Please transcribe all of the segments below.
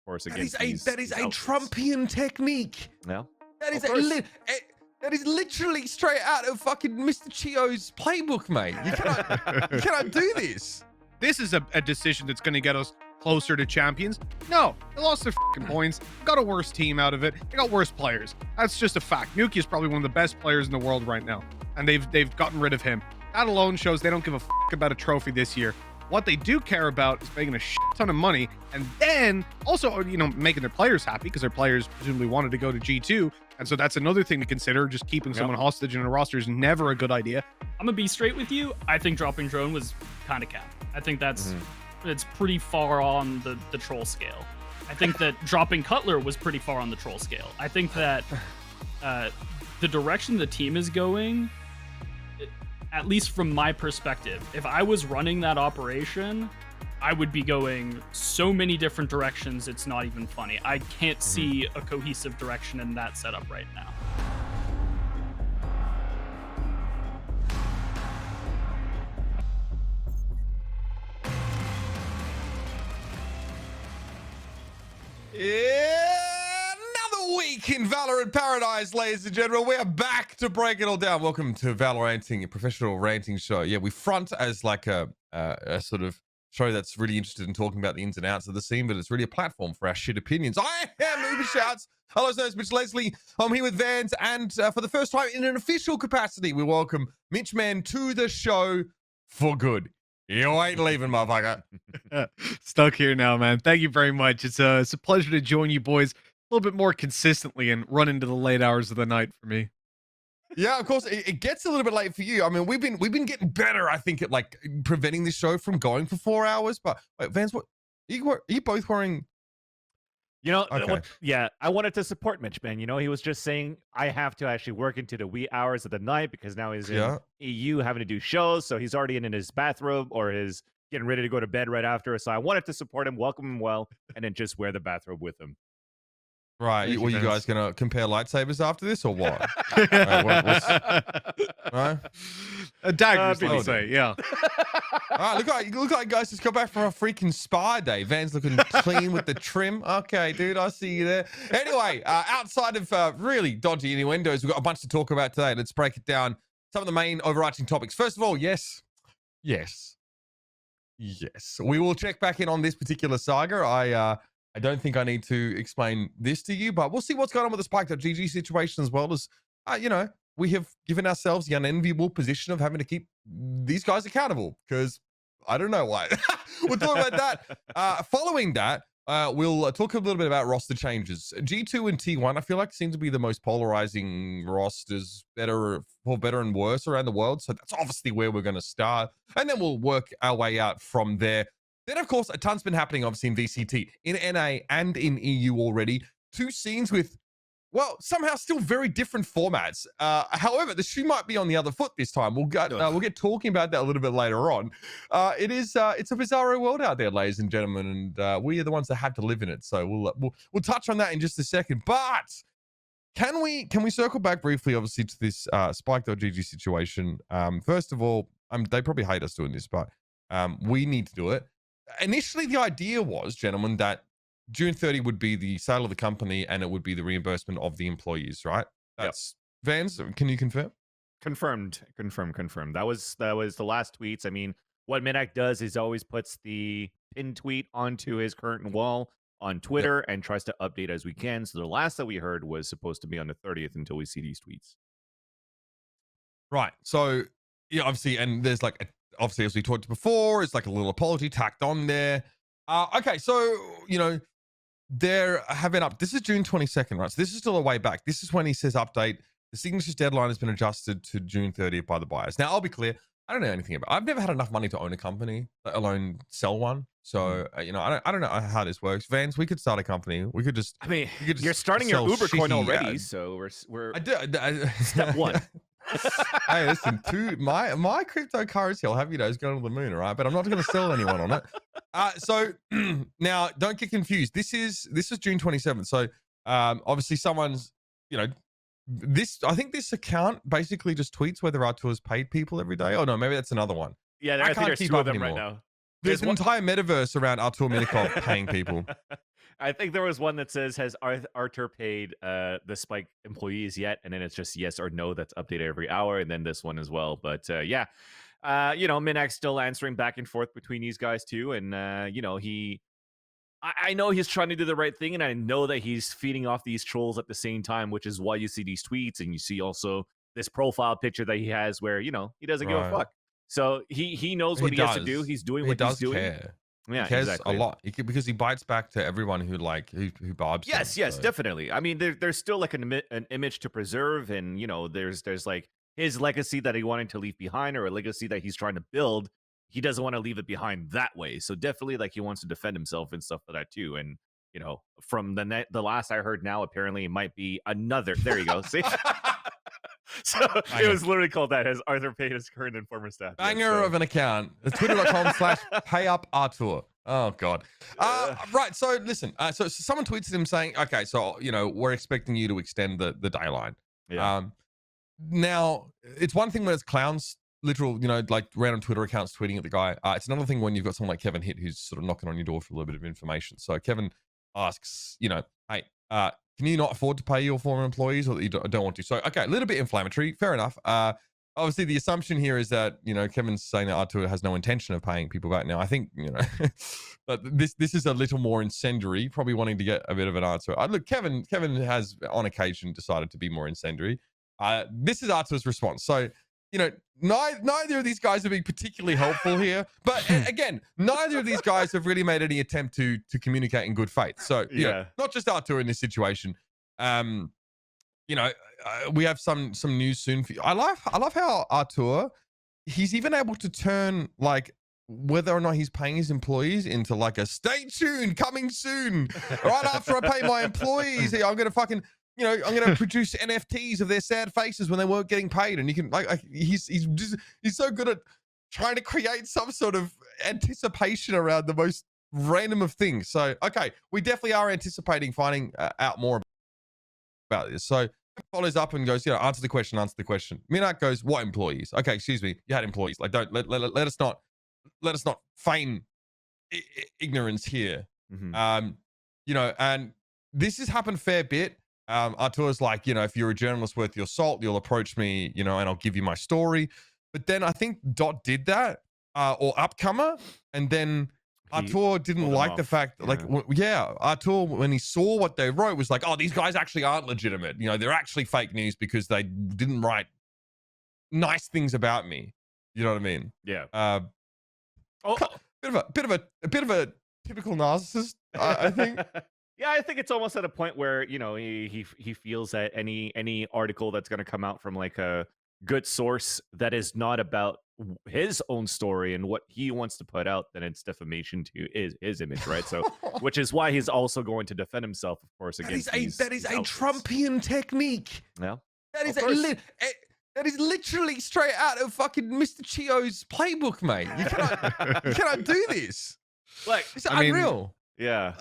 course, That against is a Trumpian technique. Yeah. That is literally straight out of fucking Mr. Chio's playbook, mate. You cannot do this. This is a decision that's going to get us closer to champions. No, they lost their fucking points. Got a worse team out of it. They got worse players. That's just a fact. Nuki is probably one of the best players in the world right now, and they've gotten rid of him. That alone shows they don't give a fuck about a trophy this year. What they do care about is making a shit ton of money, and then also, you know, making their players happy, because their players presumably wanted to go to G2, and so that's another thing to consider. Just keeping someone hostage in a roster is never a good idea. I'm gonna be straight with you. I think dropping drone was kind of cap. I think that's it's pretty far on the troll scale. I think that dropping Cutler was pretty far on the troll scale. I think that the direction the team is going, at least from my perspective, if I was running that operation, I would be going so many different directions, it's not even funny. I can't see a cohesive direction in that setup right now. Another week in Valorant Paradise, ladies and gentlemen. We are back to break it all down. Welcome to VALORANTING, a professional ranting show. Yeah, we front as like a sort of show that's really interested in talking about the ins and outs of the scene, but it's really a platform for our shit opinions. I am Uber Shouts. Hello, sir, it's Mitch Leslie. I'm here with Vans, and for the first time in an official capacity, we welcome Mitch Man to the show for good. You ain't leaving, motherfucker. Stuck here now, man. Thank you very much. It's a pleasure to join you boys a little bit more consistently and run into the late hours of the night for me. Yeah, of course, it gets a little bit late for you. I mean, we've been getting better, I think, at like preventing this show from going for 4 hours. But wait, Vance, what are you both wearing? You know, yeah, I wanted to support Mitch, man. You know, he was just saying I have to actually work into the wee hours of the night because now he's in EU having to do shows. So he's already in his bathrobe or his getting ready to go to bed right after. So I wanted to support him, welcome him well, and then just wear the bathrobe with him. Right. Were you guys going to compare lightsabers after this or what? Right? Daggers, let's say, yeah. All right, look like you guys just got back from a freaking spa day. Van's looking clean with the trim. Okay, dude, I see you there. Anyway, outside of really dodgy innuendos, we've got a bunch to talk about today. Let's break it down. Some of the main overarching topics. First of all, yes. We will check back in on this particular saga. I don't think I need to explain this to you, but we'll see what's going on with the SpikeGG situation, as well as, you know, we have given ourselves the unenviable position of having to keep these guys accountable, because I don't know why. We'll talk about that. Following that, we'll talk a little bit about roster changes. G2 and T1, I feel like, seem to be the most polarizing rosters, for better and worse around the world. So that's obviously where we're going to start. And then we'll work our way out from there. Then, of course, a ton's been happening, obviously, in VCT, in NA, and in EU already. Two scenes with, well, somehow still very different formats. However, the shoe might be on the other foot this time. We'll get talking about that a little bit later on. It's a bizarro world out there, ladies and gentlemen, and we are the ones that have to live in it. So we'll touch on that in just a second. But can we circle back briefly, obviously, to this SpikeGG situation? First of all, they probably hate us doing this, but we need to do it. Initially, the idea was, gentlemen, that June 30 would be the sale of the company and it would be the reimbursement of the employees, right? That's Vans. Can you confirm? Confirmed. That was the last tweets. I mean, what Minak does is always puts the pinned tweet onto his current wall on Twitter and tries to update as we can. So the last that we heard was supposed to be on the 30th until we see these tweets. Right. So, yeah, obviously, and there's like obviously, as we talked before, it's like a little apology tacked on there. Okay, so, you know, they're having up. This is June 22nd, right? So this is still a way back. This is when he says update. The signatures deadline has been adjusted to June 30th by the buyers. Now, I'll be clear. I don't know anything about it. I've never had enough money to own a company, let alone sell one. So, you know, I don't know how this works. Vans, we could start a company. We could just. I mean, you're starting your Uber coin already, so we're. Step one. Hey, listen, my cryptocurrency, I'll have you know, is going to the moon, all right? But I'm not going to sell anyone on it. So now, don't get confused. This is June 27th. So obviously, someone's, you know, I think this account basically just tweets whether Artur has paid people every day. Oh no, maybe that's another one. Yeah, I think there's two of them right now. There's an entire metaverse around Artur Minikov paying people. I think there was one that says, has Arthur paid the Spike employees yet? And then it's just yes or no. That's updated every hour. And then this one as well. But yeah, Minak's still answering back and forth between these guys too. And, I know he's trying to do the right thing. And I know that he's feeding off these trolls at the same time, which is why you see these tweets. And you see also this profile picture that he has where, he doesn't give a fuck. So he knows what he has to do. He's doing what he's doing. Care. Yeah, he cares exactly. a lot because he bites back to everyone who barbs. Yes, definitely. I mean, there's still like an image to preserve, and there's like his legacy that he wanted to leave behind, or a legacy that he's trying to build. He doesn't want to leave it behind that way. So definitely, like, he wants to defend himself and stuff like that too. And from the last I heard, now apparently it might be another. There you go. See. So it was literally called that, as Arthur paid his current and former staff. Banger of an account. Twitter.com/payuparthur. Oh God. Right. So listen. So someone tweets at him saying, "Okay, so we're expecting you to extend the dayline." Yeah. Now it's one thing when it's clowns, literal, like random Twitter accounts tweeting at the guy. It's another thing when you've got someone like Kevin Hitt who's sort of knocking on your door for a little bit of information. So Kevin asks, hey, can you not afford to pay your former employees, or that you don't want to? So, okay, a little bit inflammatory. Fair enough. Obviously, the assumption here is that, Kevin's saying that Artur has no intention of paying people back. Now, I think, but this is a little more incendiary, probably wanting to get a bit of an answer. Look, Kevin has on occasion decided to be more incendiary. This is Artur's response. So, neither of these guys are being particularly helpful here. But again, neither of these guys have really made any attempt to communicate in good faith. So, not just Artur in this situation. We have some news soon for you. I love how Artur, he's even able to turn like whether or not he's paying his employees into like a stay tuned, coming soon. Right after I pay my employees, I'm gonna fucking. I'm going to produce NFTs of their sad faces when they weren't getting paid. And you can he's so good at trying to create some sort of anticipation around the most random of things. So, okay, we definitely are anticipating finding out more about this. So follows up and goes, answer the question. Minak goes, what employees? Okay, excuse me. You had employees. Like, don't let us not feign ignorance here. Mm-hmm. And this has happened a fair bit. Artur's like, if you're a journalist worth your salt, you'll approach me, and I'll give you my story. But then I think Dot did that, or Upcomer, and then Artur didn't like the fact, Artur, when he saw what they wrote, was like, oh, these guys actually aren't legitimate. They're actually fake news because they didn't write nice things about me. You know what I mean? Yeah. Bit of a typical narcissist, I think. Yeah, I think it's almost at a point where he feels that any article that's going to come out from like a good source that is not about his own story and what he wants to put out, then it's defamation to his image, right? So, which is why he's also going to defend himself, of course, against that is a Trumpian technique. Yeah, that is that is literally straight out of fucking Mr. Chio's playbook, mate. You cannot do this. Like, it's unreal. Yeah,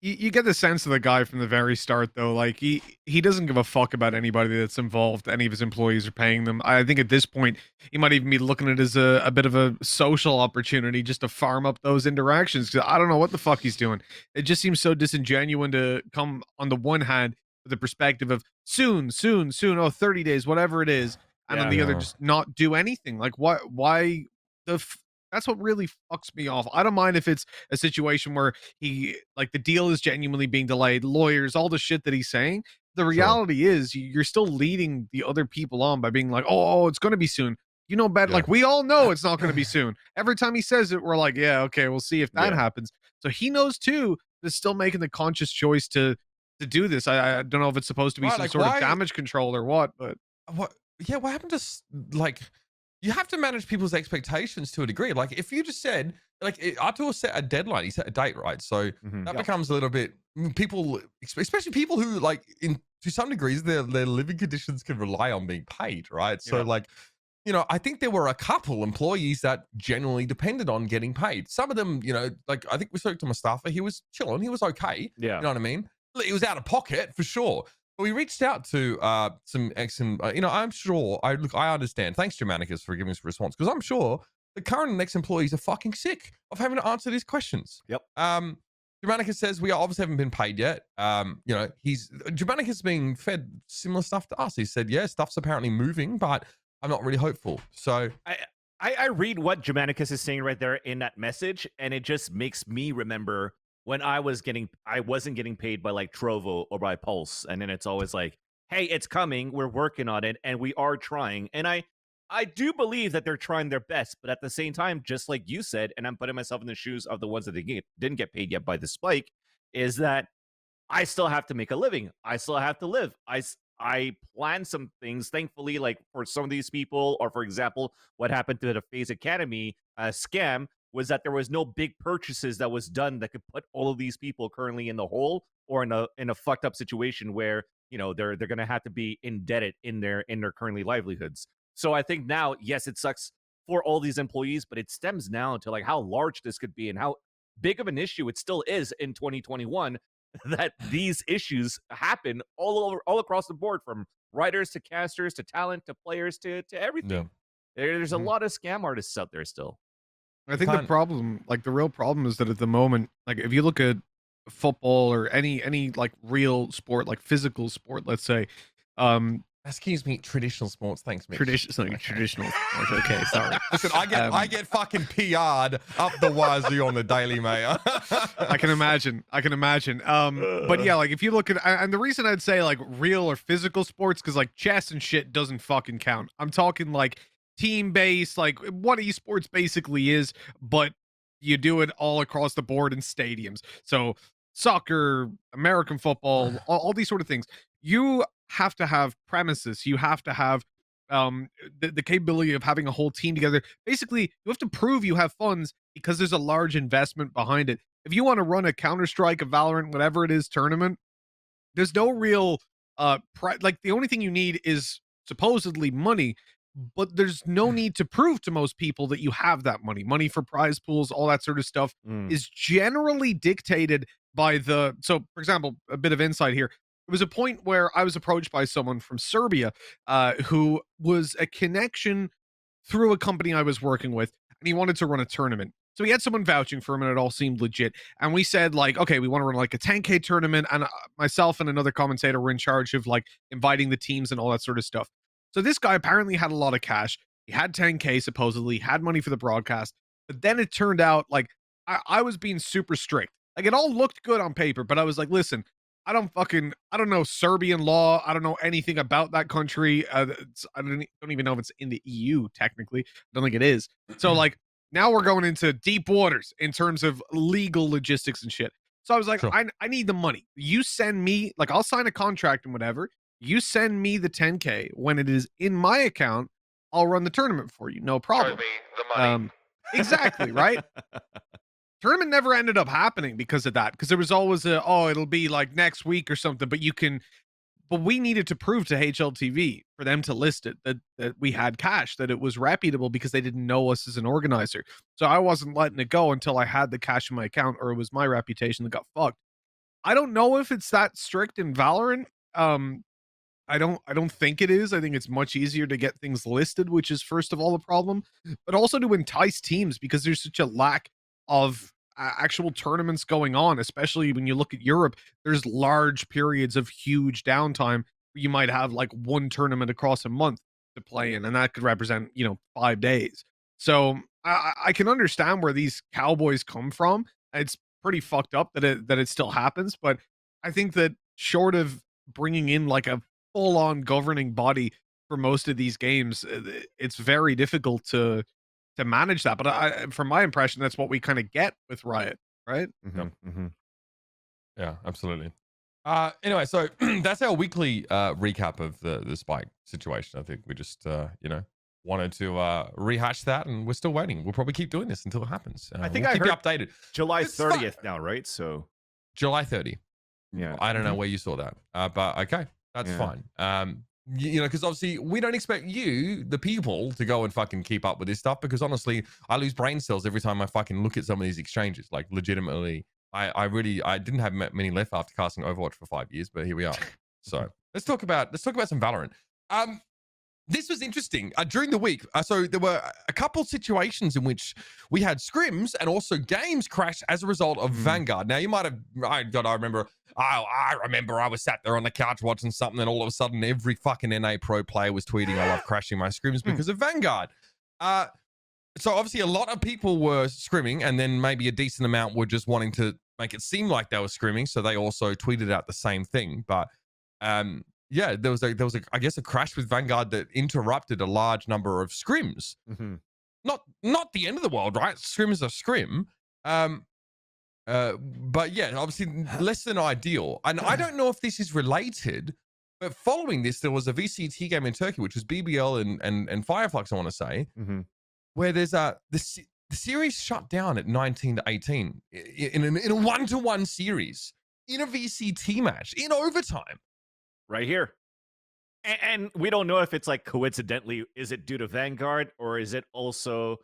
you get the sense of the guy from the very start, though. Like he doesn't give a fuck about anybody that's involved. Any of his employees are paying them. I think at this point he might even be looking at it as a bit of a social opportunity just to farm up those interactions. Because I don't know what the fuck he's doing. It just seems so disingenuous to come on the one hand with the perspective of soon, 30 days, whatever it is, and on the other just not do anything. Like why that's what really fucks me off. I don't mind if it's a situation where the deal is genuinely being delayed, lawyers, all the shit that he's saying. The reality is you're still leading the other people on by being like, oh, it's going to be soon. Better. Like, we all know it's not going to be soon. Every time he says it, we're like, yeah, okay, we'll see if that happens. So he knows too, that's still making the conscious choice to do this. I don't know if it's supposed to be some sort of damage control or what, but what happened to you have to manage people's expectations to a degree. Like, if you just said, Artur set a deadline, he set a date, right? So that becomes a little bit, people, especially people who, to some degrees, their living conditions can rely on being paid, right? So, I think there were a couple employees that genuinely depended on getting paid. Some of them, I think we spoke to Mustafa, he was chilling, he was okay. Yeah. You know what I mean? He was out of pocket, for sure. We reached out to some I'm sure, I understand. Thanks, Germanicus, for giving us a response, because I'm sure the current and ex-employees are fucking sick of having to answer these questions. Yep. Germanicus says we obviously haven't been paid yet. You know, Germanicus being fed similar stuff to us. He said, yeah, stuff's apparently moving, but I'm not really hopeful. So I read what Germanicus is saying right there in that message, and it just makes me remember when I wasn't getting paid by like Trovo or by Pulse, and then it's always like, hey, it's coming, we're working on it, and we are trying. And I do believe that they're trying their best, but at the same time, just like you said, and I'm putting myself in the shoes of the ones that didn't get paid yet by the Spike, is that I still have to make a living. I still have to live. I plan some things, thankfully, like for some of these people, or for example, what happened to the FaZe Academy scam was that there was no big purchases that was done that could put all of these people currently in the hole or in a fucked up situation where, you know, they're going to have to be indebted in their currently livelihoods. So I think now, yes, it sucks for all these employees, but it stems now to like how large this could be and how big of an issue it still is in 2021 that these issues happen all across the board, from writers to casters to talent to players to everything. Yeah. There's a lot of scam artists out there still. I think the problem, like the real problem, is that at the moment, like if you look at football or any like real sport, like physical sport, let's say, excuse me, traditional sports. Thanks, Mitch. Traditional sports. Okay, sorry. Listen, I get fucking PR'd up the wazoo on the daily, mate. I can imagine. But yeah, like if you look at, and the reason I'd say like real or physical sports, because like chess and shit doesn't fucking count. I'm talking like team-based, like what esports basically is, but you do it all across the board in stadiums. So soccer, American football, all these sort of things. You have to have premises. You have to have the capability of having a whole team together. Basically, you have to prove you have funds because there's a large investment behind it. If you want to run a Counter-Strike, a Valorant, whatever it is, tournament, there's no real like the only thing you need is supposedly money, but there's no need to prove to most people that you have that money. Money for prize pools, all that sort of stuff is generally dictated by the, so for example, a bit of insight here. There was a point where I was approached by someone from Serbia who was a connection through a company I was working with, and he wanted to run a tournament. So he had someone vouching for him, and it all seemed legit. And we said, like, okay, we want to run like a 10K tournament, and myself and another commentator were in charge of like inviting the teams and all that sort of stuff. So this guy apparently had a lot of cash. He had 10K supposedly, had money for the broadcast. But then it turned out like I was being super strict. Like it all looked good on paper, but I was like, listen, I don't know Serbian law. I don't know anything about that country. I don't even know if it's in the EU technically. I don't think it is. So like now we're going into deep waters in terms of legal logistics and shit. So I was like, sure. I need the money. You send me, like, I'll sign a contract and whatever. You send me the 10K when it is in my account. I'll run the tournament for you. No problem. Show me the money. Exactly, right? Tournament never ended up happening because of that. Because there was always it'll be like next week or something. But we needed to prove to HLTV for them to list it that we had cash, that it was reputable, because they didn't know us as an organizer. So I wasn't letting it go until I had the cash in my account, or it was my reputation that got fucked. I don't know if it's that strict in Valorant. I don't think it is. I think it's much easier to get things listed, which is first of all the problem, but also to entice teams, because there's such a lack of actual tournaments going on, especially when you look at Europe. There's large periods of huge downtime where you might have like one tournament across a month to play in, and that could represent 5 days. So I can understand where these cowboys come from. It's pretty fucked up that it still happens, but I think that short of bringing in like a full-on governing body for most of these games, it's very difficult to manage that. But from my impression, that's what we kind of get with Riot, right? Yeah, absolutely. Anyway, so that's our weekly recap of the Spike situation. I think we just wanted to rehash that, and we're still waiting. We'll probably keep doing this until it happens. I think we'll keep you updated. July 30th now, right? So July 30. Yeah, I don't know where you saw that, but okay, that's fine. Because obviously we don't expect you, the people, to go and fucking keep up with this stuff, because honestly, I lose brain cells every time I fucking look at some of these exchanges. Like legitimately, I didn't have many left after casting Overwatch for 5 years, but here we are. So let's talk about some Valorant. this was interesting during the week. So there were a couple situations in which we had scrims and also games crash as a result of Vanguard. Now you might have, I remember I was sat there on the couch watching something, and all of a sudden every fucking NA pro player was tweeting, "I love crashing my scrims because of Vanguard." So obviously a lot of people were scrimming, and then maybe a decent amount were just wanting to make it seem like they were scrimming, so they also tweeted out the same thing. But yeah, there was a I guess a crash with Vanguard that interrupted a large number of scrims. Not the end of the world, right? Scrim is a scrim. But yeah, obviously less than ideal. And I don't know if this is related, but following this, there was a VCT game in Turkey, which was BBL and Fireflux, I want to say, where there's the series shut down at 19-18 in a 1-to-1 series in a VCT match in overtime. Right here. And we don't know if it's like coincidentally, is it due to Vanguard, or is it also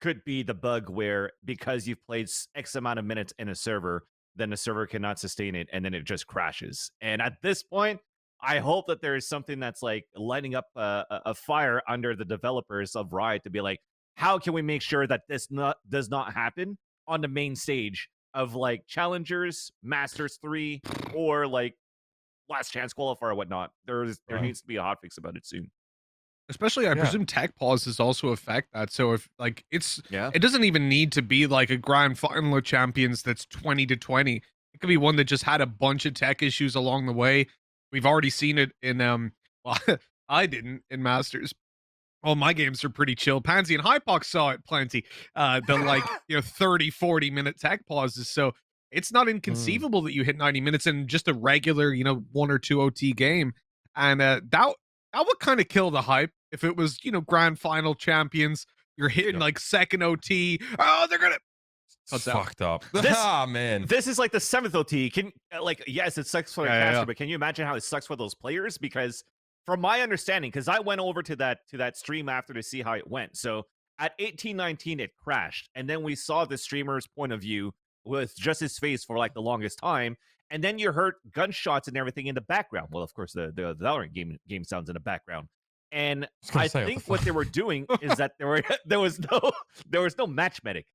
could be the bug where because you've played X amount of minutes in a server, then the server cannot sustain it and then it just crashes. And at this point, I hope that there is something that's like lighting up a fire under the developers of Riot to be like, how can we make sure that this does not happen on the main stage of like Challengers, Masters 3, or like last chance qualifier or whatnot? There needs to be a hotfix about it soon. Especially, I presume tech pauses also affect that. So if like it doesn't even need to be like a grand final of champions that's 20-20. It could be one that just had a bunch of tech issues along the way. We've already seen it in well, I didn't in Masters. All my games are pretty chill. Pansy and Hypox saw it plenty. The like 30-40 minute tech pauses. So it's not inconceivable that you hit 90 minutes in just a regular 1 or 2 OT game. And that would kind of kill the hype if it was grand final champions. You're hitting like second OT. Oh, they're gonna. It's fucked up. Man, this is like the 7th OT. Yes, it sucks for the caster, but can you imagine how it sucks for those players? Because from my understanding, because I went over to that stream after to see how it went. So at 18-19, it crashed, and then we saw the streamer's point of view with just his face for like the longest time, and then you heard gunshots and everything in the background. Well, of course, the VALORANT game sounds in the background. And I think what they were doing is that there was no match medic.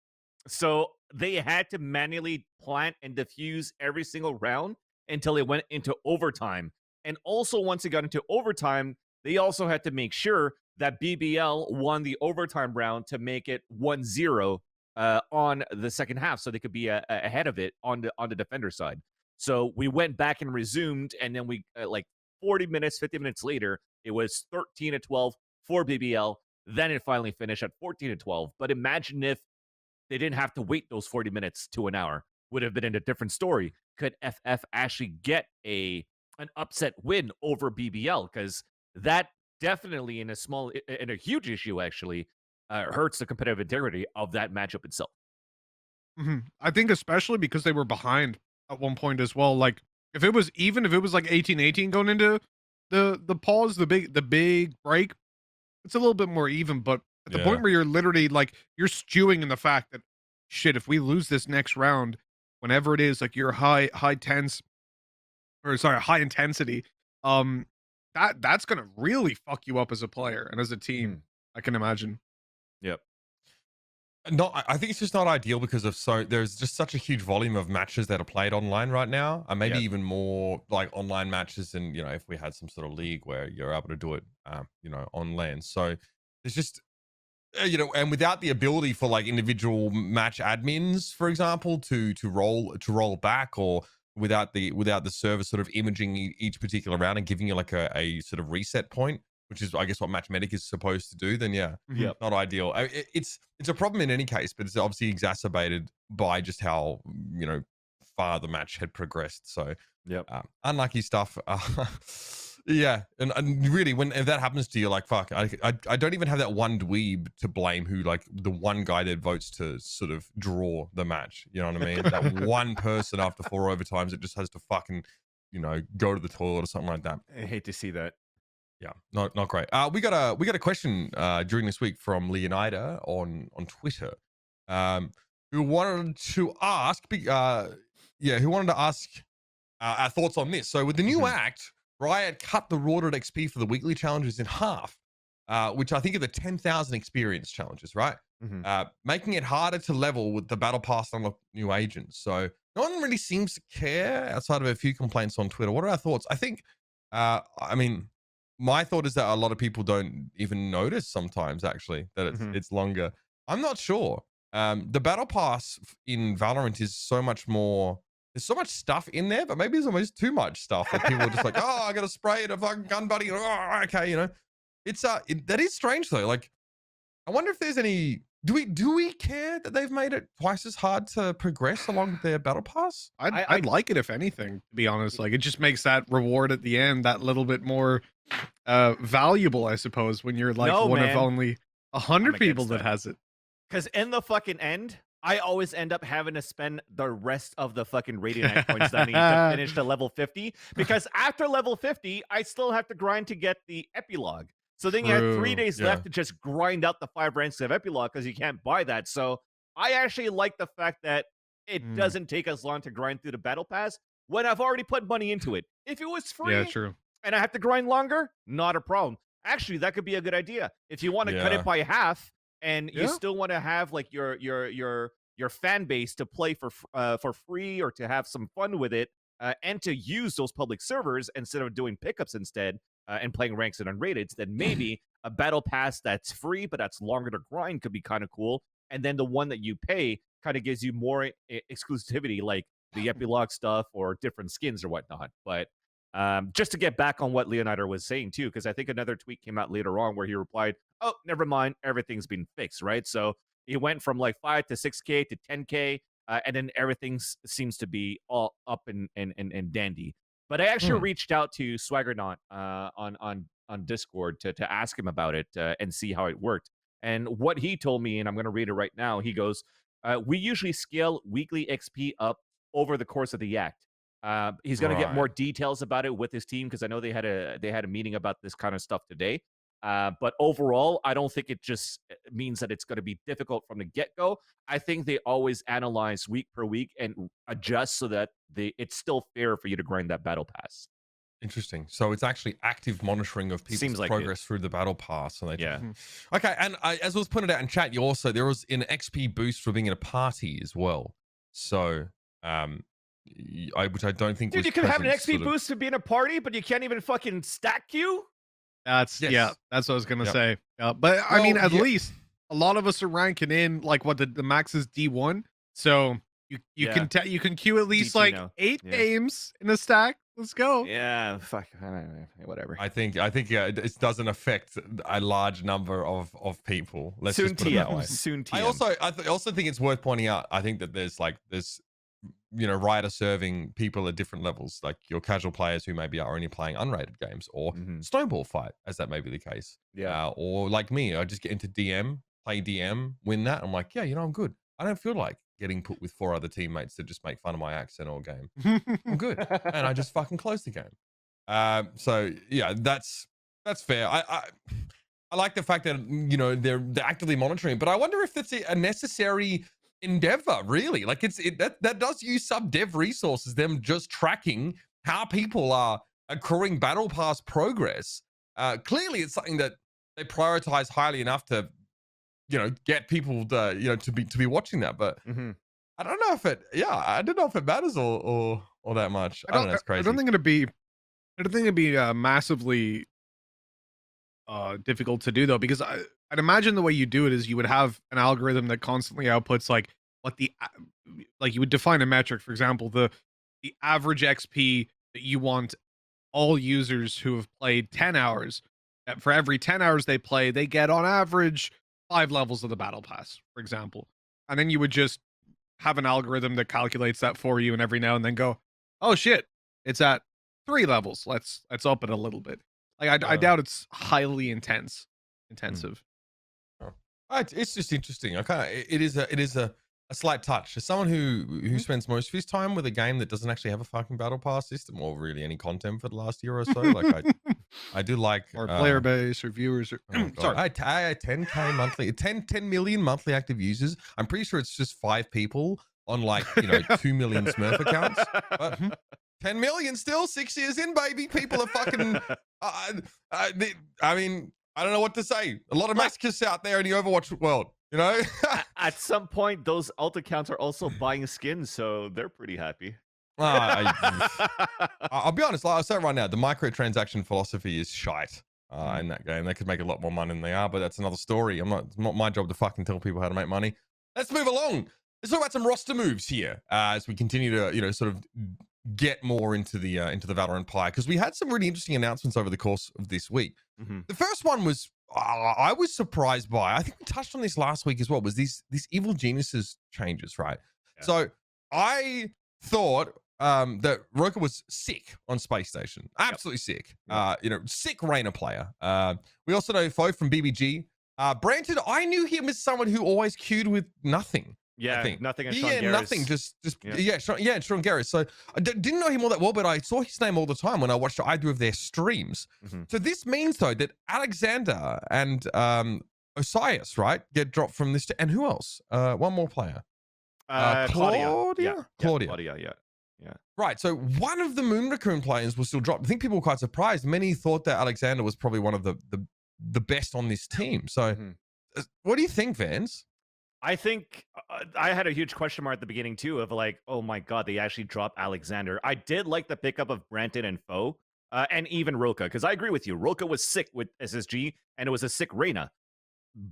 So they had to manually plant and defuse every single round until it went into overtime. And also, once it got into overtime, they also had to make sure that BBL won the overtime round to make it 1-0 on the second half, so they could be ahead of it on the defender side. So we went back and resumed, and then we 50 minutes later, it was 13-12 for BBL. Then it finally finished at 14-12. But imagine if they didn't have to wait those 40 minutes to an hour. Would have been a different story. Could FF actually get an upset win over BBL? Because that definitely in a huge issue actually hurts the competitive integrity of that matchup itself. I think especially because they were behind at one point as well. Like if it was like 18-18 going into the pause, the big break, it's a little bit more even. But at the point where you're literally like you're stewing in the fact that shit, if we lose this next round, whenever it is, like you're high intensity, that's gonna really fuck you up as a player and as a team. I can imagine. Yep. No, I think it's just not ideal because there's just such a huge volume of matches that are played online right now, and maybe even more like online matches than if we had some sort of league where you're able to do it on LAN. So it's just and without the ability for like individual match admins, for example, to roll back, or without the server sort of imaging each particular round and giving you like a sort of reset point, which is I guess what Match Medic is supposed to do, then not ideal. It's a problem in any case, but it's obviously exacerbated by just how far the match had progressed. So unlucky stuff. And really if that happens to you, like fuck, I don't even have that one dweeb to blame who like the one guy that votes to sort of draw the match. You know what I mean? That one person after 4 overtimes that just has to fucking go to the toilet or something like that. I hate to see that. Yeah, not great. We got a question during this week from Leonida on Twitter, who wanted to ask our thoughts on this. So with the new act, Riot cut the rewarded XP for the weekly challenges in half. which I think are the 10,000 experience challenges, right? Making it harder to level with the battle pass on new agents. So no one really seems to care outside of a few complaints on Twitter. What are our thoughts? I think, I mean, my thought is that a lot of people don't even notice sometimes actually that it's longer. I'm not sure. The battle pass in Valorant is so much more. There's so much stuff in there, but maybe there's almost too much stuff that people are just like, oh, I got to spray it a fucking gun buddy. Oh, okay, you know, it's that is strange though. Like, I wonder if there's any. Do we care that they've made it twice as hard to progress along their battle pass? I'd like it if anything, to be honest. Like, it just makes that reward at the end that little bit more valuable, I suppose, when you're like one of only 100 people that has it. Because in the fucking end, I always end up having to spend the rest of the fucking Radiant points that I need to finish to level 50. Because after level 50, I still have to grind to get the epilogue. So then you have 3 days left to just grind out the 5 ranks of epilogue because you can't buy that. So I actually like the fact that it doesn't take as long to grind through the battle pass when I've already put money into it. If it was free and I have to grind longer, not a problem. Actually, that could be a good idea. If you want to cut it by half and you still want to have like your fan base to play for free or to have some fun with it and to use those public servers instead of doing pickups instead, and playing ranks and unrated, then maybe a battle pass that's free but that's longer to grind could be kind of cool. And then the one that you pay kind of gives you more exclusivity, like the epilogue stuff or different skins or whatnot. But just to get back on what Leonidas was saying too, because I think another tweet came out later on where he replied, "Oh, never mind, everything's been fixed," right? So he went from like 5 to 6K to 10K, and then everything seems to be all up and dandy. But I actually reached out to Swaggernaut on Discord to ask him about it and see how it worked. And what he told me, and I'm going to read it right now, he goes, we usually scale weekly XP up over the course of the act. He's going to get more details about it with his team because I know they had a meeting about this kind of stuff today. But overall, I don't think it just means that it's going to be difficult from the get-go. I think they always analyze week per week and adjust so that it's still fair for you to grind that battle pass. Interesting. So it's actually active monitoring of people's progress through the battle pass. So okay. And as was pointed out in chat, there was an XP boost for being in a party as well. So which I don't think. Dude, you can have an XP boost to be in a party, but you can't even fucking stack queue. That's that's what I was gonna say. But I mean, at least a lot of us are ranking in like what the max is D1, so you can queue at least D2 like 8 games in a stack. Let's go. Yeah, fuck, whatever. I think it doesn't affect a large number of people. Let's just put it that way. Soon TM. I also think it's worth pointing out. I think that there's Rider serving people at different levels, like your casual players who maybe are only playing unrated games, or Snowball Fight, as that may be the case. Or like me, I just get into DM, play DM, win that. I'm like, I'm good. I don't feel like getting put with 4 other teammates to just make fun of my accent all game. I'm good, and I just fucking close the game. So yeah, that's fair. I like the fact that they're actively monitoring, but I wonder if that's a necessary endeavor, really. Like that does use sub dev resources, them just tracking how people are accruing battle pass progress. Clearly it's something that they prioritize highly enough to get people to be watching that, but I don't know if it matters or that much. I don't know. It's crazy. I don't think it'd be massively difficult to do though, because I'd imagine the way you do it is you would have an algorithm that constantly outputs like what you would define a metric. For example, the average XP that you want all users who have played 10 hours. For every 10 hours they play, they get on average 5 levels of the battle pass, for example. And then you would just have an algorithm that calculates that for you, and every now and then go, oh shit, it's at 3 levels. Let's up it a little bit. Like I doubt it's highly intensive. It's just interesting. It is a slight touch. As someone who spends most of his time with a game that doesn't actually have a fucking battle pass system or really any content for the last year or so, like I do like or player base or viewers. Sorry, I 10K monthly, 10 million monthly active users. I'm pretty sure it's just 5 people on 2 million Smurf accounts. But 10 million still 6 years in, baby. People are fucking. I mean, I don't know what to say. A lot of masochists out there in the Overwatch world, you know? At some point, those alt accounts are also buying skins, so they're pretty happy. I'll be honest, like I'll say it right now, the microtransaction philosophy is shite in that game. They could make a lot more money than they are, but that's another story. It's not my job to fucking tell people how to make money. Let's move along. Let's talk about some roster moves here as we continue to, you know, sort of get more into the Valorant pie, because we had some really interesting announcements over the course of this week. The first one was I was surprised by. I think we touched on this last week as well. Was these Evil Geniuses changes, right? Yeah. So I thought that Roka was sick on Space Station, absolutely sick. You know, sick Reyna player. We also know Foe from BBG. Branton, I knew him as someone who always queued with nothing. Yeah, I think. nothing. Nothing. Just Sean Garris. So I didn't know him all that well, but I saw his name all the time when I watched either of their streams. So this means though that Alexander and Osiris, right, get dropped from this. And who else? One more player. Claudia. Claudia. Yeah. Right. So one of the Moon Raccoon players was still dropped. I think people were quite surprised. Many thought that Alexander was probably one of the best on this team. So what do you think, Vans? I think I had a huge question mark at the beginning too of like, oh my god, they actually dropped Alexander. I did like the pickup of Branton and Foe, and even Roka, because I agree with you. Roka was sick with SSG, and it was a sick Reyna.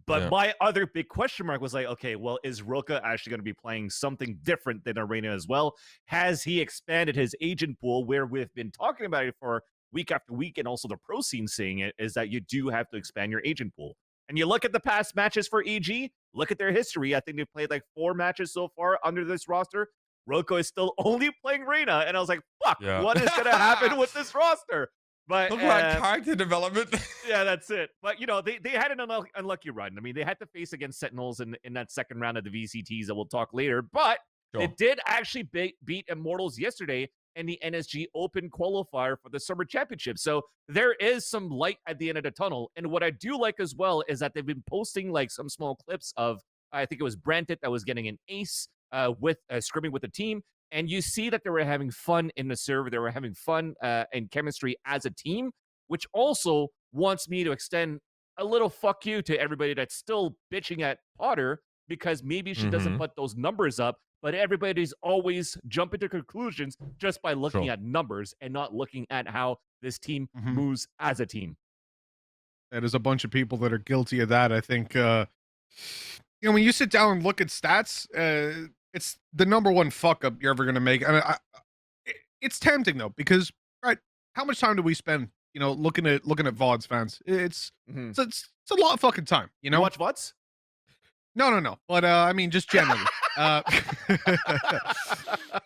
But my other big question mark was like, okay, well, is Roka actually going to be playing something different than Arena as well? Has he expanded his agent pool, where we've been talking about it for week after week, and also the pro scene saying it, is that you do have to expand your agent pool. And you look at the past matches for EG, look at their history. I think they've played like 4 matches so far under this roster. Roka is still only playing Reyna. And I was like, fuck, what is going to happen with this roster? But look at character development. Yeah, that's it. But, you know, they had an unlucky run. I mean, they had to face against Sentinels in that second round of the VCTs that we'll talk later. But it did actually beat Immortals yesterday in the NSG Open qualifier for the Summer Championship. So there is some light at the end of the tunnel. And what I do like as well is that they've been posting like some small clips of, I think it was Branton that was getting an ace with scrimming with the team. And you see that they were having fun in the server. They were having fun and chemistry as a team, which also wants me to extend a little fuck you to everybody that's still bitching at Potter because maybe she doesn't put those numbers up. But everybody's always jumping to conclusions just by looking at numbers and not looking at how this team moves as a team. There's a bunch of people that are guilty of that. I think, you know, when you sit down and look at stats, it's the number one fuck up you're ever going to make. I mean, it's tempting though, because right, how much time do we spend, you know, looking at VODs, fans? It's a lot of fucking time. You know, you watch VODs? No. But I mean, just generally. I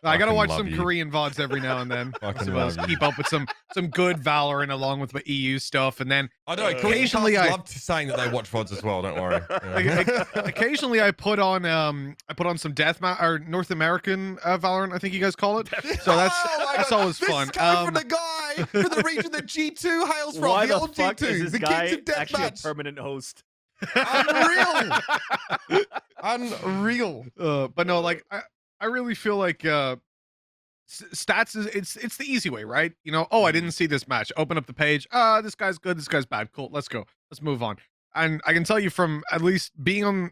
gotta watch some Korean VODs every now and then. Keep up with some good Valorant along with the EU stuff, and then I know occasionally I love saying that they watch VODs as well. Don't worry. Occasionally I put on some deathmatch or North American Valorant, I think you guys call it. So that's always fun. From the guy from the region that G2 hails from. Why the the old fuck G2, is this the guy Kings of actually a Deathmatch. permanent host? Unreal. But no, like I really feel like stats is it's the easy way, right? You know, I didn't see this match. Open up the page. This guy's good. This guy's bad. Cool. Let's go. Let's move on. And I can tell you from at least being on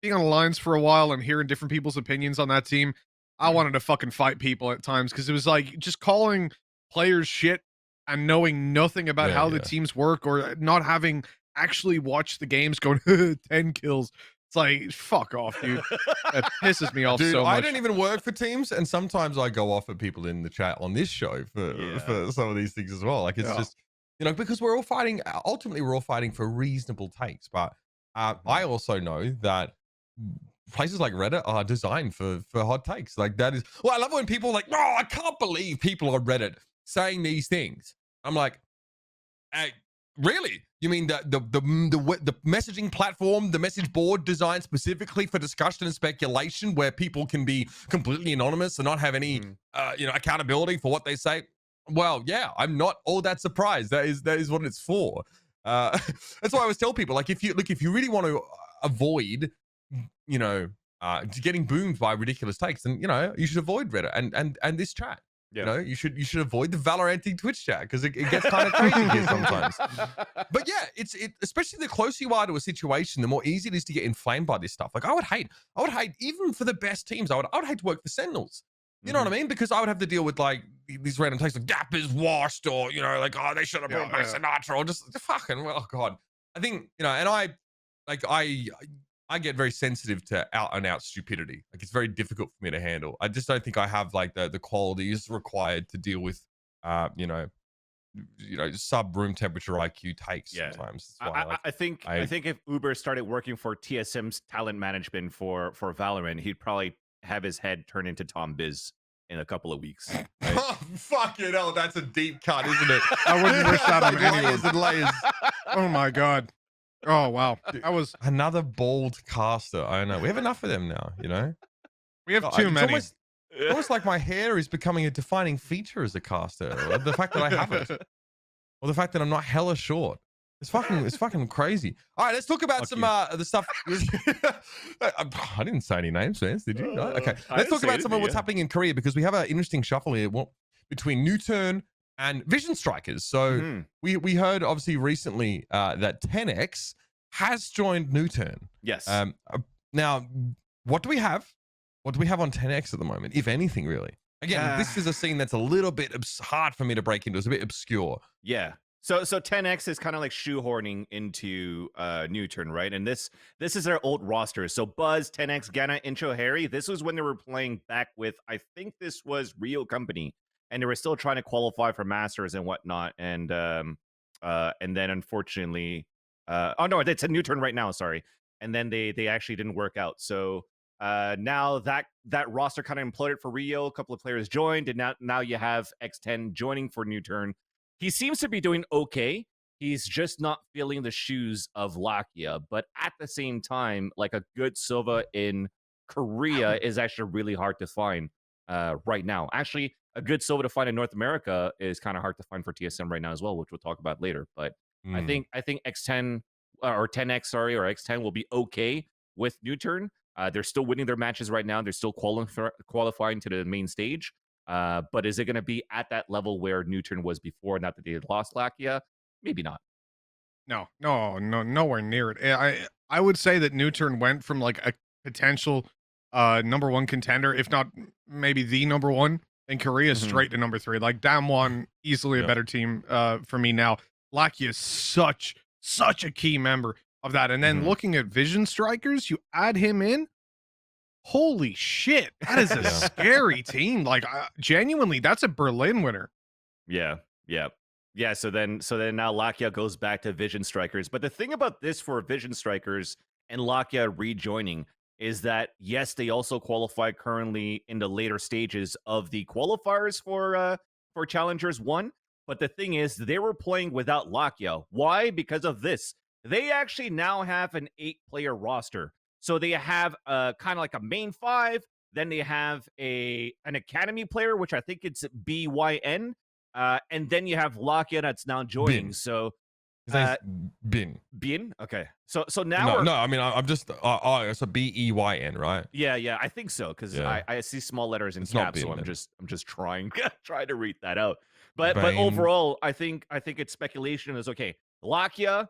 Alliance for a while and hearing different people's opinions on that team, I wanted to fucking fight people at times because it was like just calling players shit and knowing nothing about how the teams work or not having actually watched the games going 10 kills. It's like, fuck off, dude. That pisses me off so much. I don't even work for teams, and sometimes I go off at people in the chat on this show for some of these things as well. Like, it's just, you know, because we're all fighting, ultimately we're all fighting for reasonable takes. But I also know that places like Reddit are designed for hot takes. Like, that is, well, I love when people are like, oh, I can't believe people on Reddit saying these things. I'm like, hey, really? You mean the messaging platform, the message board designed specifically for discussion and speculation, where people can be completely anonymous and not have any, you know, accountability for what they say? Well, yeah, I'm not all that surprised. That is what it's for. That's why I always tell people, like, if you really want to avoid, you know, getting boomed by ridiculous takes, then, you know, you should avoid Reddit and this chat. You know, you should avoid the Valoranting Twitch chat because it gets kind of crazy here sometimes. But yeah, especially the closer you are to a situation, the more easy it is to get inflamed by this stuff. Like I would hate even for the best teams. I would hate to work for Sentinels. You know what I mean? Because I would have to deal with like these random takes like Gap is washed, or you know, like they should have brought back Sinatra, or just fucking oh god. I think and I get very sensitive to out and out stupidity. Like it's very difficult for me to handle. I just don't think I have like the qualities required to deal with sub room temperature IQ takes sometimes. I think if Uber started working for TSM's talent management for Valorant, he'd probably have his head turn into Tom Biz in a couple of weeks. Right? Oh, fucking hell, that's a deep cut, isn't it? I wouldn't wish that on anyone. Layers and layers. Oh my god. Oh wow, that was another bald caster. I know we have enough of them now. We have too many. Almost like my hair is becoming a defining feature as a caster. The fact that I have it, or the fact that I'm not hella short. It's fucking crazy. All right, let's talk about some the stuff. I didn't say any names, man. Did you? No? Okay, let's talk about some of what's happening in Korea because we have an interesting shuffle here between Newturn and Vision Strikers. So we heard obviously recently that 10X has joined Newturn. Yes. Now, what do we have? What do we have on 10X at the moment, if anything, really? Again, this is a scene that's a little bit hard for me to break into. It's a bit obscure. Yeah. So 10X is kind of like shoehorning into Newturn, right? And this is their old roster. So Buzz, 10X, Gana, Intro, Harry. This was when they were playing back with, I think this was Rio Company. And they were still trying to qualify for Masters and whatnot. And then unfortunately, oh no, it's a Newturn right now, sorry. And then they actually didn't work out. So now that roster kind of imploded for Rio. A couple of players joined, and now you have X10 joining for Newturn. He seems to be doing okay. He's just not feeling the shoes of Lakia. But at the same time, like a good Silva in Korea is actually really hard to find right now. Actually, a good Silva to find in North America is kind of hard to find for TSM right now as well, which we'll talk about later. But I think X10 or 10X, sorry, or X10 will be okay with Newturn. They're still winning their matches right now. They're still qualifying to the main stage. But is it going to be at that level where Newturn was before, not that they had lost Lakia? Maybe not. No, nowhere near it. I would say that Newturn went from like a potential number one contender, if not maybe the number one in Korea, straight to number 3. Like Damwon, easily a better team for me now. Lakia is such a key member of that. And then looking at Vision Strikers, you add him in. Holy shit, that is a scary team. Like genuinely, that's a Berlin winner. Yeah. So then now Lakia goes back to Vision Strikers. But the thing about this for Vision Strikers and Lakia rejoining is that yes, they also qualify currently in the later stages of the qualifiers for Challengers 1. But the thing is, they were playing without Lakia. Why? Because of this. They actually now have an 8-player roster. So they have kind of like a main 5. Then they have an academy player, which I think it's BYN. And then you have Lakia that's now joining. Bin. So his name's Bin. Bin? Okay. So now no, I mean I'm just it's a BEYN, right? Yeah, I think so because I see small letters in caps, so I'm just trying to read that out. But overall, I think it's speculation is okay. Lakia,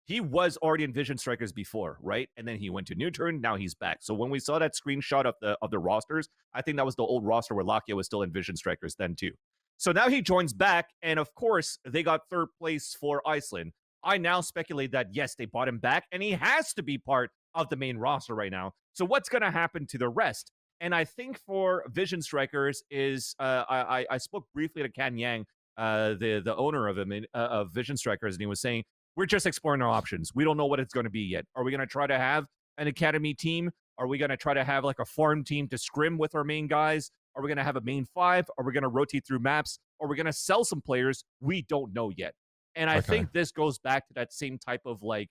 he was already in Vision Strikers before, right? And then he went to Newturn. Now he's back. So when we saw that screenshot of the rosters, I think that was the old roster where Lakia was still in Vision Strikers then too. So now he joins back, and of course they got 3rd place for Iceland. I now speculate that yes, they bought him back, and he has to be part of the main roster right now. So what's going to happen to the rest? And I think for Vision Strikers is I spoke briefly to Kan Yang, the owner of Vision Strikers, and he was saying, we're just exploring our options. We don't know what it's going to be yet. Are we going to try to have an academy team? Are we going to try to have like a farm team to scrim with our main guys? Are we going to have a main 5? Are we going to rotate through maps? Are we going to sell some players? We don't know yet. And I think this goes back to that same type of like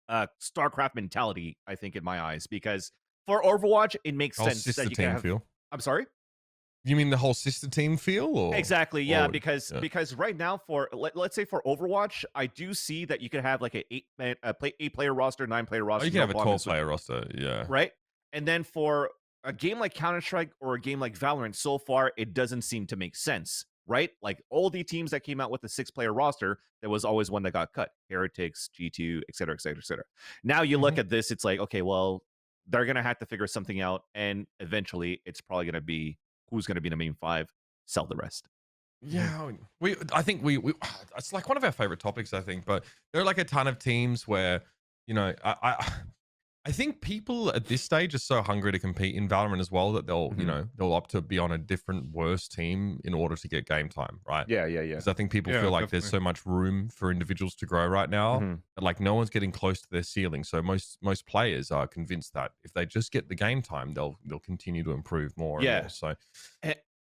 StarCraft mentality, I think, in my eyes, because for Overwatch, it makes sense that you can have. Feel. I'm sorry? You mean the whole sister team feel? Or? Exactly, yeah, because right now for let's say for Overwatch, I do see that you could have like an 8-player roster, 9-player roster. Oh, you can have a 12-player roster, yeah. Right? And then for a game like Counter-Strike or a game like Valorant, so far, it doesn't seem to make sense, right? Like all the teams that came out with a 6-player roster, there was always one that got cut. Heretics, G2, et cetera, et cetera, et cetera. Now you look at this, it's like, okay, well, they're going to have to figure something out. And eventually it's probably going to be who's going to be the main 5, sell the rest. Yeah, I think we it's like one of our favorite topics, I think, but there are like a ton of teams where, you know, I think people at this stage are so hungry to compete in Valorant as well that they'll, you know, they'll opt to be on a different worse team in order to get game time, right? Yeah. Because I think people feel like there's so much room for individuals to grow right now that like no one's getting close to their ceiling. So most players are convinced that if they just get the game time, they'll continue to improve more. And more. So.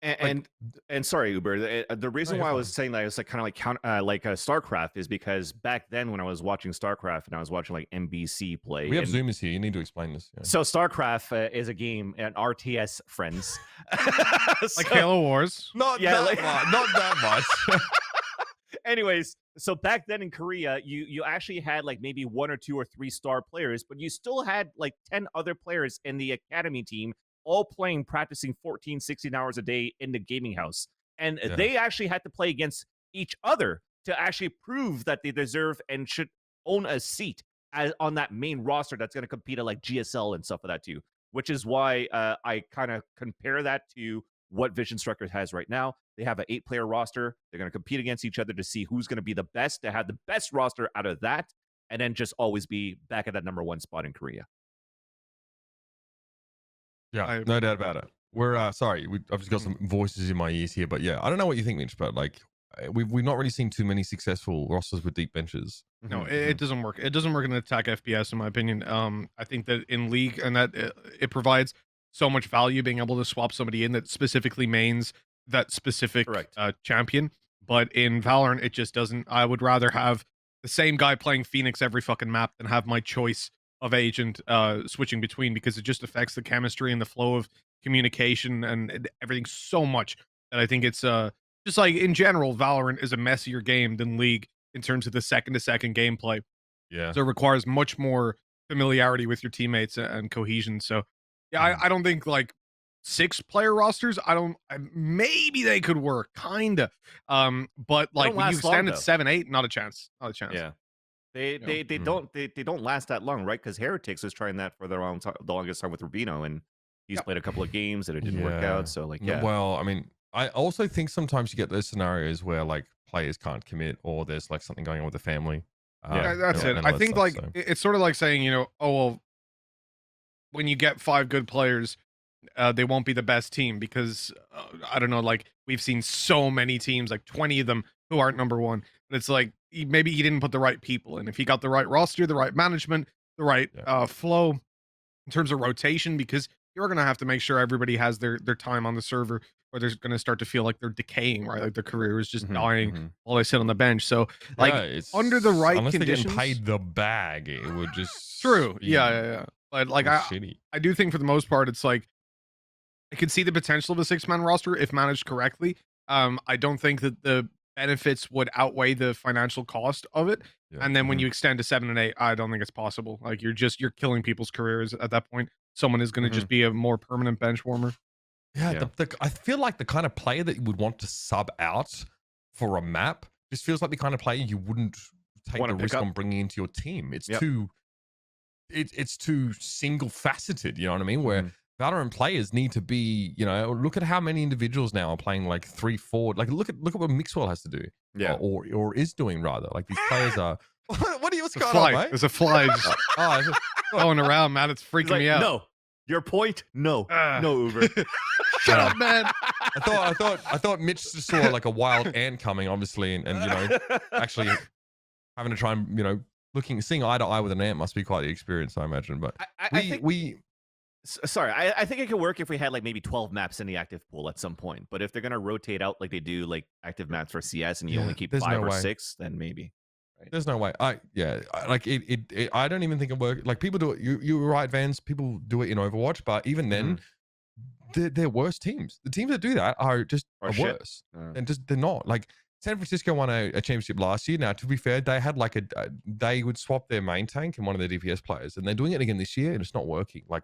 And sorry, Uber. The reason why I was saying that it's like kind of like StarCraft is because back then when I was watching StarCraft and I was watching like NBC play, we have Zoomers here. You need to explain this. Yeah. So StarCraft is a game, an RTS, friends, like Halo Wars. Not that much. Anyways, so back then in Korea, you actually had like maybe 1 or 2 or 3 star players, but you still had like 10 other players in the academy team, all playing, practicing 14, 16 hours a day in the gaming house. And they actually had to play against each other to actually prove that they deserve and should own a seat on that main roster that's going to compete at like GSL and stuff like that too, which is why I kind of compare that to what Vision Strikers has right now. They have an 8-player roster. They're going to compete against each other to see who's going to be the best, to have the best roster out of that, and then just always be back at that #1 spot in Korea. Yeah, no doubt about it. We're sorry, I've just got some voices in my ears here, but yeah, I don't know what you think, Mitch, but like we've not really seen too many successful rosters with deep benches. No, it doesn't work. It doesn't work in attack FPS, in my opinion. I think that in League and that it provides so much value being able to swap somebody in that specifically mains that specific champion. But in Valorant, it just doesn't. I would rather have the same guy playing Phoenix every fucking map than have my choice of agent switching between, because it just affects the chemistry and the flow of communication and everything so much that I think it's just like in general, Valorant is a messier game than League in terms of the second-to-second gameplay. Yeah. So it requires much more familiarity with your teammates and cohesion. So yeah, I don't think like 6-player rosters, maybe they could work, kinda. But like when you extend it 7-8, not a chance. Not a chance. Yeah. They don't last that long, right? Because Heretics was trying that for the longest time with Rubino, and he's played a couple of games and it didn't work out. So like, well, I mean, I also think sometimes you get those scenarios where like players can't commit, or there's like something going on with the family. That's it. I think like it's sort of like saying, you know, oh well, when you get 5 good players, they won't be the best team because I don't know, like we've seen so many teams, like 20 of them who aren't #1. And it's like maybe he didn't put the right people in. If he got the right roster, the right management, the right flow in terms of rotation, because you're gonna have to make sure everybody has their time on the server, or they're gonna start to feel like they're decaying, right? Like their career is just dying while they sit on the bench. So like under the right unless conditions, they're getting paid the bag, it would just true. Yeah. But like I do think for the most part, it's like I could see the potential of a 6-man roster if managed correctly. I don't think that the benefits would outweigh the financial cost of it. And then when you extend to 7 and 8, I don't think it's possible. Like you're killing people's careers at that point. Someone is going to just be a more permanent bench warmer. Yeah. I feel like the kind of player that you would want to sub out for a map just feels like the kind of player you wouldn't take the risk on bringing into your team. It's too single faceted, you know what I mean? Where Valorant players need to be, you know, look at how many individuals now are playing like 3-4. Like look at what Mixwell has to do, or is doing rather. Like these players are. What's going on, mate? There's a fly just going around, man. It's freaking me out. No, your point. No, Uber. Shut up, man. I thought Mitch just saw like a wild ant coming, obviously, and you know, actually having to try and, you know, seeing eye to eye with an ant must be quite the experience, I imagine. But Sorry, I think it could work if we had like maybe 12 maps in the active pool at some point. But if they're gonna rotate out like they do like active maps for CS and you only keep 5 or 6, then maybe. Right? There's no way. I don't even think it works. Like people do it. You were right, Vans. People do it in Overwatch, but even then, they're worse teams. The teams that do that are worse, and just they're not like. San Francisco won a championship last year. Now, to be fair, they had like they would swap their main tank and one of their DPS players, and they're doing it again this year, and it's not working. Like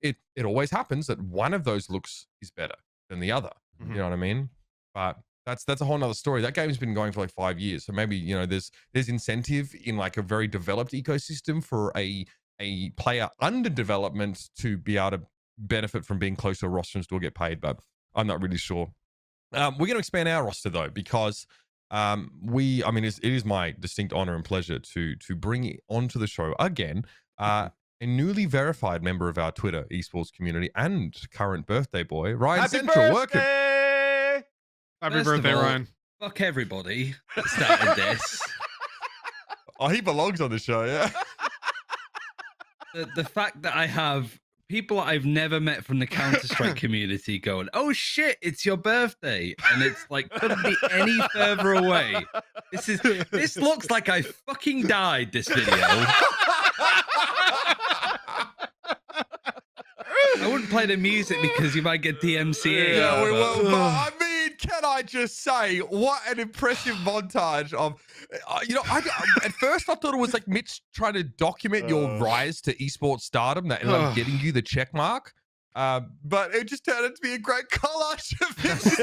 it always happens that one of those looks is better than the other. You know what I mean? But that's a whole nother story. That game's been going for like 5 years, so maybe there's incentive in like a very developed ecosystem for a player under development to be able to benefit from being close to a roster and still get paid. But I'm not really sure. We're going to expand our roster though, because it is my distinct honor and pleasure to bring onto the show again a newly verified member of our Twitter esports community and current birthday boy, RyanCentral. Working. Happy birthday, Ryan. Fuck everybody that started this. Oh, he belongs on the show, yeah. The fact that I have people I've never met from the Counter-Strike community going, oh shit, it's your birthday. And it's like, couldn't be any further away. This looks like I fucking died, this video. I wouldn't play the music because you might get DMCA. Yeah, we will. But I mean, can I just say, what an impressive montage of, at first I thought it was like Mitch trying to document your rise to esports stardom that ended up getting you the check mark. But it just turned out to be a great collage of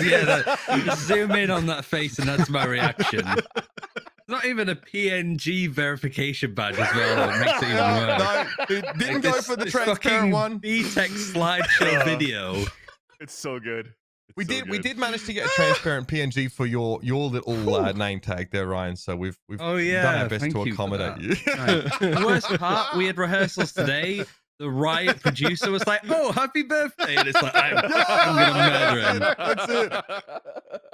yeah, zoom in on that face and that's my reaction. It's not even a PNG verification badge as well. That makes it even worse. No, it didn't go for the transparent one. VTech slideshow video. It's so good. We did manage to get a transparent PNG for your little name tag there, Ryan. So we've done our best to accommodate you. Right. The worst part, we had rehearsals today. The Riot producer was like, "Oh, happy birthday!" And it's like, I'm gonna murder him. That's it.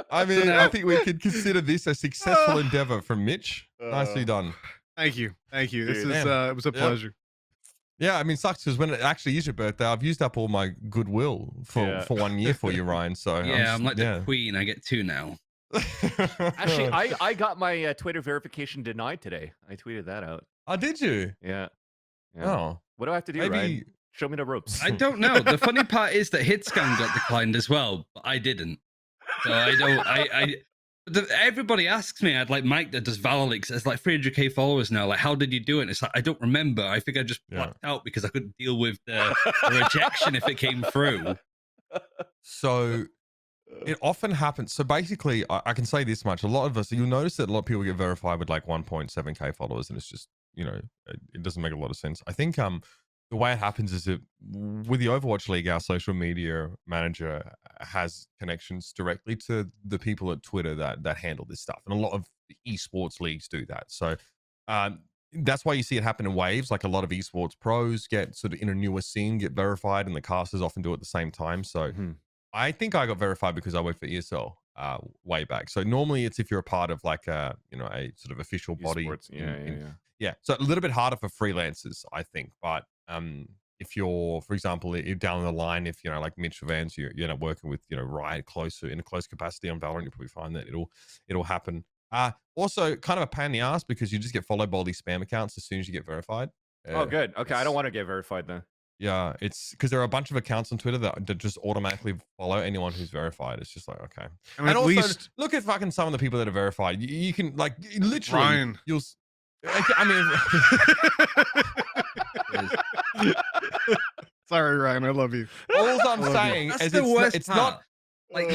I mean, I think we could consider this a successful endeavor from Mitch. Nicely done. Thank you. This is it was a pleasure. Yeah, I mean, sucks because when it actually is your birthday, I've used up all my goodwill for 1 year for you, Ryan. So yeah, I'm like the queen. I get 2 now. Actually, I got my Twitter verification denied today. I tweeted that out. Oh, did you? Yeah. Oh, what do I have to do, Ryan? Show me the ropes. I don't know. The funny part is that Hitscan got declined as well, but I didn't. So I don't. Everybody asks me. I'd like Mike that does VALORANT. It's like 300k followers now. Like, how did you do it? And it's like I don't remember. I think I just blacked out because I couldn't deal with the rejection if it came through. So it often happens. So basically, I can say this much: a lot of us, you'll notice that a lot of people get verified with like 1.7k followers, and it's just it doesn't make a lot of sense. I think the way it happens is that with the Overwatch League, our social media manager has connections directly to the people at Twitter that handle this stuff. And a lot of esports leagues do that. So that's why you see it happen in waves. Like a lot of esports pros get sort of in a newer scene, get verified, and the casters often do it at the same time. So I think I got verified because I worked for ESL way back. So normally it's if you're a part of like a sort of official body. Yeah. So a little bit harder for freelancers, I think. But if you're, for example, down the line, if like Mitch Vance, you're not working with Riot in a close capacity on Valorant, you'll probably find that it'll happen. Also, kind of a pain in the ass because you just get followed by all these spam accounts as soon as you get verified. Oh, good. Okay, I don't want to get verified then. Yeah, it's because there are a bunch of accounts on Twitter that just automatically follow anyone who's verified. It's just like, okay. I mean, and at also, least look at fucking some of the people that are verified. You can like literally, Ryan. Sorry, Ryan. I love you. All I'm saying is it's not. Like,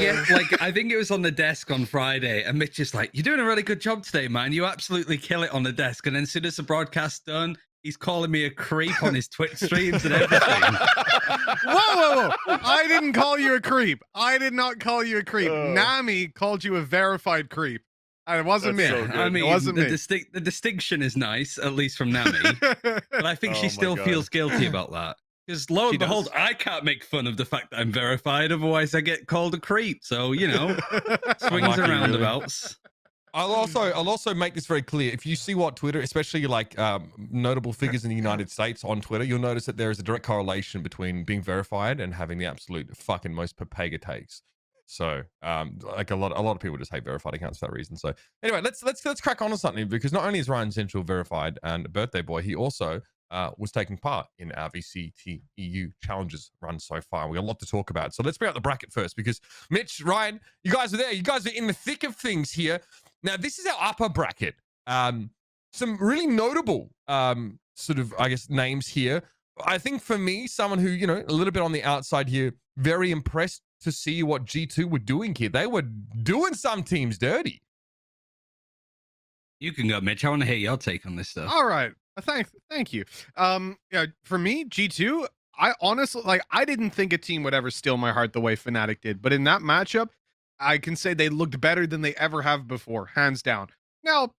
I think it was on the desk on Friday, and Mitch is like, "You're doing a really good job today, man. You absolutely kill it on the desk." And then as soon as the broadcast's done, he's calling me a creep on his Twitch streams and everything. Whoa! I didn't call you a creep. I did not call you a creep. Nami called you a verified creep. And it wasn't me. So I mean, it wasn't me. The distinction is nice, at least from Nami. But I think she still feels guilty about that. Because lo and behold, I can't make fun of the fact that I'm verified, otherwise I get called a creep. So, swings and roundabouts. I'll also make this very clear. If you see what Twitter, especially like notable figures in the United States on Twitter, you'll notice that there is a direct correlation between being verified and having the absolute fucking most Papega takes. So, like a lot of people just hate verified accounts for that reason. So, anyway, let's crack on to something, because not only is RyanCentral verified and a birthday boy, he also was taking part in our VCT EU challenges run so far. We got a lot to talk about. So let's bring out the bracket first, because Mitch, Ryan, you guys are there. You guys are in the thick of things here. Now, this is our upper bracket. Some really notable sort of, I guess, names here. I think for me, someone who, you know, a little bit on the outside here, very impressed to see what G2 were doing here. They were doing some teams dirty. You can go, Mitch. I want to hear your take on this stuff. All right. Thank you. Yeah, for me, G2, I honestly, like, I didn't think a team would ever steal my heart the way Fnatic did, but in that matchup, I can say they looked better than they ever have before, hands down. Now,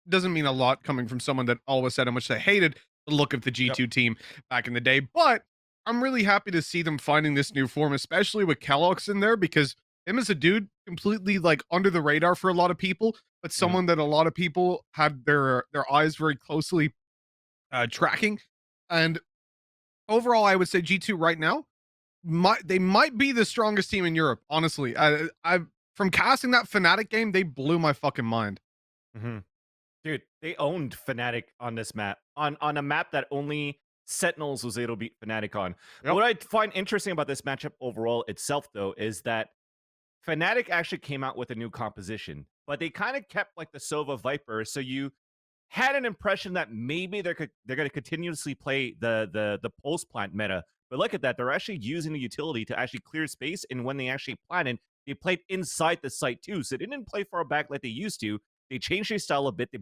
doesn't mean a lot coming from someone that always said how much they hated the look of the G2 team back in the day, but I'm really happy to see them finding this new form, especially with Kellogg's in there, because him as a dude, completely like under the radar for a lot of people, but someone that a lot of people had their eyes very closely tracking. And overall, I would say G2 right now, they might be the strongest team in Europe. Honestly, I from casting that Fnatic game, they blew my fucking mind. Dude, they owned Fnatic on this map, on a map that only Sentinels was able to beat Fnatic on. Yep. What I find interesting about this matchup overall itself, though, is that Fnatic actually came out with a new composition, but they kind of kept like the Sova Viper, so you had an impression that maybe they're going to continuously play the Pulse Plant meta. But look at that, they're actually using the utility to actually clear space, and when they actually planted, they played inside the site too, so they didn't play far back like they used to. They changed their style a bit. They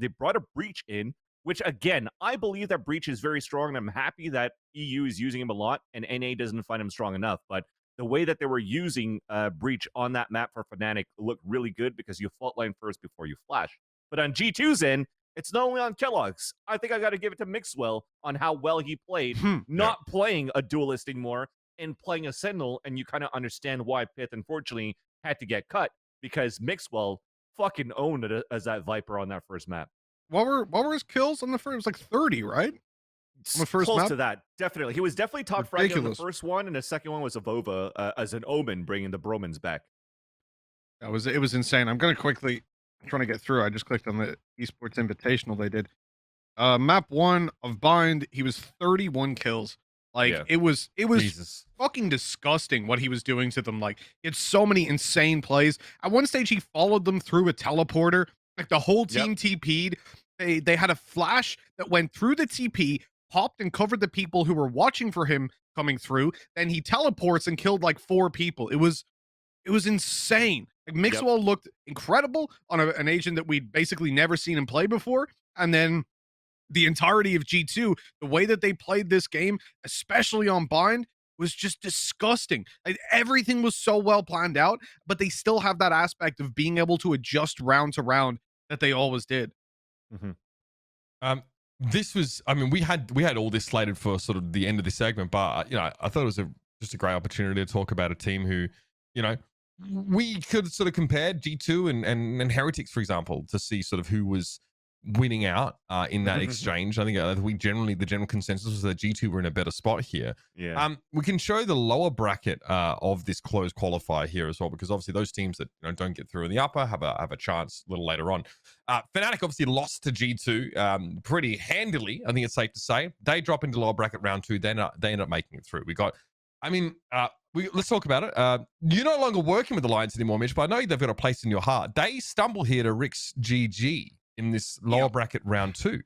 brought a Breach in, which, again, I believe that Breach is very strong, and I'm happy that EU is using him a lot, and NA doesn't find him strong enough. But the way that they were using Breach on that map for Fnatic looked really good, because you fault line first before you flash. But on G2's end, it's not only on Kellogg's. I think I got to give it to Mixwell on how well he played, not playing a duelist anymore and playing a Sentinel, and you kind of understand why Pith, unfortunately, had to get cut, because Mixwell fucking owned it as that Viper on that first map. What were his kills on the first? It was like 30, right? On the first Close map? to that, definitely. He was definitely top fragger on the first one, and the second one was Avova as an Omen, bringing the Bromans back. It was insane. I'm gonna quickly trying to get through. I just clicked on the Esports Invitational they did. Map 1 of Bind, he was 31 kills. Like, it was Jesus. Fucking disgusting what he was doing to them. Like, he had so many insane plays. At one stage, he followed them through a teleporter. Like, the whole team TP'd. They had a flash that went through the TP, popped and covered the people who were watching for him coming through. Then he teleports and killed like 4 people. It was insane. Like, Mixwell looked incredible on an agent that we'd basically never seen him play before. And then the entirety of G2, the way that they played this game, especially on Bind, was just disgusting. Like, everything was so well planned out, but they still have that aspect of being able to adjust round to round that they always did. This was, I mean, we had all this slated for sort of the end of this segment, but you know, I thought it was just a great opportunity to talk about a team who, you know, we could sort of compare G2 and Heretics, for example, to see sort of who was winning out in that exchange. I think the general consensus was that G2 were in a better spot here. We can show the lower bracket of this closed qualifier here as well, because obviously those teams that, you know, don't get through in the upper have a chance a little later on. Fnatic obviously lost to G2 pretty handily, I think it's safe to say. They drop into lower bracket round 2. They end up making it through. Let's talk about it. You're no longer working with Alliance anymore, Mitch, but I know they've got a place in your heart. They stumble here to Rick's GG in this lower bracket round 2.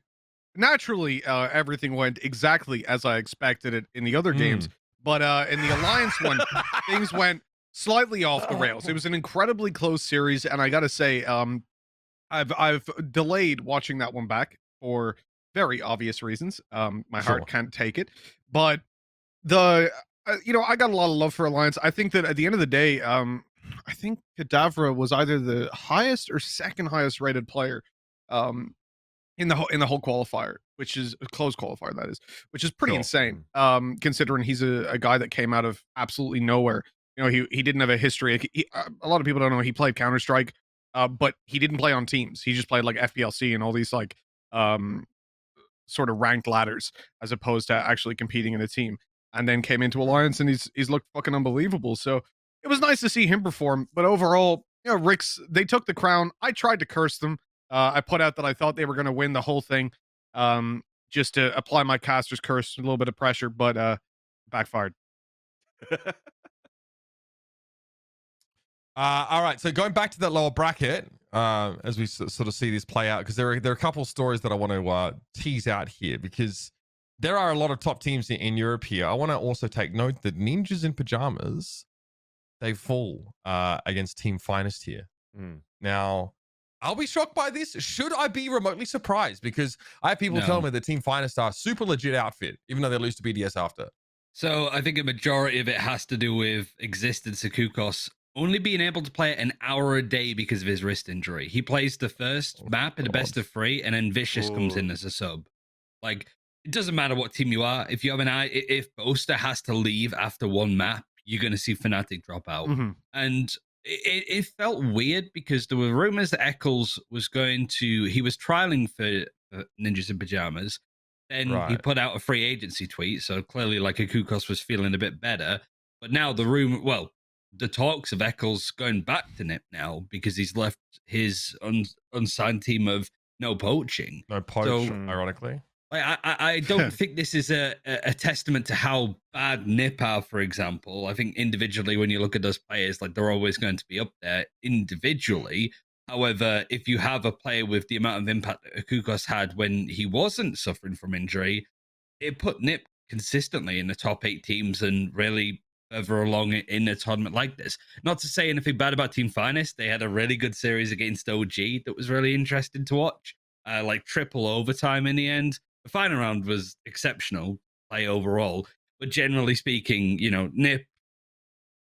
Naturally, everything went exactly as I expected it in the other games, but in the Alliance one, things went slightly off the rails. It was an incredibly close series, and I gotta say, I've delayed watching that one back for very obvious reasons. My heart can't take it, but I got a lot of love for Alliance. I think that at the end of the day, I think Kadavra was either the highest or second highest rated player in the whole qualifier, which is a closed qualifier, that is, which is pretty insane, considering he's a guy that came out of absolutely nowhere. You know, he didn't have a history. A lot of people don't know he played Counter-Strike, but he didn't play on teams. He just played like FPLC and all these like sort of ranked ladders, as opposed to actually competing in a team. And then came into Alliance, and he's looked fucking unbelievable. So it was nice to see him perform. But overall, you know, they took the crown. I tried to curse them. I put out that I thought they were going to win the whole thing. just to apply my caster's curse, a little bit of pressure, but backfired. All right, so going back to that lower bracket, as we sort of see this play out, because there are a couple of stories that I want to tease out here, because there are a lot of top teams in Europe here. I want to also take note that Ninjas in Pajamas, they fall against Team Finest here. Now, I'll be shocked by this. Should I be remotely surprised? Because I have people tell me that Team Finest are super legit outfit, even though they lose to BDS after. So I think a majority of it has to do with Existence Akukos only being able to play an hour a day because of his wrist injury. He plays the first map in the best of 3, and then Vicious comes in as a sub. Like, it doesn't matter what team you are. If you have if Boaster has to leave after one map, you're going to see Fnatic drop out. And it felt weird because there were rumors that Eccles was he was trialing for Ninjas in Pajamas. Then he put out a free agency tweet. So clearly, like, Akukos was feeling a bit better. But now the talks of Eccles going back to NIP now because he's left his unsigned team of No Poaching. Ironically. I don't think this is a testament to how bad NIP are, for example. I think individually, when you look at those players, like, they're always going to be up there individually. However, if you have a player with the amount of impact that Akukos had when he wasn't suffering from injury, it put NIP consistently in the top 8 teams and really further along in a tournament like this. Not to say anything bad about Team Finest. They had a really good series against OG that was really interesting to watch. Like triple overtime in the end. The final round was exceptional play overall. But generally speaking, you know, NIP,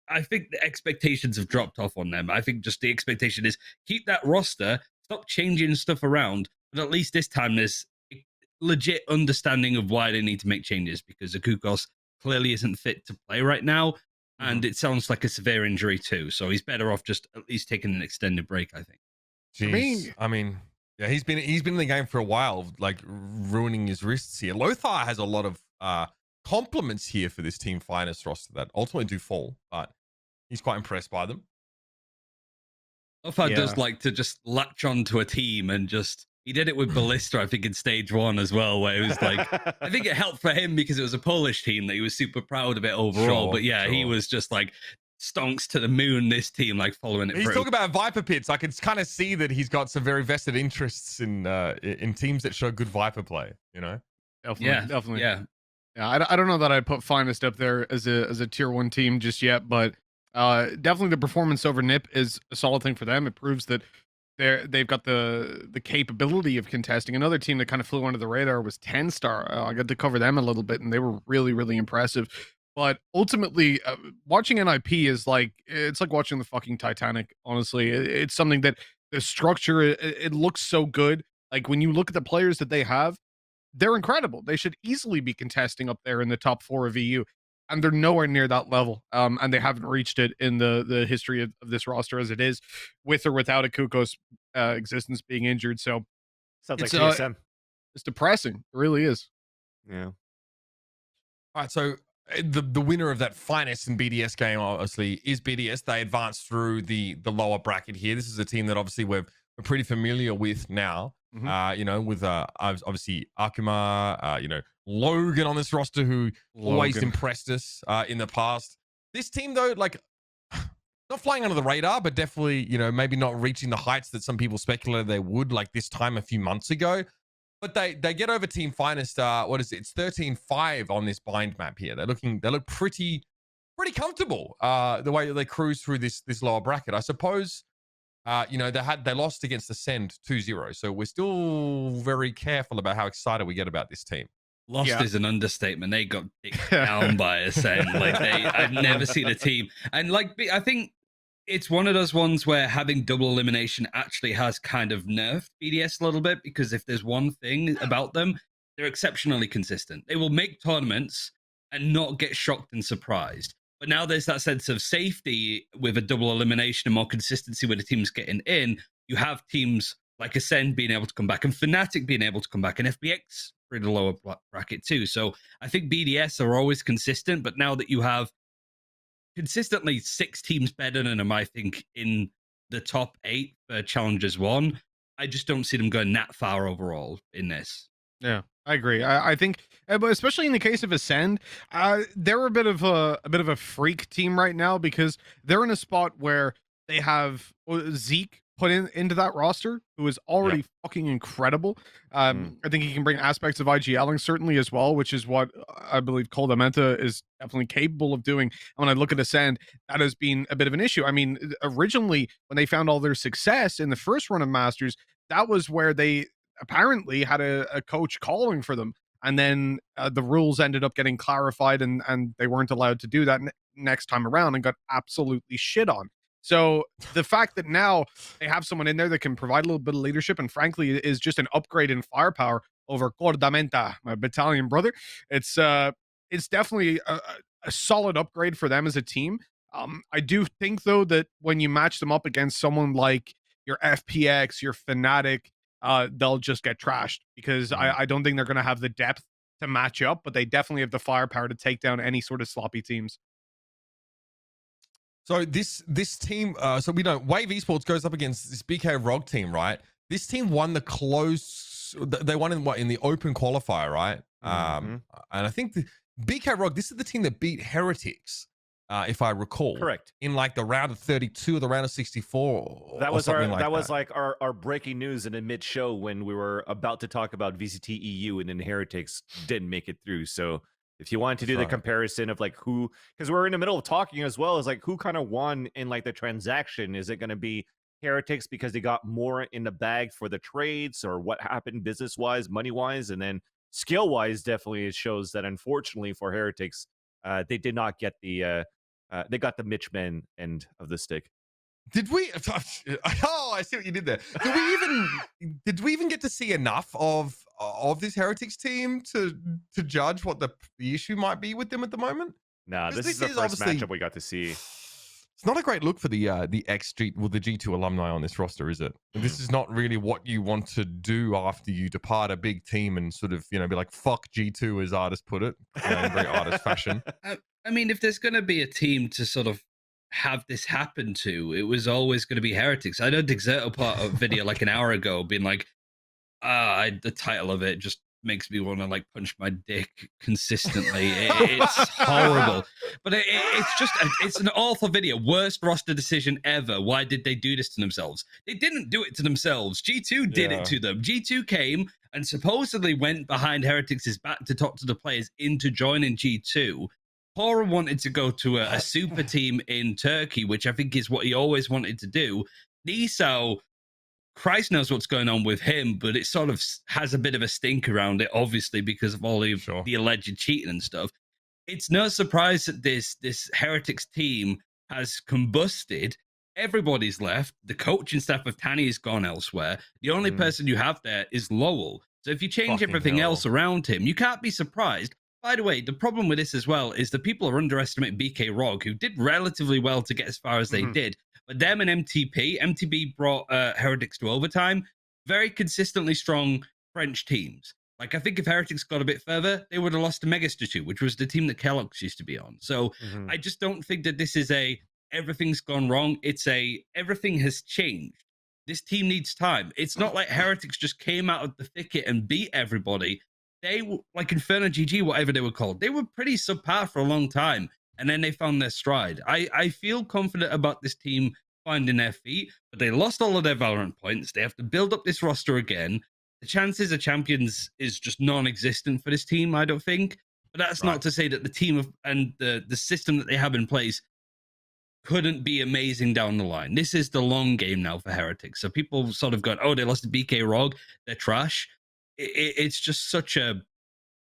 I think the expectations have dropped off on them. I think just the expectation is keep that roster, stop changing stuff around. But at least this time there's legit understanding of why they need to make changes, because Akukos clearly isn't fit to play right now, and it sounds like a severe injury too. So he's better off just at least taking an extended break, I think. I mean, yeah, he's been in the game for a while, like ruining his wrists here. Lothar has a lot of compliments here for this Team Finest roster that ultimately do fall, but he's quite impressed by them. Lothar does like to just latch onto a team and just. He did it with Ballista, I think, in stage 1 as well, where it was like, I think it helped for him because it was a Polish team that he was super proud of it overall. But yeah, he was just like stonks to the moon, this team, like following it. He's through. talking about Viper Pits. I can kind of see that he's got some very vested interests in teams that show good Viper play, you know? Definitely. Yeah. I don't know that I'd put Finest up there as a tier 1 team just yet, but definitely the performance over NIP is a solid thing for them. It proves that they've got the capability of contesting. Another team that kind of flew under the radar was 10 Star. I got to cover them a little bit, and they were really, really impressive. But ultimately, watching NIP is it's like watching the fucking Titanic. Honestly, it's something that the structure it looks so good. Like when you look at the players that they have, they're incredible. They should easily be contesting up there in the top 4 of EU. And they're nowhere near that level. And they haven't reached it in the history of this roster as it is, with or without Akukos' existence being injured. So sounds like TSM. It's depressing. It really is. Yeah. All right, so the winner of that Finest and BDS game, obviously, is BDS. They advanced through the lower bracket here. This is a team that obviously we're pretty familiar with now. You know, with obviously Akuma, you know, Logan on this roster, who always impressed us in the past. This team, though, like, not flying under the radar, but definitely, you know, maybe not reaching the heights that some people speculated they would, like this time a few months ago. But they get over Team Finest. What is it? It's 13-5 on this bind map here. They look pretty comfortable. The way that they cruise through this lower bracket, I suppose. You know, they lost against Ascend 2-0, so we're still very careful about how excited we get about this team. Lost is an understatement. They got kicked down by Ascend. Like I've never seen a team, and like I think it's one of those ones where having double elimination actually has kind of nerfed BDS a little bit, because if there's one thing about them, they're exceptionally consistent. They will make tournaments and not get shocked and surprised. But now there's that sense of safety with a double elimination and more consistency with the teams getting in. You have teams like Ascend being able to come back and Fnatic being able to come back and FBX through the lower bracket too. So I think BDS are always consistent, but now that you have consistently 6 teams better than them, I think, in the top 8 for Challengers 1, I just don't see them going that far overall in this. Yeah, I agree. I think, but especially in the case of Ascend, they're a bit of a freak team right now because they're in a spot where they have Zeke put into that roster, who is already fucking incredible. I think he can bring aspects of IGLing certainly as well, which is what I believe Coldamenta is definitely capable of doing. And when I look at Ascend, that has been a bit of an issue. I mean, originally when they found all their success in the first run of Masters, that was where they apparently had a coach calling for them, and then the rules ended up getting clarified, and they weren't allowed to do that next time around, and got absolutely shit on. So the fact that now they have someone in there that can provide a little bit of leadership, and frankly is just an upgrade in firepower over Cordamenta, my battalion brother, it's definitely a solid upgrade for them as a team. I do think though that when you match them up against someone like your FPX, your Fnatic, they'll just get trashed because I don't think they're going to have the depth to match up, but they definitely have the firepower to take down any sort of sloppy teams. So this team, so we know Wave Esports goes up against this BK ROG team, right? This team won the close. They won in the open qualifier, right? And I think the BK ROG, this is the team that beat Heretics, if I recall. Correct. In like the round of 32 or the round of 64. That was our breaking news in a mid show when we were about to talk about VCT EU, and then Heretics didn't make it through. So if you want to do the comparison of like who, because we're in the middle of talking as well, as like who kind of won in like the transaction, is it going to be Heretics because they got more in the bag for the trades, or what happened business wise, money wise, and then skill wise, definitely it shows that unfortunately for Heretics, they did not get the they got the Mitchman end of the stick. Did we? Oh, I see what you did there. Did we even get to see enough of this Heretics team to judge what the issue might be with them at the moment? Nah, this is the first matchup we got to see. It's not a great look for the G2 alumni on this roster, is it? This is not really what you want to do after you depart a big team and sort of, be like, fuck G2, as artists put it, in very artist fashion. I mean, if there's going to be a team to sort of have this happen to, it was always going to be Heretics. I know Dexerto put a video like an hour ago being like, the title of it just makes me want to like punch my dick consistently. It's horrible, but it's an awful video. Worst roster decision ever. Why did they do this to themselves? They didn't do it to themselves. G2 did it to them. G2 came and supposedly went behind Heretics' back to talk to the players into joining G2. Pora wanted to go to a super team in Turkey, which I think is what he always wanted to do. Nisao, Christ knows what's going on with him, but it sort of has a bit of a stink around it, obviously, because of all the alleged cheating and stuff. It's no surprise that this Heretics team has combusted. Everybody's left. The coaching staff of Tanny has gone elsewhere. The only person you have there is Lowell. So if you change everything else around him, you can't be surprised. By the way, the problem with this as well is that people are underestimating BK ROG, who did relatively well to get as far as they did. But them and MTB brought Heretics to overtime. Very consistently strong French teams. Like, I think if Heretics got a bit further, they would have lost to Megastar 2, which was the team that Kellogg's used to be on. So I just don't think that this is everything's gone wrong. It's everything has changed. This team needs time. It's not like Heretics just came out of the thicket and beat everybody. They were like Inferno GG, whatever they were called. They were pretty subpar for a long time, and then they found their stride. I feel confident about this team finding their feet, but they lost all of their Valorant points. They have to build up this roster again. The chances of champions is just non-existent for this team, I don't think. But that's not to say that the team and the system that they have in place couldn't be amazing down the line. This is the long game now for Heretics. So people sort of going, oh, they lost to BK ROG, they're trash. It's just such a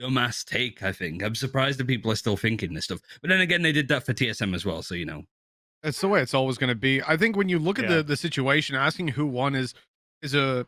dumbass take, I think. I'm surprised that people are still thinking this stuff. But then again, they did that for TSM as well, so It's the way it's always going to be. I think when you look at the situation, asking who won is a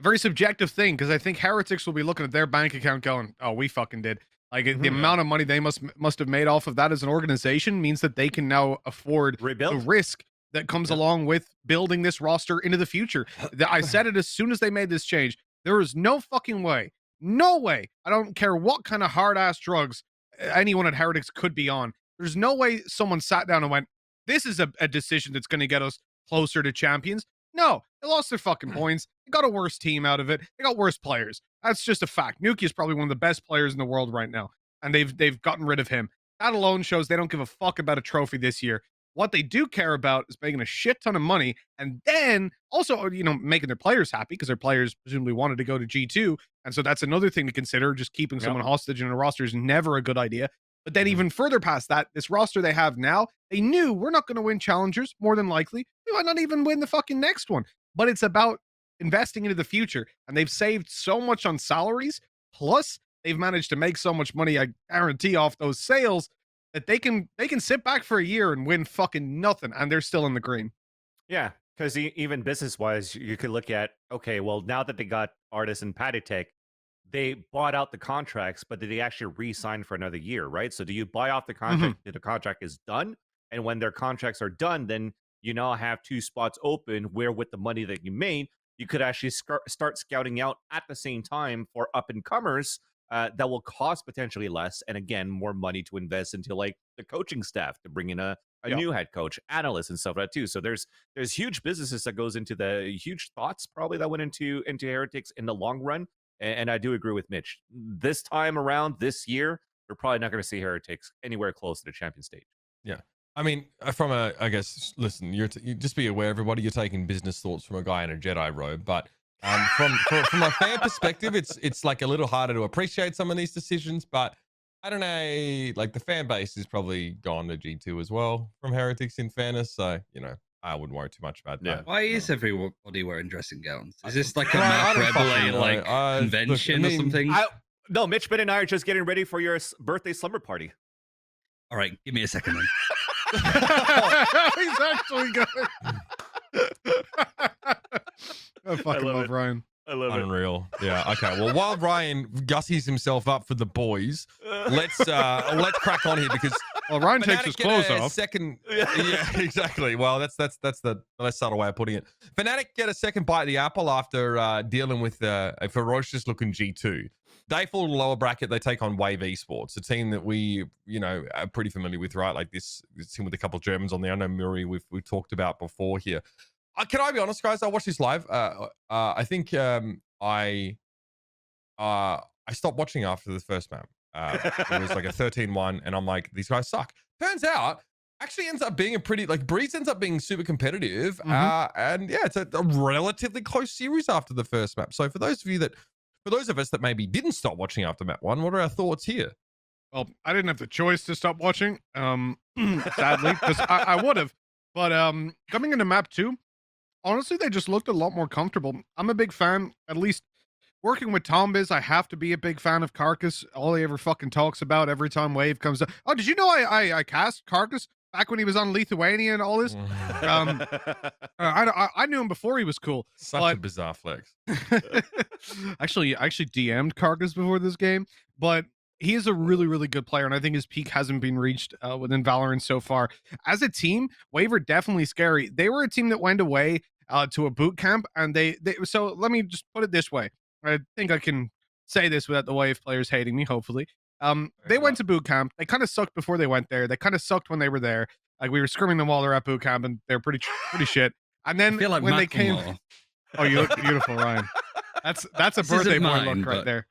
very subjective thing, because I think Heretics will be looking at their bank account going, oh, we fucking did. Like, the amount of money they must have made off of that as an organization means that they can now afford the risk that comes along with building this roster into the future. I said it as soon as they made this change. There is no fucking way. No way. I don't care what kind of hard-ass drugs anyone at Heretics could be on. There's no way someone sat down and went, this is a decision that's going to get us closer to champions. No, they lost their fucking points. They got a worse team out of it. They got worse players. That's just a fact. Nuki is probably one of the best players in the world right now, and they've gotten rid of him. That alone shows they don't give a fuck about a trophy this year. What they do care about is making a shit ton of money, and then also, making their players happy, because their players presumably wanted to go to G2, and so that's another thing to consider. Just keeping someone hostage in a roster is never a good idea. But then even further past that, this roster they have now, they knew we're not going to win challengers, more than likely. We might not even win the fucking next one. But it's about investing into the future, and they've saved so much on salaries, plus they've managed to make so much money, I guarantee, off those sales, that they can sit back for a year and win fucking nothing, and they're still in the green. Yeah, because even business-wise, you could look at, okay, well, now that they got Artis and Paddytech, they bought out the contracts, but did they actually re-sign for another year, right? So do you buy off the contract till the contract is done? And when their contracts are done, then you now have 2 spots open where, with the money that you made, you could actually start scouting out at the same time for up-and-comers that will cost potentially less, and again, more money to invest into, like, the coaching staff, to bring in a new head coach, analysts, and stuff like that too. So there's huge businesses that goes into the huge thoughts probably that went into Heretics in the long run. And I do agree with Mitch. This time around, this year, we're probably not going to see Heretics anywhere close to the champion stage. Yeah. I mean, I guess, listen, you just be aware, everybody, you're taking business thoughts from a guy in a Jedi robe. But from a fan perspective, it's like a little harder to appreciate some of these decisions. But I don't know, like, the fan base is probably gone to G2 as well from Heretics, in fairness. So, I wouldn't worry too much about that. Why is everybody wearing dressing gowns? Is this like a Mark Rebel convention or something? No, Mitch, Ben, and I are just getting ready for your birthday slumber party. All right, give me a second then. He's actually going. I fucking love Ryan. I love Unreal. Yeah. Okay. Well, while Ryan gussies himself up for the boys, let's crack on here, because Ryan takes his clothes off. Yeah, exactly. Well, that's the less subtle way of putting it. Fnatic get a second bite of the apple after dealing with a ferocious looking G2. They fall to the lower bracket. They take on Wave Esports, a team that we are pretty familiar with, right? Like this team with a couple of Germans on there. I know Muri we've talked about before here. Can I be honest, guys? I watched this live. I think I stopped watching after the first map. It was like a 13-1, and I'm like, these guys suck. Turns out, actually ends up being a pretty, like, Breeze ends up being super competitive. And yeah, it's a relatively close series after the first map. So for those of us that maybe didn't stop watching after map 1, what are our thoughts here? Well, I didn't have the choice to stop watching, sadly, because I would have. But coming into map 2, honestly, they just looked a lot more comfortable. I'm a big fan, at least working with Tombiz, I have to be a big fan of Carcass. All he ever fucking talks about every time Wave comes up. Oh, did you know I cast Carcass back when he was on Lithuania and all this? I knew him before he was cool. Such a bizarre flex. Actually DM'd Carcass before this game, but he is a really, really good player, and I think his peak hasn't been reached within Valorant so far. As a team, Wave are definitely scary. They were a team that went away to a boot camp, and they so let me just put it this way. I think I can say this without the Wave players hating me, hopefully. They went to boot camp. They kind of sucked before they went there. They kind of sucked when they were there. Like, we were screaming them while they're at boot camp, and they're pretty shit. And then like when they came, oh, you look beautiful, Ryan. That's a birthday boy look right there.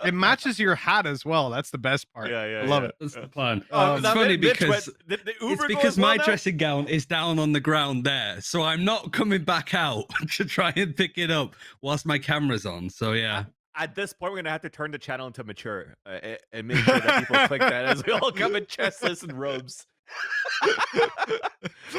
It matches your hat as well. That's the best part. Yeah, I love it. That's the plan. It's funny because it's because my dressing gown is down on the ground there, so I'm not coming back out to try and pick it up whilst my camera's on. So yeah. At this point, we're gonna have to turn the channel into mature and make sure that people click that as we all come in chestless and robes.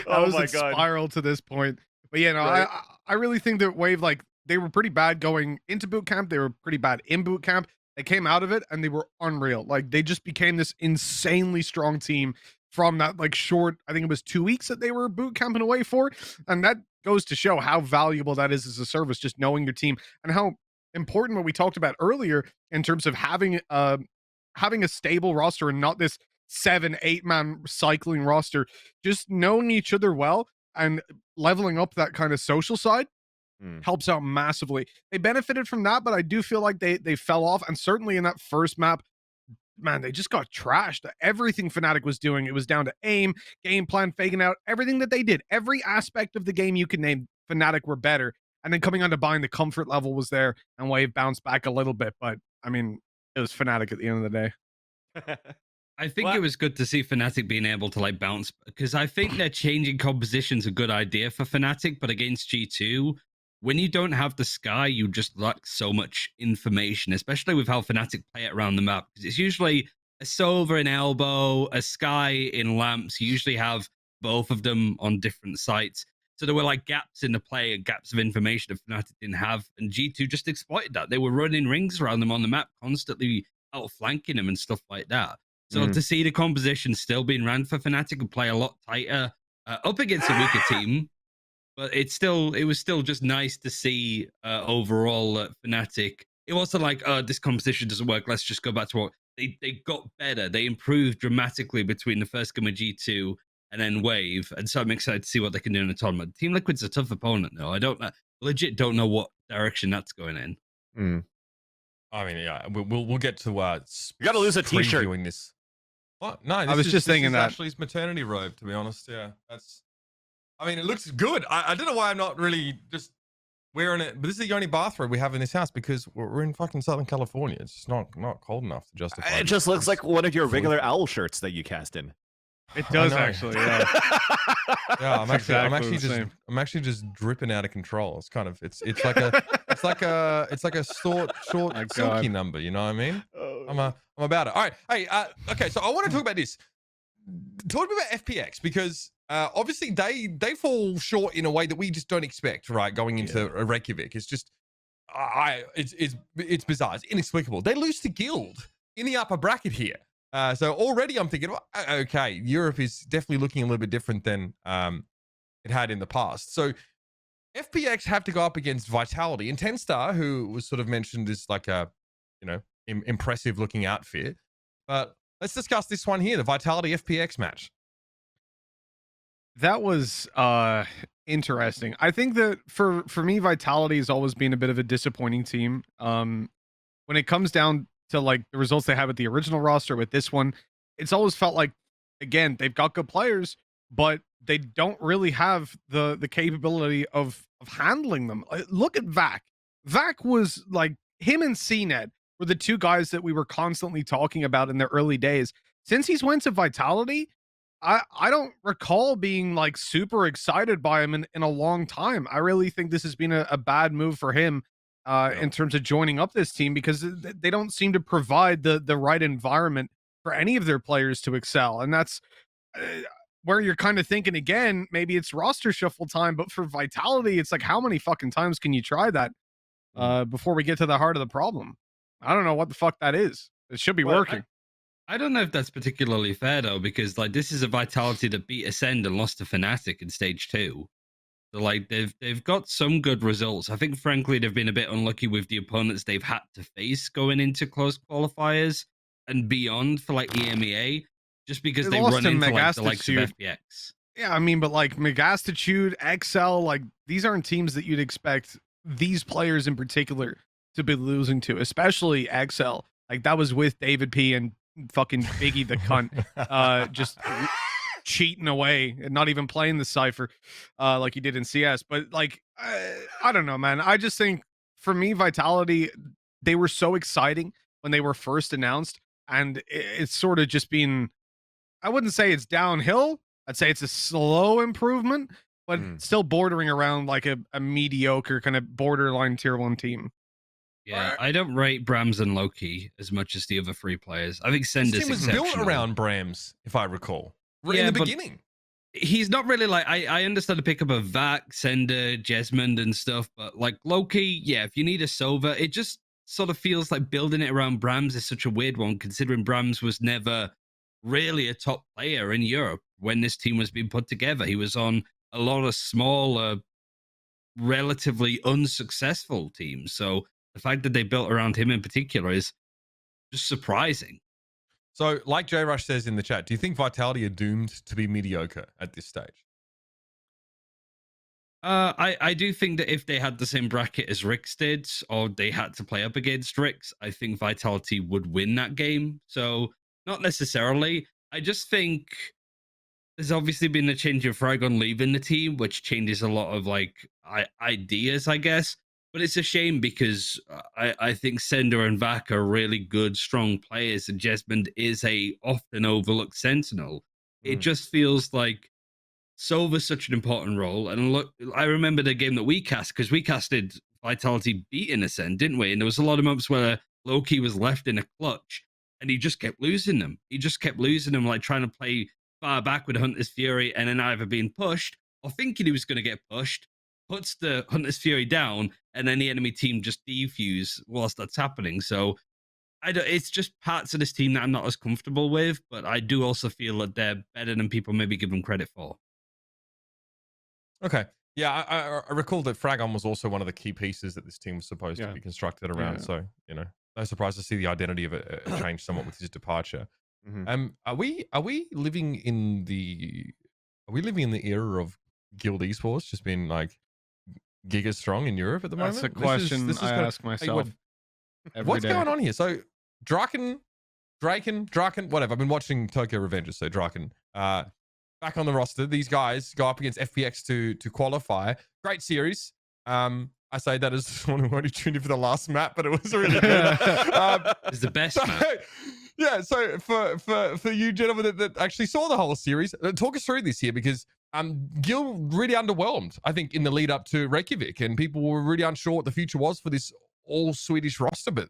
Oh my god! Spiral to this point, but yeah, no, right. I really think that Wave, like, they were pretty bad going into boot camp. They were pretty bad in boot camp. They came out of it and they were unreal. Like, they just became this insanely strong team from that, like, short, I think it was 2 weeks that they were boot camping away for. And that goes to show how valuable that is as a service, just knowing your team, and how important what we talked about earlier in terms of having a stable roster and not this 7-8 man cycling roster, just knowing each other well and leveling up that kind of social side helps out massively. They benefited from that, but I do feel like they fell off, and certainly in that first map, man, they just got trashed. Everything Fnatic was doing, it was down to aim, game plan, faking out, everything that they did, every aspect of the game you could name, Fnatic were better. And then coming on to buying, the comfort level was there, and Wave bounced back a little bit. But I mean, it was Fnatic at the end of the day. I think it was good to see Fnatic being able to like bounce, because I think their changing composition's a good idea for Fnatic, but against G2, when you don't have the Sky, you just lack so much information, especially with how Fnatic play it around the map. Because it's usually a Silver in Elbow, a Sky in Lamps. You usually have both of them on different sites. So there were like gaps in the play and gaps of information that Fnatic didn't have, and G2 just exploited that. They were running rings around them on the map, constantly outflanking them and stuff like that. So to see the composition still being ran for Fnatic and play a lot tighter up against a weaker team, but it was still just nice to see overall Fnatic. It wasn't like, this composition doesn't work, let's just go back to what they got better. They improved dramatically between the first game of G2 and then Wave, and so I'm excited to see what they can do in the tournament. Team Liquid's a tough opponent, though. I legit don't know what direction that's going in. I mean, yeah, we'll get to. You got to lose a T-shirt. Previewing this. What? No, I was just thinking that actually his maternity robe. To be honest, yeah, that's. I mean, it looks good. I don't know why I'm not really just wearing it, but this is the only bathrobe we have in this house because we're in fucking Southern California. It's just not cold enough to justify. It just looks like one of your regular owl shirts that you cast in. It does actually, yeah. Yeah, I'm actually just dripping out of control. It's kind of it's like a short silky number. You know what I mean? I'm about it. All right, hey, okay. So I want to talk about this. Talk to me about FPX because obviously they fall short in a way that we just don't expect. Right, going into Reykjavik, it's just it's bizarre. It's inexplicable. They lose to Guild in the upper bracket here. So already I'm thinking, well, okay, Europe is definitely looking a little bit different than it had in the past. So FPX have to go up against Vitality and Tenstar, who was sort of mentioned as like a, impressive looking outfit. But let's discuss this one here, the Vitality FPX match. That was interesting. I think that for me, Vitality has always been a bit of a disappointing team. When it comes down to like the results they have at the original roster with this one, it's always felt like, again, they've got good players, but they don't really have the capability of handling them. Look at Vac. Vac was like, him and CNET were the two guys that we were constantly talking about in the early days. Since he's went to Vitality, I don't recall being like super excited by him in a long time. I really think this has been a bad move for him in terms of joining up this team, because they don't seem to provide the right environment for any of their players to excel. And that's where you're kind of thinking, again, maybe it's roster shuffle time, but for Vitality, it's like, how many fucking times can you try that before we get to the heart of the problem? I don't know what the fuck that is. It should be working. I don't know if that's particularly fair though, because like this is a Vitality that beat Ascend and lost to Fnatic in stage 2. So like they've got some good results. I think frankly they've been a bit unlucky with the opponents they've had to face going into close qualifiers and beyond for like EMEA, just because they run into like the likes of FPX. Yeah, I mean, but like Megastitude, XL, like these aren't teams that you'd expect these players in particular to be losing to, especially XL. Like that was with David P and fucking Biggie the cunt, just cheating away and not even playing the Cypher like he did in CS. But like, I don't know, man. I just think for me, Vitality, they were so exciting when they were first announced, and it's sort of just been, I wouldn't say it's downhill. I'd say it's a slow improvement, but still bordering around like a mediocre kind of borderline tier 1 team. Yeah, I don't rate Brams and Loki as much as the other 3 players. I think Sender's was built around Brams, if I recall, in the beginning. He's not really like, I understand the pickup of Vac, Sender, Jesmond and stuff, but like Loki, yeah, if you need a Sova, it just sort of feels like building it around Brams is such a weird one, considering Brams was never really a top player in Europe when this team was being put together. He was on a lot of smaller, relatively unsuccessful teams. So the fact that they built around him in particular is just surprising. So, like J Rush says in the chat, do you think Vitality are doomed to be mediocre at this stage? I do think that if they had the same bracket as Rix did, or they had to play up against Rix, I think Vitality would win that game. So, not necessarily. I just think there's obviously been a change of Fragon leaving the team, which changes a lot of like ideas, I guess. But it's a shame because I think Sender and Vac are really good, strong players, and Jesmond is a often overlooked sentinel. It just feels like Sova's such an important role. And look, I remember the game that we cast, because we casted Vitality beating Ascend, didn't we? And there was a lot of moments where Loki was left in a clutch and he just kept losing them. He just kept losing them, like trying to play far back with Hunter's Fury and then either being pushed or thinking he was going to get pushed, puts the Hunter's Fury down, and then the enemy team just defuse whilst that's happening. So it's just parts of this team that I'm not as comfortable with, but I do also feel that they're better than people maybe give them credit for. Okay. Yeah, I recall that Fragon was also one of the key pieces that this team was supposed to be constructed around. Yeah. So, no surprise to see the identity of it change somewhat with his departure. Are we living in the era of Guild Esports just being like giga strong in Europe at the moment? That's a question I ask myself. What's going on here? So Draken, whatever. I've been watching Tokyo Revengers, so Draken. Back on the roster, these guys go up against FPX to qualify. Great series. I say that as someone who only tuned in for the last map, but it was really good. It's the best map. Yeah, so for you gentlemen that actually saw the whole series, talk us through this here, because Guild really underwhelmed, I think, in the lead up to Reykjavik, and people were really unsure what the future was for this all Swedish roster, but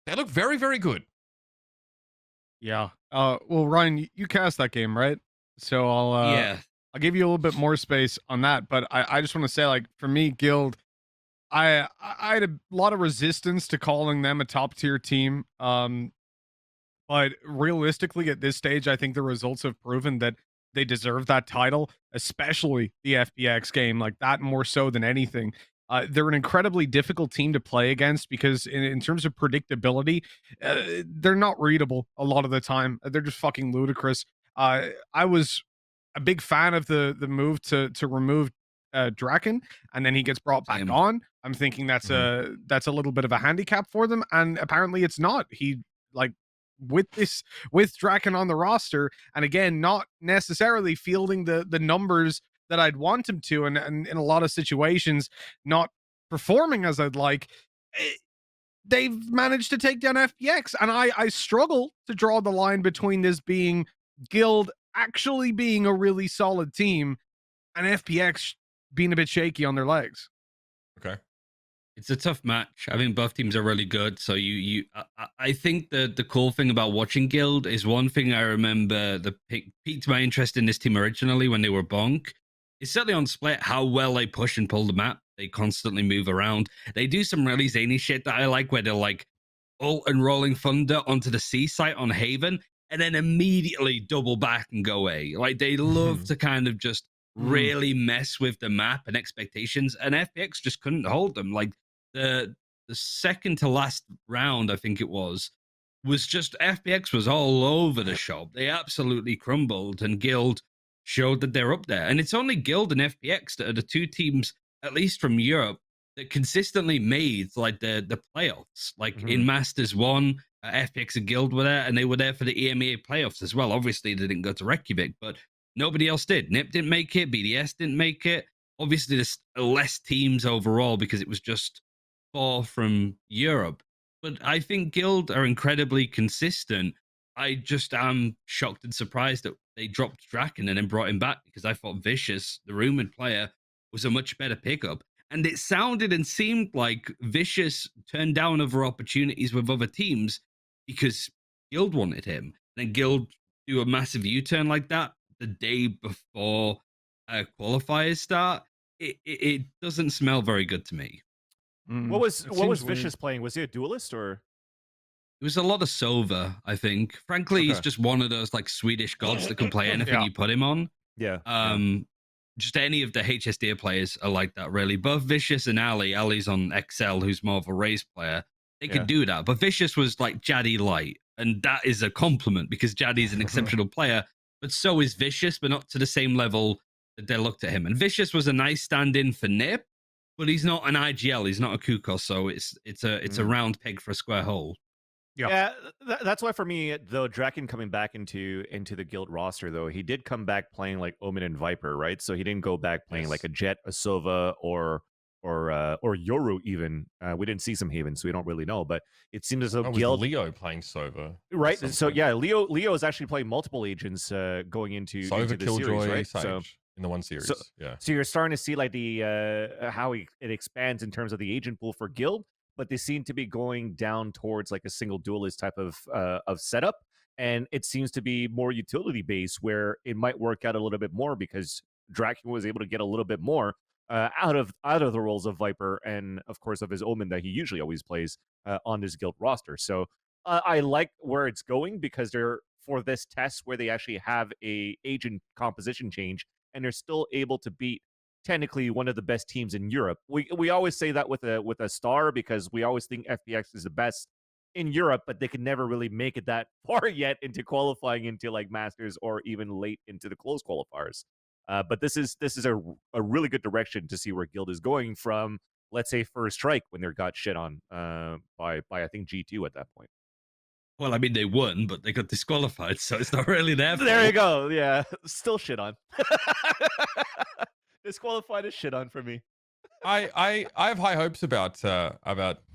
they look very, very good. Yeah. Well, Ryan, you cast that game, right? So I'll give you a little bit more space on that, but I just want to say, like, for me, Guild, I had a lot of resistance to calling them a top tier team. But realistically, at this stage, I think the results have proven that they deserve that title, especially the FPX game, like that more so than anything. They're an incredibly difficult team to play against because in terms of predictability, they're not readable a lot of the time. They're just fucking ludicrous. I was a big fan of the move to remove Draken, and then he gets brought back on. I'm thinking that's a little bit of a handicap for them, and apparently it's not. He with Draken on the roster, and again, not necessarily fielding the numbers that I'd want him to, and in a lot of situations, not performing as I'd like. They've managed to take down FPX, and I struggle to draw the line between this being Guild actually being a really solid team and FPX being a bit shaky on their legs. Okay. It's a tough match. I think both teams are really good. So I think the cool thing about watching Guild is one thing I remember that piqued my interest in this team originally when they were bonk. It's certainly on Split how well they push and pull the map. They constantly move around. They do some really zany shit that I like, where they're like ult and rolling thunder onto the C site on Haven and then immediately double back and go away. Like they love to kind of just really mess with the map and expectations, and FPX just couldn't hold them. Like the second to last round, I think it was just FPX was all over the shop. They absolutely crumbled, and Guild showed that they're up there. And it's only Guild and FPX that are the two teams, at least from Europe, that consistently made like the playoffs. Like in Masters 1, FPX and Guild were there, and they were there for the EMEA playoffs as well. Obviously, they didn't go to Reykjavik, but nobody else did. NIP didn't make it. BDS didn't make it. Obviously, there's less teams overall because it was just 4 from Europe. But I think Guild are incredibly consistent. I just am shocked and surprised that they dropped Draken and then brought him back, because I thought Vicious, the rumored player, was a much better pickup. And it sounded and seemed like Vicious turned down other opportunities with other teams because Guild wanted him. Then Guild do a massive U-turn like that the day before qualifiers start. It doesn't smell very good to me. What was Vicious playing? Was he a duelist or? It was a lot of Sova, I think. Frankly, he's just one of those like Swedish gods that can play anything you put him on. Just any of the HSD players are like that, really. Both Vicious and Ali. Ali's on XL, who's more of a race player. They could do that. But Vicious was like Jaddy light. And that is a compliment, because Jaddy's an exceptional player. But so is Vicious, but not to the same level that they looked at him. And Vicious was a nice stand-in for Nip, but he's not an IGL. He's not a Kukos, so it's a round peg for a square hole. Yeah, that's why for me, though, Draken coming back into the guild roster, though, he did come back playing like Omen and Viper, right? So he didn't go back playing like a Jet, a Sova, or Yoru even. We didn't see some Haven, so we don't really know. But it seems as though guild Leo playing Sova, right? So yeah, Leo is actually playing multiple agents going into Sova, the Killjoy, series, right? Sage, So in the one series. So you're starting to see like the how it expands in terms of the agent pool for guild, but they seem to be going down towards like a single duelist type of setup, and it seems to be more utility based, where it might work out a little bit more because Draken was able to get a little bit more out of the roles of Viper and of course of his Omen that he usually always plays on this guild roster. So I like where it's going because they're for this test where they actually have a agent composition change and they're still able to beat technically one of the best teams in Europe. We always say that with a star because we always think FPX is the best in Europe, but they can never really make it that far yet into qualifying into like Masters or even late into the close qualifiers. But this is a really good direction to see where Guild is going from, let's say, First Strike when they got shit on by I think G2 at that point. Well, I mean, they won, but they got disqualified, so it's not really their fault. There you go. Yeah, still shit on. Disqualified is shit on for me. I have high hopes about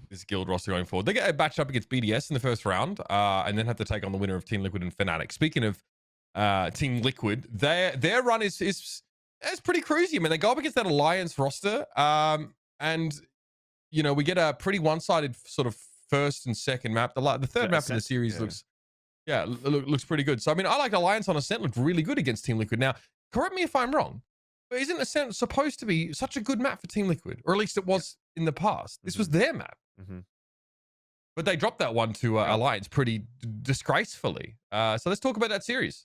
this guild roster going forward. They get a match up against BDS in the first round, and then have to take on the winner of Team Liquid and Fnatic. Speaking of Team Liquid, their run is pretty cruisy. I mean, they go up against that Alliance roster, and you know we get a pretty one-sided sort of first and second map. The third map in the series looks pretty good. So I mean, I like Alliance on Ascent looked really good against Team Liquid. Now, correct me if I'm wrong, but isn't Ascent supposed to be such a good map for Team Liquid, or at least it was in the past? This was their map, but they dropped that one to Alliance pretty disgracefully. So let's talk about that series.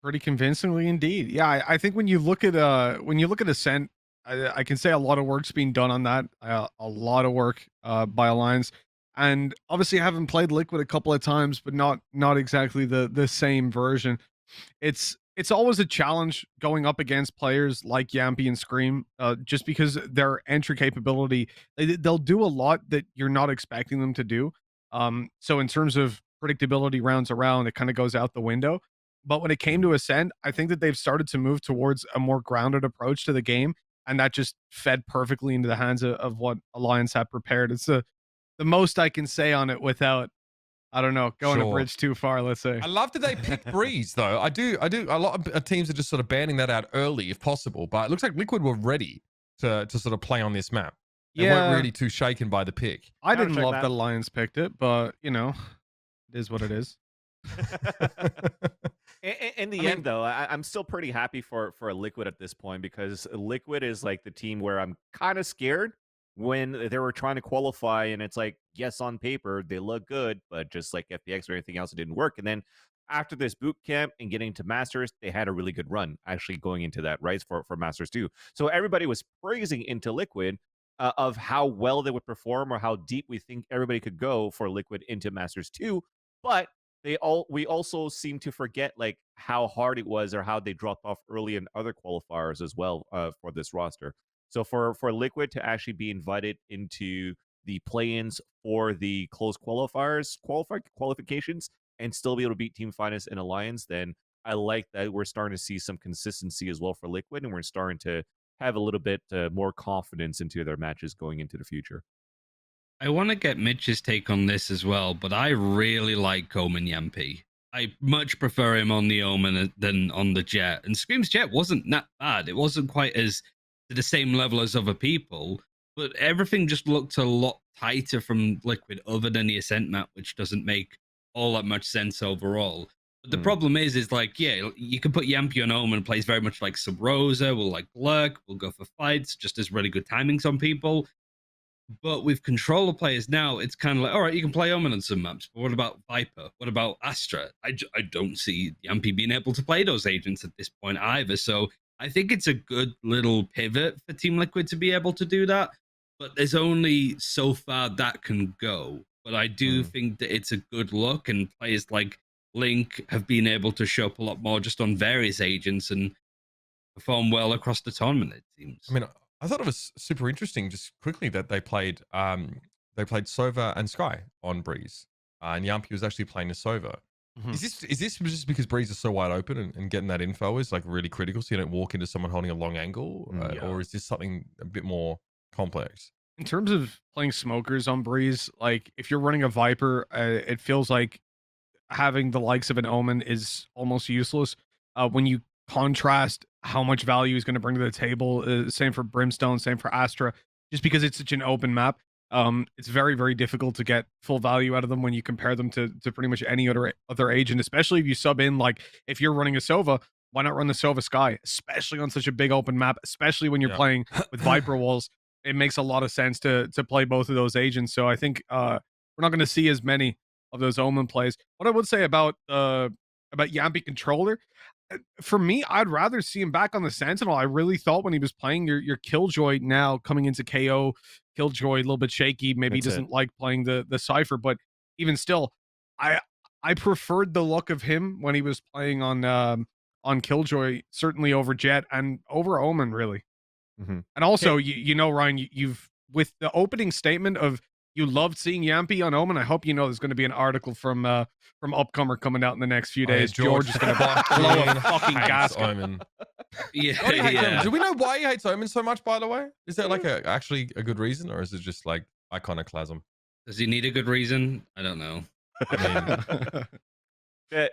Pretty convincingly indeed. Yeah, I think when you look at Ascent, I can say a lot of work's being done on that. A lot of work by Alliance, and obviously I haven't played Liquid a couple of times, but not exactly the same version. It's always a challenge going up against players like Yampy and Scream, just because their entry capability, they'll do a lot that you're not expecting them to do. So in terms of predictability rounds around, it kind of goes out the window. But when it came to Ascent, I think that they've started to move towards a more grounded approach to the game, and that just fed perfectly into the hands of what Alliance had prepared. It's the most I can say on it without, I don't know, going a bridge too far, let's say. I love that they picked Breeze, though. I do. A lot of teams are just sort of banning that out early if possible, but it looks like Liquid were ready to sort of play on this map. They weren't really too shaken by the pick. I didn't love that Alliance picked it, but, you know, it is what it is. In the end, though, I'm still pretty happy for Liquid at this point because Liquid is like the team where I'm kind of scared when they were trying to qualify, and it's like, yes, on paper they look good, but just like FPX or anything else, it didn't work. And then after this boot camp and getting to Masters, they had a really good run actually going into that, right, for Masters 2. So everybody was praising into Liquid of how well they would perform or how deep we think everybody could go for Liquid into Masters 2, but we also seem to forget like how hard it was or how they dropped off early in other qualifiers as well for this roster. So for Liquid to actually be invited into the play-ins for the close qualifications and still be able to beat Team Finest and Alliance, then I like that we're starting to see some consistency as well for Liquid, and we're starting to have a little bit more confidence into their matches going into the future. I want to get Mitch's take on this as well, but I really like Omen Yampy. I much prefer him on the Omen than on the Jet. And Scream's Jet wasn't that bad. It wasn't quite as to the same level as other people, but everything just looked a lot tighter from Liquid other than the Ascent map, which doesn't make all that much sense overall. But the problem is like, yeah, you can put Yampy on Omen, plays very much like Sub Rosa, will like lurk, will go for fights, just has really good timings on people. But with controller players now, it's kind of like, all right, you can play Omen on some maps, but what about Viper? What about Astra? I don't see Yampy being able to play those agents at this point either. So I think it's a good little pivot for Team Liquid to be able to do that. But there's only so far that can go. But I do think that it's a good look, and players like Link have been able to show up a lot more just on various agents and perform well across the tournament, it seems. I mean, I thought it was super interesting, just quickly, that they played Sova and Sky on Breeze. and Yampi was actually playing Sova. Mhm. Is this just because Breeze is so wide open and getting that info is like really critical, so you don't walk into someone holding a long angle, or is this something a bit more complex? In terms of playing smokers on Breeze, like if you're running a Viper, it feels like having the likes of an Omen is almost useless. When you contrast how much value he's going to bring to the table, same for Brimstone, same for Astra, just because it's such an open map. It's very, very difficult to get full value out of them when you compare them to pretty much any other agent, especially if you sub in, like if you're running a Sova, why not run the Sova Sky, especially on such a big open map, especially when you're playing with Viper walls. It makes a lot of sense to play both of those agents. So I think we're not going to see as many of those Omen plays. What I would say about Yampi controller, for me, I'd rather see him back on the Sentinel. I really thought when he was playing your Killjoy, now coming into KO, Killjoy a little bit shaky. Maybe he doesn't like playing the Cypher, but even still, I preferred the look of him when he was playing on Killjoy, certainly over Jet and over Omen, really. And also, you know, Ryan, you've with the opening statement of you loved seeing Yampi on Omen. I hope you know there's going to be an article from Upcomer coming out in the next few days. George is going to blow a fucking gasket. Omen. Yeah. Do we know why he hates Omen so much, by the way? Is there like actually a good reason, or is it just like iconoclasm? Does he need a good reason? I don't know. I mean,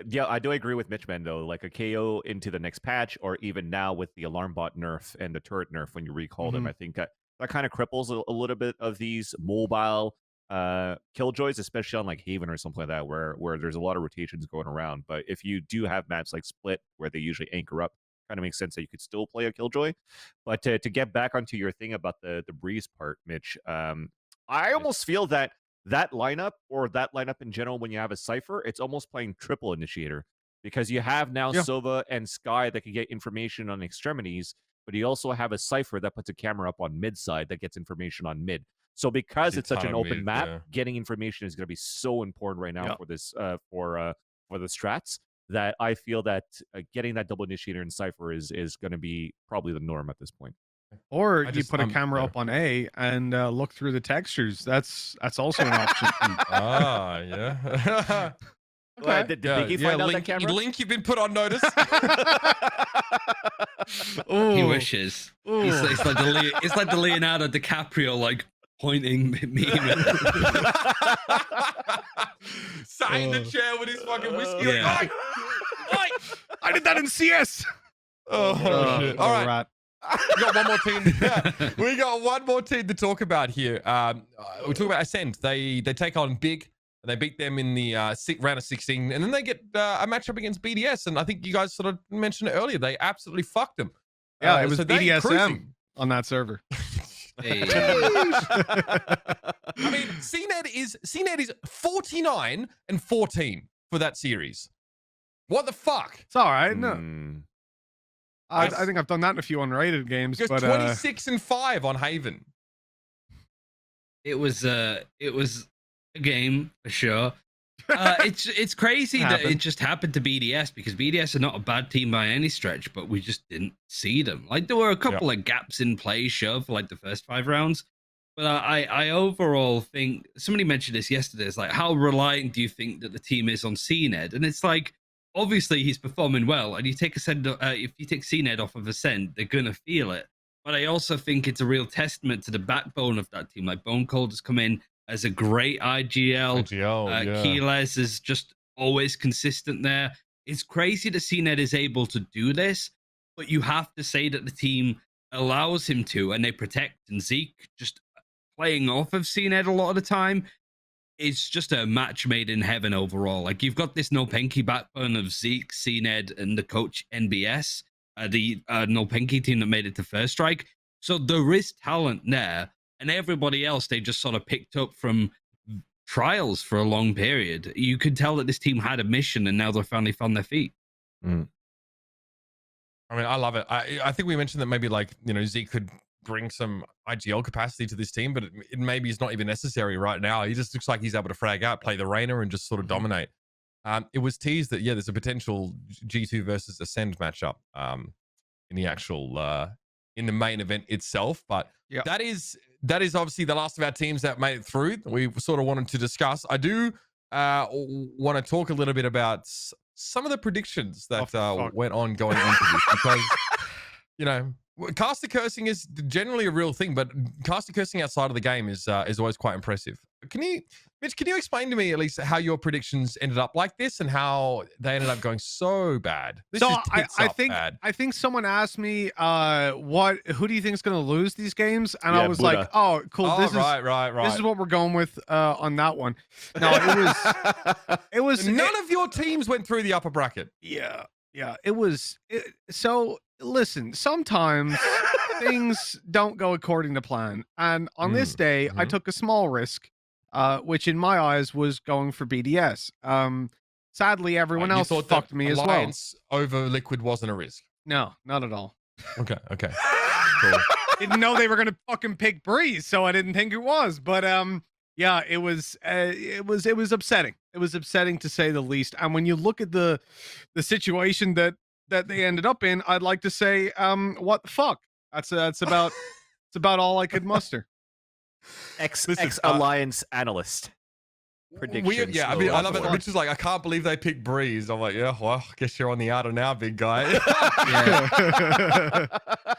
yeah, I do agree with Mitchman though. Like a KO into the next patch, or even now with the alarm bot nerf and the turret nerf when you recall them, I think that kind of cripples a little bit of these mobile killjoys, especially on like Haven or something like that, where there's a lot of rotations going around. But if you do have maps like Split where they usually anchor up, kind of makes sense that you could still play a killjoy. But to get back onto your thing about the Breeze part, Mitch, I almost feel that lineup, or that lineup in general, when you have a Cypher, it's almost playing triple initiator, because you have now Sova and Sky that can get information on extremities, but you also have a Cypher that puts a camera up on mid side that gets information on mid. So because it's such an open map, getting information is going to be so important right now for this for the strats, that I feel that getting that double initiator in Cypher is going to be probably the norm at this point. Or you put a camera up on A and look through the textures. That's also an option. Yeah. Okay. Did Biggie find out that camera? Link, you've been put on notice. He wishes. It's like the Leonardo DiCaprio, like pointing me. Sat in the chair with his fucking whiskey. Like, I did that in CS. Shit. All right. We got one more team. We got one more team to talk about here. We talk about Ascend. They take on Big, and they beat them in the round of 16, and then they get a matchup against BDS. And I think you guys sort of mentioned it earlier. They absolutely fucked them. Yeah, it was BDSM on that server. Hey. I mean, CNED is 49-14 for that series. What the fuck? It's all right. No. I think I've done that in a few unrated games. Because 26-5 on Haven. It was a game for sure. It's crazy that it just happened to BDS, because BDS are not a bad team by any stretch, but we just didn't see them. Like there were a couple of gaps in play for like the first 5 rounds, but I overall think somebody mentioned this yesterday. It's like, how reliant do you think that the team is on CNED? And it's like, obviously he's performing well, and you take Ascend, if you take CNED off of Ascend, they're gonna feel it. But I also think it's a real testament to the backbone of that team. Like Bone Cold has come in as a great IGL. Keyless is just always consistent there. It's crazy that CNED is able to do this, but you have to say that the team allows him to, and they protect. And Zeke just playing off of CNED a lot of the time. It's just a match made in heaven overall. Like you've got this Nopenki backbone of Zeke, CNED, and the coach NBS, the Nopenki team that made it to First Strike. So there is talent there. And everybody else, they just sort of picked up from trials for a long period. You could tell that this team had a mission, and now they're finally found their feet. I mean, I love it. I think we mentioned that maybe like, you know, Zeke could bring some IGL capacity to this team, but it maybe is not even necessary right now. He just looks like he's able to frag out, play the Reyna, and just sort of dominate. It was teased that, there's a potential G2 versus Ascend matchup in the actual, in the main event itself, but that is that is obviously the last of our teams that made it through. We sort of wanted to discuss. I do want to talk a little bit about some of the predictions that went on going into this because, you know, caster cursing is generally a real thing, but caster cursing outside of the game is always quite impressive. Mitch, can you explain to me at least how your predictions ended up like this and how they ended up going so bad? I think someone asked me, who do you think is going to lose these games? And I was like, oh, cool. Oh, this is what we're going with on that one. No, it was none of your teams went through the upper bracket. Yeah. So listen, sometimes things don't go according to plan. And on this day, I took a small risk, which in my eyes was going for BDS. Sadly, everyone else fucked me as well. Alliance over Liquid wasn't a risk. No, not at all. Okay. Cool. Didn't know they were gonna fucking pick Breeze, so I didn't think it was. But yeah, it was upsetting. It was upsetting to say the least. And when you look at the situation that they ended up in, I'd like to say, what the fuck? That's about it's about all I could muster. Ex Alliance analyst predictions. Yeah, I mean, I love it. Rich is like, I can't believe they picked Breeze. I'm like, yeah, well, I guess you're on the outer now, big guy.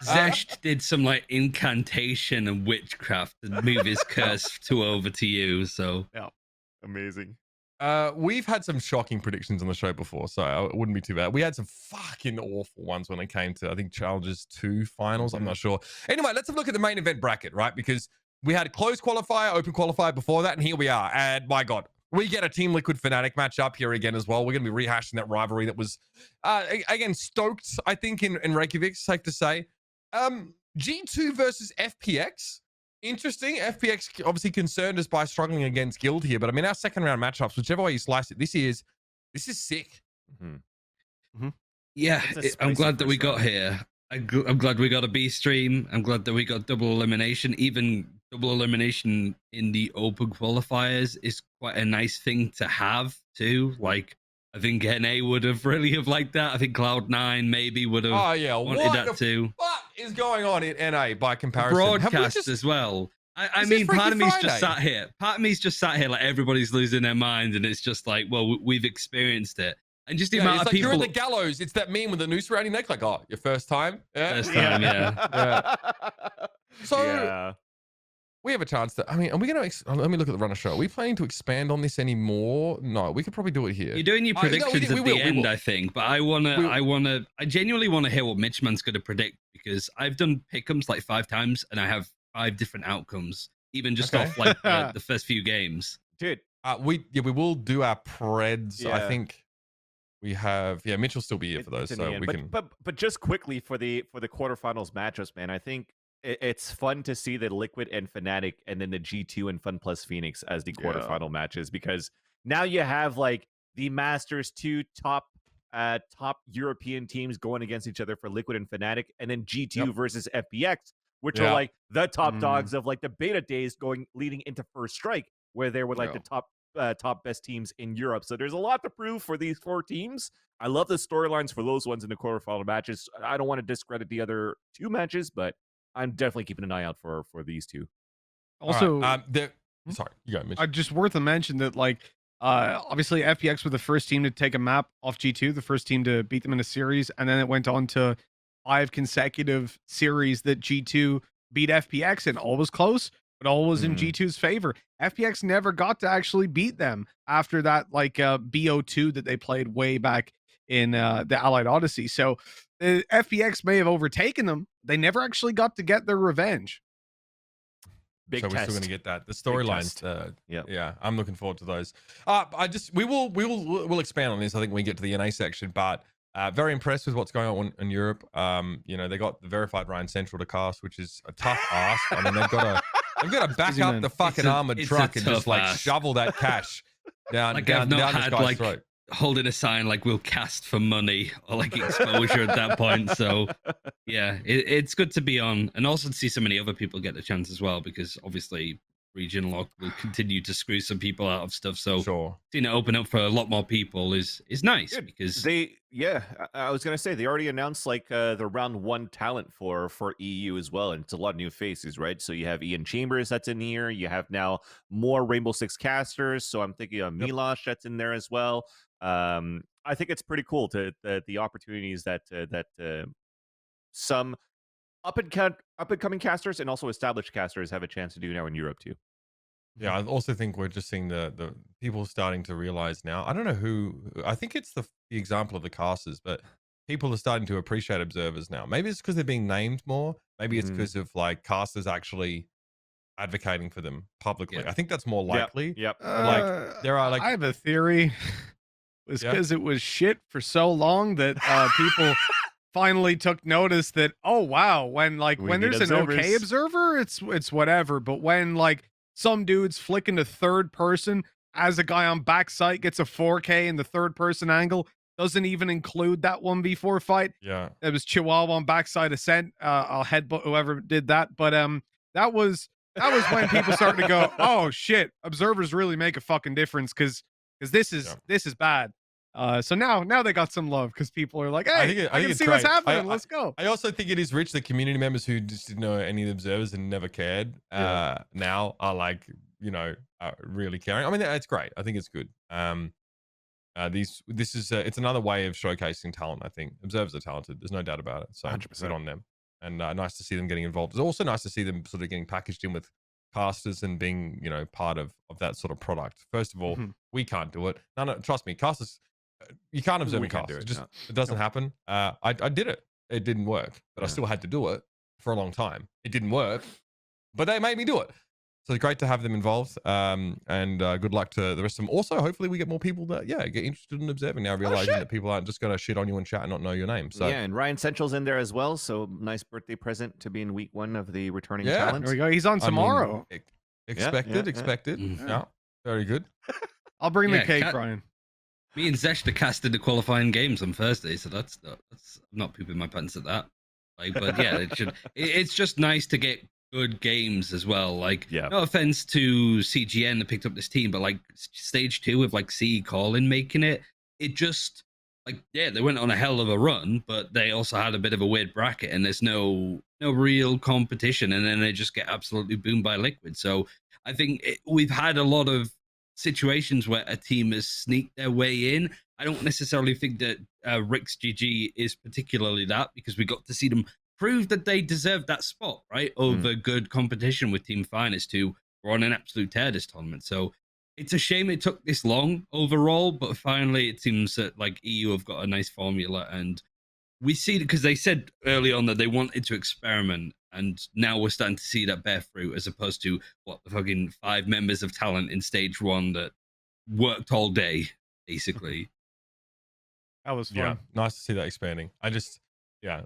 Zesht did some like incantation and witchcraft and move his curse over to you. So yeah, amazing. We've had some shocking predictions on the show before, so it wouldn't be too bad. We had some fucking awful ones when it came to, I think, Challengers 2 finals. I'm not sure. Anyway, let's have a look at the main event bracket, right? Because we had closed qualifier, open qualifier before that, and here we are. And my God, we get a Team Liquid Fnatic matchup here again as well. We're going to be rehashing that rivalry that was, again, stoked, I think, in Reykjavik, safe to say. G2 versus FPX. Interesting. FPX obviously concerned us by struggling against Guild here, but I mean, our second round matchups, whichever way you slice it, this is sick. Yeah, I'm glad that we got here. I'm glad we got a B stream. I'm glad that we got double elimination. Even double elimination in the open qualifiers is quite a nice thing to have too. Like, I think NA would have really have liked that. I think Cloud9 maybe would have wanted that too. What is going on in NA by comparison? Broadcast as well. I mean, part of me's just sat here. Part of me's just sat here like everybody's losing their minds, and it's just like, well, we've experienced it. And just the amount of people. You're at the gallows. It's that meme with the noose around your neck, like, oh, your first time? Yeah. First time, yeah. So we have a chance to, I mean, are we going to, let me look at the runner show. Are we planning to expand on this anymore? No, we could probably do it here. You're doing your predictions at the end, I think, but I genuinely want to hear what Mitchman's going to predict, because I've done pick'ems like 5 times and I have 5 different outcomes, even just off like the first few games. Dude, we will do our preds. I think we have, Mitch will still be here for those, so we can. But just quickly for the quarterfinals matchups, man, I think it's fun to see the Liquid and Fnatic, and then the G2 and Fun Plus Phoenix as the quarterfinal matches, because now you have like the Masters 2 top European teams going against each other for Liquid and Fnatic, and then G2 versus FPX, which are like the top dogs of like the beta days leading into First Strike, where they were like the top best teams in Europe. So there's a lot to prove for these 4 teams. I love the storylines for those ones in the quarterfinal matches. I don't want to discredit the other 2 matches, but I'm definitely keeping an eye out for these 2. Also, sorry, you go, Mitch. Just worth a mention that, like, obviously FPX were the first team to take a map off G2, the first team to beat them in a series, and then it went on to 5 consecutive series that G2 beat FPX, and all was close, but all was in G2's favor. FPX never got to actually beat them after that, like, BO2 that they played way back in the Allied Odyssey. So FPX may have overtaken them. They never actually got to get their revenge. We're still going to get that. The storylines. Yeah, I'm looking forward to those. We'll expand on this, I think, when we get to the NA section, but very impressed with what's going on in Europe. They got the verified RyanCentral to cast, which is a tough ask. I mean, they've got to back up the fucking armored truck and just like shovel that cash down this guy's throat. Holding a sign like we'll cast for money or like exposure at that point. So yeah, it's good to be on, and also to see so many other people get the chance as well, because obviously region lock will continue to screw some people out of stuff. So Sure. seeing it open up for a lot more people is nice Good. because I was gonna say they already announced like the round 1 talent for EU as well, and it's a lot of new faces, right? So you have Ian Chambers that's in here. You have now more Rainbow Six casters. So I'm thinking of Milosh that's in there as well. I think it's pretty cool to the opportunities that some up and coming casters and also established casters have a chance to do now in Europe too. Yeah, I also think we're just seeing the people starting to realize now. I don't know who. I think it's the example of the casters, but people are starting to appreciate observers now. Maybe it's because they're being named more. Maybe it's because of like casters actually advocating for them publicly. I think that's more likely. Yep. Like there are like I have a theory. It's because it was shit for so long that people finally took notice that, oh wow, when there's an okay observer, it's whatever. But when like some dude's flicking to third person as a guy on backside gets a 4K in the third person angle, doesn't even include that 1v4 fight. Yeah. It was Chihuahua on backside ascent. I'll headbutt whoever did that. But that was when people started to go, oh shit, observers really make a fucking difference because this is bad. So now they got some love because people are like, hey, I can see what's happening. Let's go. I also think it is rich that community members who just didn't know any of the observers and never cared now are like, really caring. I mean, it's great. I think it's good. It's another way of showcasing talent. I think observers are talented. There's no doubt about it. So 100%. good on them. And nice to see them getting involved. It's also nice to see them sort of getting packaged in with casters and being, part of that sort of product. First of all, we can't do it. No, trust me, casters. You can't observe a cast. It doesn't happen. I did it. It didn't work, but I still had to do it for a long time. It didn't work, but they made me do it. So it's great to have them involved. And good luck to the rest of them. Also, hopefully we get more people that, get interested in observing now, realizing that people aren't just going to shit on you in chat and not know your name. So yeah, and RyanCentral's in there as well. So nice birthday present to be in week 1 of the returning talent. There we go. He's on tomorrow. Expected. Yeah, very good. I'll bring the cake, Ryan. Me and Zesh casted the qualifying games on Thursday, so that's I'm not pooping my pants at that. But yeah, it's just nice to get good games as well. No offense to CGN that picked up this team, but stage 2 with CE Colin making it just they went on a hell of a run, but they also had a bit of a weird bracket, and there's no real competition, and then they just get absolutely boomed by Liquid. So I think we've had a lot of situations where a team has sneaked their way in. I don't necessarily think that Rick's GG is particularly that, because we got to see them prove that they deserve that spot, right? Over good competition with Team Finest, who were on an absolute tear this tournament. So it's a shame it took this long overall, but finally it seems that EU have got a nice formula, and we see, because they said early on that they wanted to experiment, and now we're starting to see that bear fruit, as opposed to the fucking 5 members of talent in stage 1 that worked all day, basically. That was fun. Yeah, nice to see that expanding.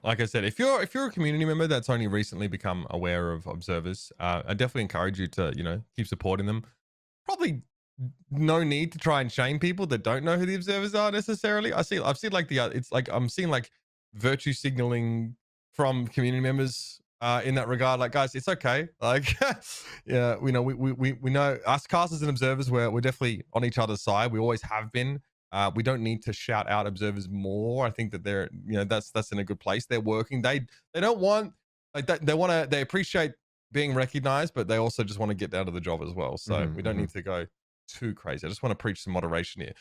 Like I said, if you're a community member that's only recently become aware of observers, I definitely encourage you to keep supporting them. Probably no need to try and shame people that don't know who the observers are necessarily. I've seen I'm seeing virtue signaling from community members in that regard. Guys, it's okay. We know us casters and observers, we're definitely on each other's side. We always have been. We don't need to shout out observers more. I think that they're, that's in a good place. They're working. They don't want they appreciate being recognized, but they also just want to get down to the job as well. So we don't need to go too crazy. I just want to preach some moderation here.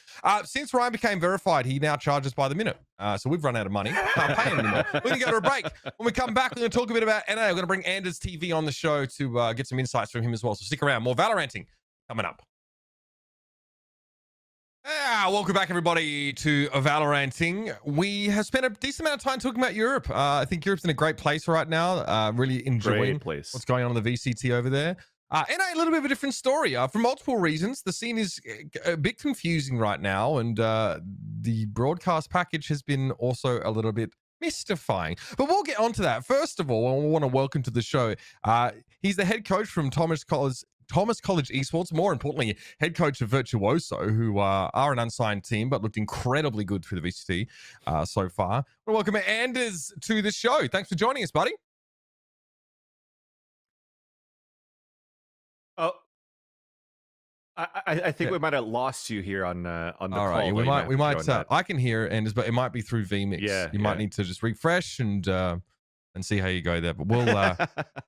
Since Ryan became verified, he now charges by the minute. So we've run out of money. Can't pay him anymore. We're going to go to a break. When we come back, we're going to talk a bit about NA. We're going to bring AnderzzTV on the show to get some insights from him as well. So stick around. More Valoranting coming up. Welcome back, everybody, to Valoranting. We have spent a decent amount of time talking about Europe. I think Europe's in a great place right now. Really enjoying what's going on in the VCT over there. NA, a little bit of a different story. For multiple reasons, the scene is a bit confusing right now, and the broadcast package has been also a little bit mystifying. But we'll get onto that. First of all, I want to welcome to the show. He's the head coach from Thomas College Esports, more importantly, head coach of Virtuoso, who are an unsigned team, but looked incredibly good through the VCT so far. I want to welcome Anders to the show. Thanks for joining us, buddy. I think we might have lost you here on the All call. right, we might. I can hear it, but it might be through vMix. Yeah, you might need to just refresh and see how you go there. But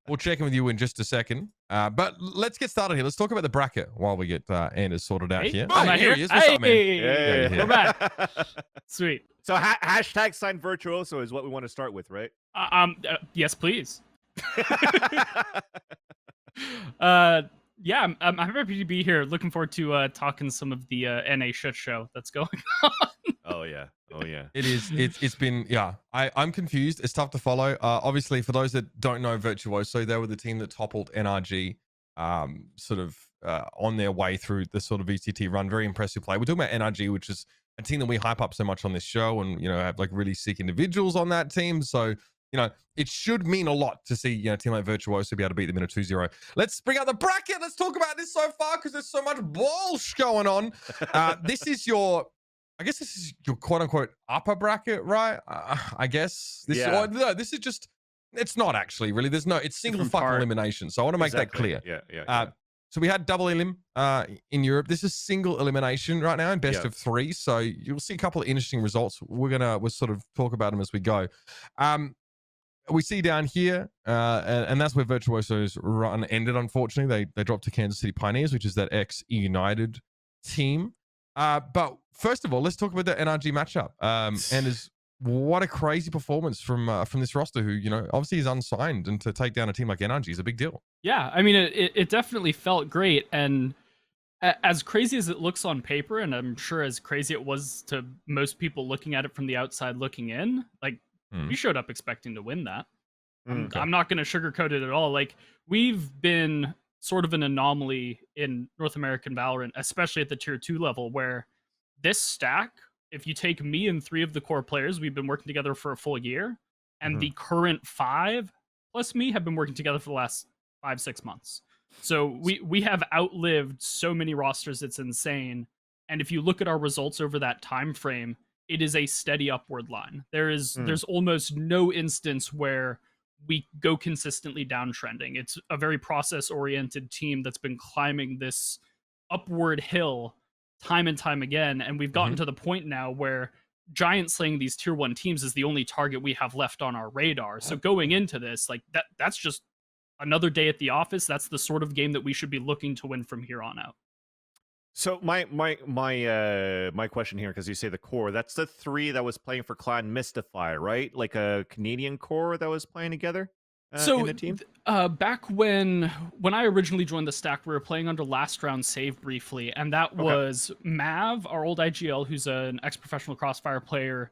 we'll check in with you in just a second. But let's get started here. Let's talk about the bracket while we get Anders sorted out here. I'm Here he is. What's up, man? Hey, we're back. Sweet. So hashtag sign virtuoso is what we want to start with, right? Yes, please. Yeah, I'm happy to be here. Looking forward to talking some of the NA shit show that's going on. Oh yeah. It is. It's been. Yeah, I'm confused. It's tough to follow. Obviously, for those that don't know Virtuoso, they were the team that toppled NRG, sort of on their way through the sort of VCT run. Very impressive play. We're talking about NRG, which is a team that we hype up so much on this show, and have like really sick individuals on that team. So it should mean a lot to see a team like Virtuoso be able to beat them in a 2-0. Let's bring out the bracket. Let's talk about this so far because there's so much bullsh going on. This is your quote unquote upper bracket, right? I guess. No, this is just. It's not actually really. It's single fucking elimination. So I want to make that clear. Yeah. So we had double elim in Europe. This is single elimination right now in best of 3. So you'll see a couple of interesting results. We'll sort of talk about them as we go. We see down here, and that's where Virtuoso's run ended, unfortunately. They dropped to Kansas City Pioneers, which is that ex-United team. But first of all, let's talk about the NRG matchup. And what a crazy performance from this roster who, obviously is unsigned, and to take down a team like NRG is a big deal. Yeah, I mean, it definitely felt great. And as crazy as it looks on paper, and I'm sure as crazy it was to most people looking at it from the outside looking in, like, we showed up expecting to win that. I'm not going to sugarcoat it at all. Like, we've been sort of an anomaly in North American Valorant, especially at the tier 2 level, where this stack, if you take me and 3 of the core players, we've been working together for a full year, and the current 5 plus me have been working together for the last 5-6 months. So we have outlived so many rosters, it's insane. And if you look at our results over that time frame, it is a steady upward line. There's almost no instance where we go consistently downtrending. It's a very process-oriented team that's been climbing this upward hill time and time again, and we've gotten to the point now where giant slaying these tier 1 teams is the only target we have left on our radar. So going into this, like that's just another day at the office. That's the sort of game that we should be looking to win from here on out. So my question here, because you say the core, that's the 3 that was playing for Clan Mystify, right? Like a Canadian core that was playing together in the team? Back when I originally joined the stack, we were playing under Last Round Save briefly, and that was Mav, our old IGL, who's an ex-professional Crossfire player,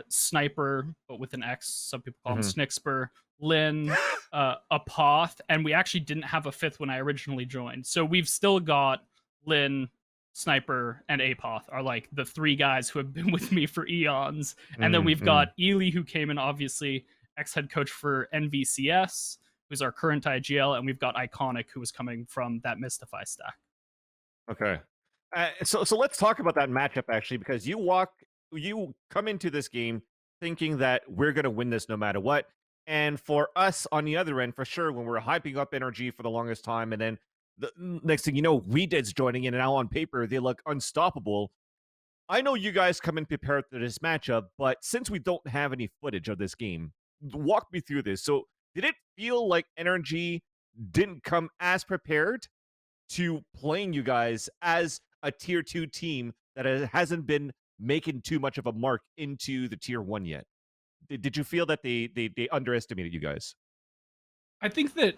Sniper, but with an X, some people call him Snixper, Lynn, Apoth, and we actually didn't have a 5th when I originally joined. So we've still got Lynn, Sniper, and Apoth are like the 3 guys who have been with me for eons. And then we've got Ely, who came in, obviously, ex-head coach for NVCS, who's our current IGL, and we've got Iconic, who was coming from that Mystify stack. Okay. So let's talk about that matchup, actually, because you come into this game thinking that we're going to win this no matter what. And for us on the other end, for sure, when we're hyping up NRG for the longest time, and then the next thing you know, Weeded's joining in, and now on paper, they look unstoppable. I know you guys come in prepared for this matchup, but since we don't have any footage of this game, walk me through this. So did it feel like NRG didn't come as prepared to playing you guys as a tier 2 team that hasn't been making too much of a mark into the tier 1 yet? Did you feel that they underestimated you guys? I think that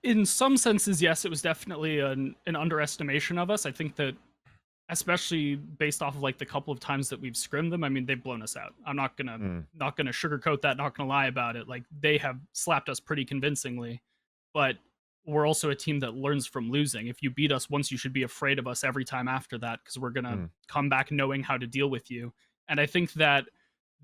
in some senses, yes, it was definitely an underestimation of us. I think that, especially based off of like the couple of times that we've scrimmed them, I mean, they've blown us out. I'm not gonna sugarcoat that, not gonna lie about it. Like, they have slapped us pretty convincingly, but we're also a team that learns from losing. If you beat us once, you should be afraid of us every time after that, because we're gonna come back knowing how to deal with you. And I think that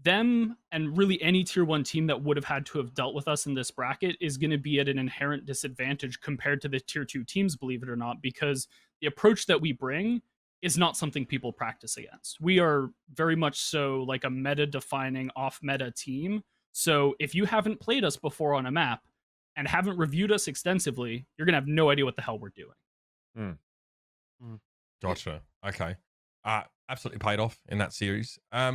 them, and really any tier 1 team that would have had to have dealt with us in this bracket, is going to be at an inherent disadvantage compared to the tier 2 teams, believe it or not, because the approach that we bring is not something people practice against. We are very much so like a meta-defining off-meta team. So if you haven't played us before on a map and haven't reviewed us extensively, you're going to have no idea what the hell we're doing. Gotcha. Okay. Absolutely paid off in that series. I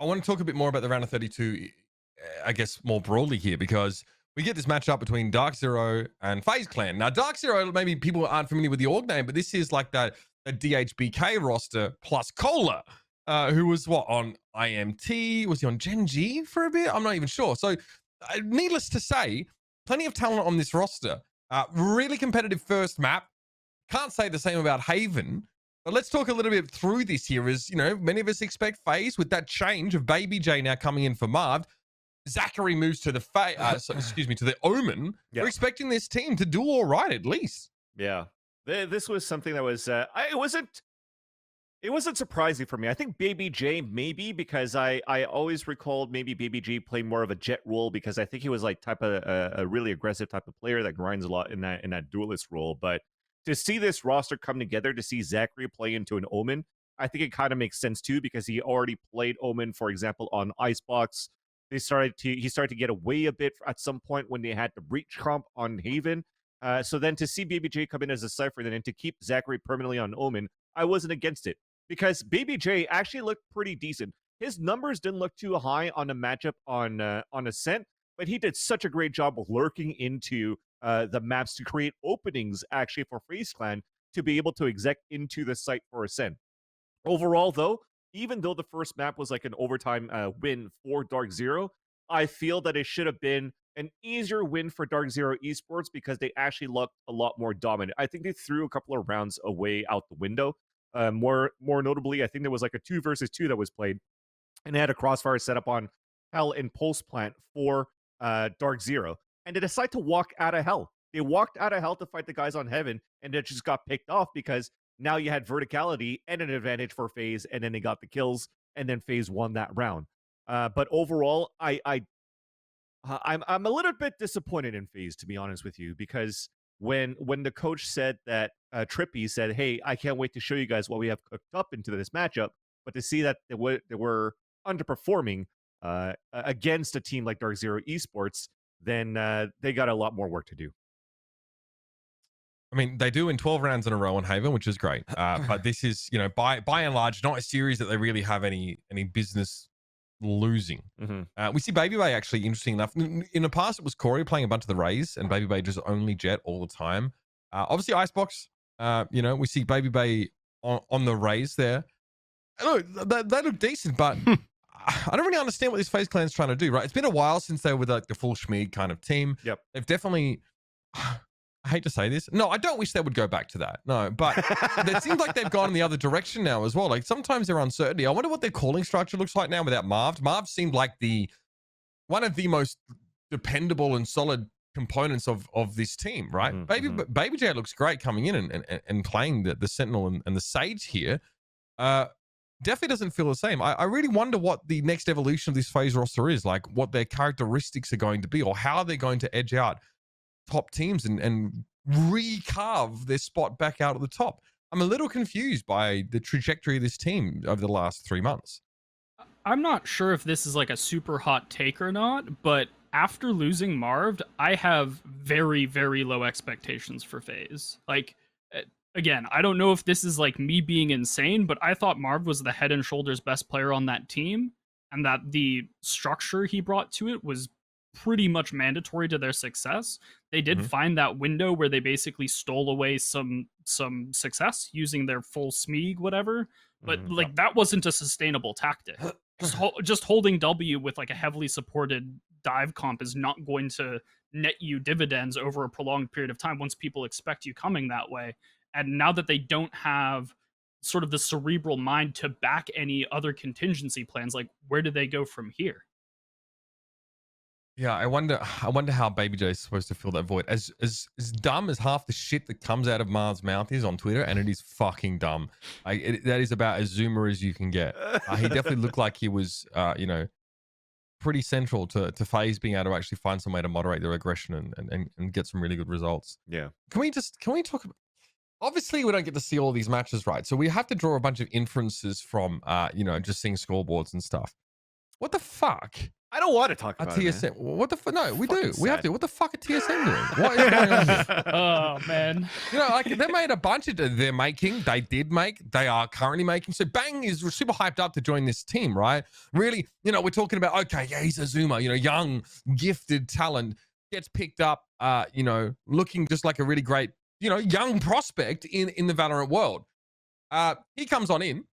want to talk a bit more about the round of 32, I guess, more broadly here, because we get this matchup between Dark Zero and FaZe Clan. Now, Dark Zero, maybe people aren't familiar with the org name, but this is like the DHBK roster plus Cola, who was on IMT? Was he on Gen G for a bit? I'm not even sure. So, needless to say, plenty of talent on this roster. Really competitive first map. Can't say the same about Haven. But let's talk a little bit through this here. As you know, many of us expect FaZe with that change of Baby J now coming in for Marv. Zachary moves to the to the Omen. Yeah. We're expecting this team to do all right at least. Yeah, this was something that was it wasn't surprising for me. I think Baby J maybe, because I always recalled maybe Baby J playing more of a jet role, because I think he was like a really aggressive type of player that grinds a lot in that duelist role. But to see this roster come together, to see Zachary play into an Omen, I think it kind of makes sense too, because he already played Omen, for example, on Icebox. He started to get away a bit at some point when they had the breach comp on Haven. So then to see Baby J come in as a Cypher then, and to keep Zachary permanently on Omen, I wasn't against it, because Baby J actually looked pretty decent. His numbers didn't look too high on the matchup on Ascent, but he did such a great job of lurking into the maps to create openings actually for FaZe Clan to be able to exec into the site for Ascent. Overall, though, even though the first map was like an overtime win for Dark Zero, I feel that it should have been an easier win for Dark Zero Esports, because they actually looked a lot more dominant. I think they threw a couple of rounds away out the window. More notably, I think there was like a 2 versus 2 that was played, and they had a crossfire set up on Hell and Pulse Plant for Dark Zero, and they decided to walk out of Hell. They walked out of Hell to fight the guys on Heaven, and it just got picked off because now you had verticality and an advantage for FaZe, and then they got the kills, and then FaZe won that round. But overall, I'm a little bit disappointed in FaZe, to be honest with you, because when the coach said that, Trippy said, "Hey, I can't wait to show you guys what we have cooked up into this matchup," but to see that they were underperforming against a team like Dark Zero Esports, then they got a lot more work to do. I mean, they do in 12 rounds in a row on Haven, which is great. But this is, by and large, not a series that they really have any business losing. Mm-hmm. We see Baby Bay, actually, interesting enough. In the past, it was Corey playing a bunch of the Rays, and Baby Bay just only jet all the time. Obviously, Icebox, we see Baby Bay on the Rays there. Look, they look decent, but I don't really understand what this FaZe Clan's trying to do, right? It's been a while since they were like the full Schmieg kind of team. Yep. They've definitely... I hate to say this. No, I don't wish they would go back to that. No, but it seems like they've gone in the other direction now as well. Like sometimes their uncertainty. I wonder what their calling structure looks like now without Marv. Marv seemed like one of the most dependable and solid components of this team, right? Mm-hmm. Baby J looks great coming in and playing the Sentinel and the Sage here. Definitely doesn't feel the same. I really wonder what the next evolution of this FaZe roster is, like what their characteristics are going to be, or how they're going to edge out top teams and recarve their spot back out at the top. I'm a little confused by the trajectory of this team over the last 3 months. I'm not sure if this is like a super hot take or not, but after losing Marv, I have very, very low expectations for FaZe. Like, again, I don't know if this is like me being insane, but I thought Marv was the head and shoulders best player on that team, and that the structure he brought to it was pretty much mandatory to their success. They did find that window where they basically stole away some success using their full Smeeg, whatever. But like that wasn't a sustainable tactic. Just holding W with like a heavily supported dive comp is not going to net you dividends over a prolonged period of time once people expect you coming that way. And now that they don't have sort of the cerebral mind to back any other contingency plans, like where do they go from here? Yeah, I wonder how Baby J is supposed to fill that void. As dumb as half the shit that comes out of Marv's mouth is on Twitter, and it is fucking dumb. That is about as zoomer as you can get. He definitely looked like he was, pretty central to FaZe being able to actually find some way to moderate their aggression and get some really good results. Yeah. Can we talk about... Obviously, we don't get to see all these matches, right? So we have to draw a bunch of inferences from, just seeing scoreboards and stuff. What the fuck I don't want to talk about TSM. it. Man. What the fuck? No, we do. Fucking We have sad. to. What the fuck are TSM doing? What is going on here? Oh man. You know, like they made a bunch of. They're making. They did make. They are currently making. So Bang is super hyped up to join this team, right? Really, you know, we're talking about. Okay, yeah, he's a Zoomer. You know, young, gifted talent gets picked up. You know, looking just like a really great, you know, young prospect in the Valorant world. He comes on in.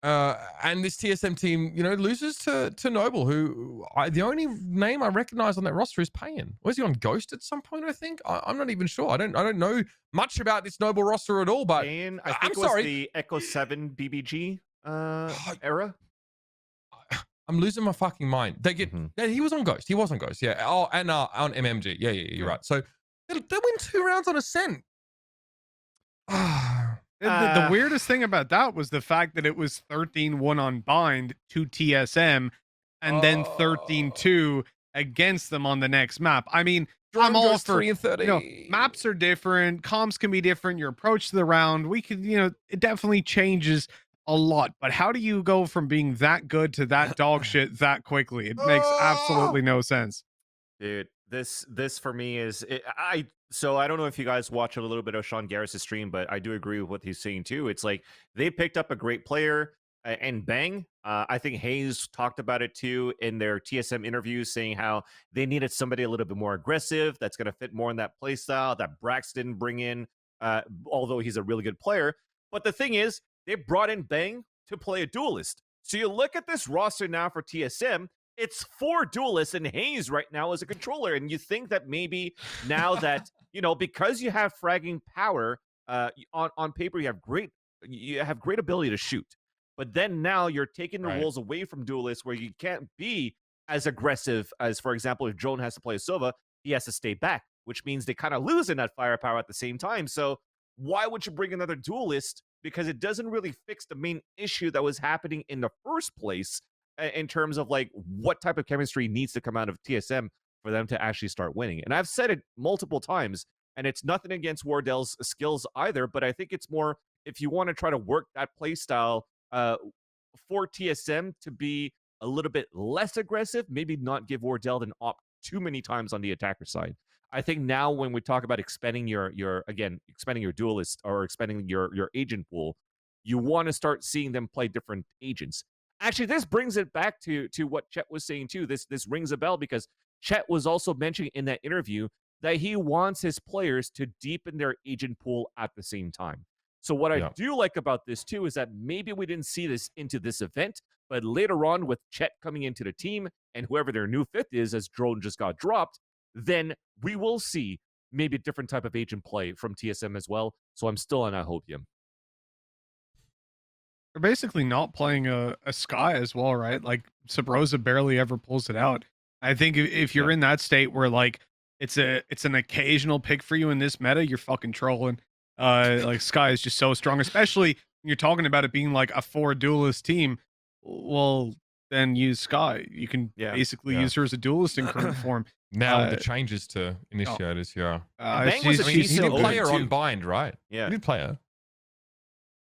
And this TSM team, you know, loses to Noble, who the only name I recognize on that roster is Payan. Was he on Ghost at some point? I think I'm not even sure. I don't know much about this Noble roster at all. But Payan, I think it was the Echo 7 BBG era. I'm losing my fucking mind. They get yeah, he was on Ghost. He was on Ghost. Yeah. Oh, and on MMG. Yeah, you're right. So they win 2 rounds on Ascent. The weirdest thing about that was the fact that it was 13-1 on Bind to TSM and then 13-2 against them on the next map. I mean, I'm all for, you know, maps are different, comps can be different, your approach to the round, we could, you know, it definitely changes a lot. But how do you go from being that good to that dog shit that quickly? It makes absolutely no sense. Dude, this for me is so I don't know if you guys watch a little bit of Sean Garris' stream, but I do agree with what he's saying too. It's like they picked up a great player and Bang. I think Hayes talked about it too in their TSM interviews, saying how they needed somebody a little bit more aggressive that's going to fit more in that play style that Brax didn't bring in, although he's a really good player. But the thing is, they brought in Bang to play a duelist. So you look at this roster now for TSM. It's 4 duelists and Hayes right now as a controller. And you think that maybe now that, you know, because you have fragging power on paper, you have great ability to shoot. But then now you're taking the roles away from duelists where you can't be as aggressive as, for example, if Drone has to play a Sova, he has to stay back, which means they kind of lose in that firepower at the same time. So why would you bring another duelist? Because it doesn't really fix the main issue that was happening in the first place, in terms of like what type of chemistry needs to come out of TSM for them to actually start winning. And I've said it multiple times, and it's nothing against Wardell's skills either, but I think it's more if you want to try to work that play style for TSM to be a little bit less aggressive, maybe not give Wardell an op too many times on the attacker side. I think now when we talk about expanding your duelist or expanding your agent pool, you want to start seeing them play different agents. Actually, this brings it back to what Chet was saying too. This rings a bell because Chet was also mentioning in that interview that he wants his players to deepen their agent pool at the same time. So what I do like about this too is that maybe we didn't see this into this event, but later on with Chet coming into the team and whoever their new 5th is, as Drone just got dropped, then we will see maybe a different type of agent play from TSM as well. So I'm still on that hopium. They're basically not playing a Sky as well, right? Like Sabrosa barely ever pulls it out. I think if you're in that state where like it's an occasional pick for you in this meta, you're fucking trolling. Like Sky is just so strong, especially when you're talking about it being like a 4 duelist team. Well, then use Sky. You can basically use her as a duelist in current form. Now with the changes to initiators, Bang was a he decent did play her too. on Bind, right? Yeah, he did play her.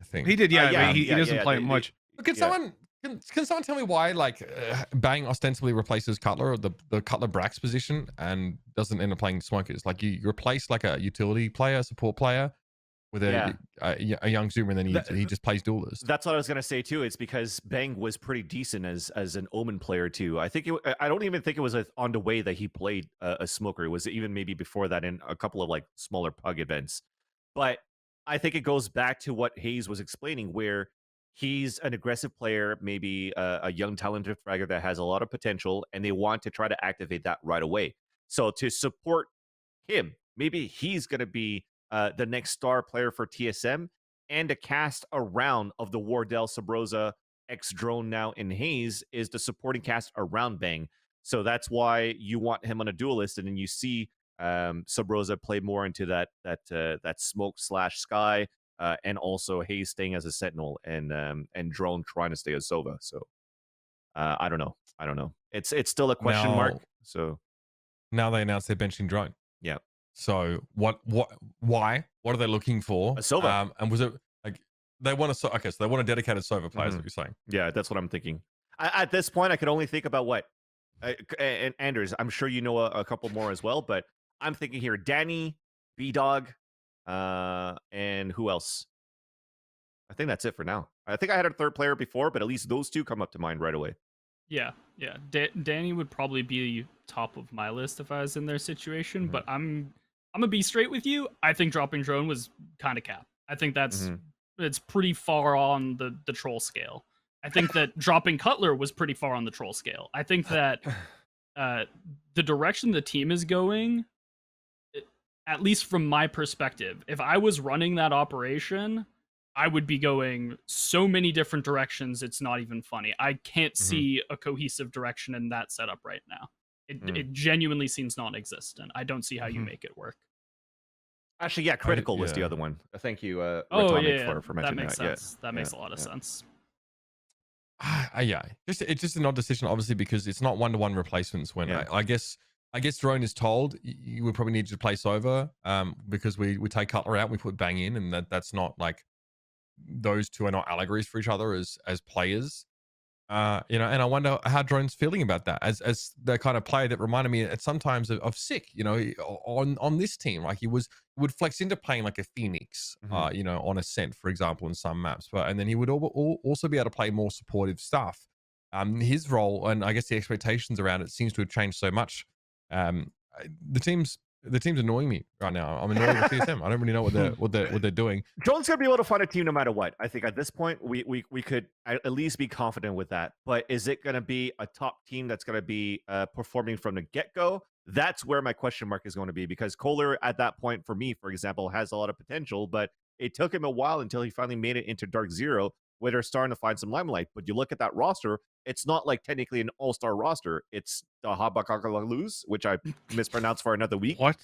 I think he did. But he doesn't play it much. Can someone tell me why like Bang ostensibly replaces Cutler, the Cutler Brax position, and doesn't end up playing Smokers? Like you replace like a utility player, support player, with a young Zoomer, and then he just plays duelist. That's what I was gonna say too. It's because Bang was pretty decent as an Omen player too. I think I don't even think it was on the way that he played a Smoker. It was even maybe before that in a couple of like smaller pug events. But I think it goes back to what Hayes was explaining, where he's an aggressive player, maybe a young talented fragger that has a lot of potential, and they want to try to activate that right away. So to support him, maybe he's gonna be the next star player for TSM, and a cast around of the Wardell, Sabrosa, X-Drone now in Hayes is the supporting cast around Bang. So that's why you want him on a duelist, and then you see Sabrosa play more into that smoke / Sky, and also Hayes staying as a Sentinel, and Drone trying to stay as Sova. So I don't know. It's still a question mark. So now they announced they're benching Drone. Yeah. So why? What are they looking for? A Sova. And was it like they want so they want a dedicated Sova player, is what you're saying? Yeah, that's what I'm thinking. At this point, I could only think about what and Anders, I'm sure you know a couple more as well, but I'm thinking here, Danny, B-Dog, and who else? I think that's it for now. I think I had a third player before, but at least those two come up to mind right away. Yeah. Danny would probably be top of my list if I was in their situation, but I'm gonna be straight with you. I think dropping drone was kind of cap. I think it's pretty far on the troll scale. I think that dropping Cutler was pretty far on the troll scale. I think that the direction the team is going, at least from my perspective, if I was running that operation, I would be going so many different directions, it's not even funny. I can't see a cohesive direction in that setup right now. It genuinely seems non-existent. I don't see how you make it work. Actually, yeah, Critical was the other one. Thank you, for mentioning that. Makes sense. That makes a lot of sense. Yeah, it's just an odd decision, obviously, because it's not one-to-one replacements. When I guess Drone is told you would probably need to place over because we take Cutler out and we put Bang in, and that's not like those two are not allegories for each other as players. And I wonder how Drone's feeling about that as the kind of player that reminded me at sometimes of Sick, on this team. Like he would flex into playing like a Phoenix, on Ascent, for example, in some maps, and then he would also be able to play more supportive stuff. His role, and I guess the expectations around it, seems to have changed so much. The team's annoying me right now. I'm annoyed with TSM. I don't really know what they're doing. Drone's gonna be able to find a team no matter what. I think at this point we could at least be confident with that. But is it gonna be a top team that's gonna be performing from the get-go? That's where my question mark is going to be, because Kohler at that point, for me, for example, has a lot of potential, but it took him a while until he finally made it into Dark Zero, where they're starting to find some limelight. But you look at that roster, it's not like technically an all-star roster. It's the Habakakalus, which I mispronounced for another week. What?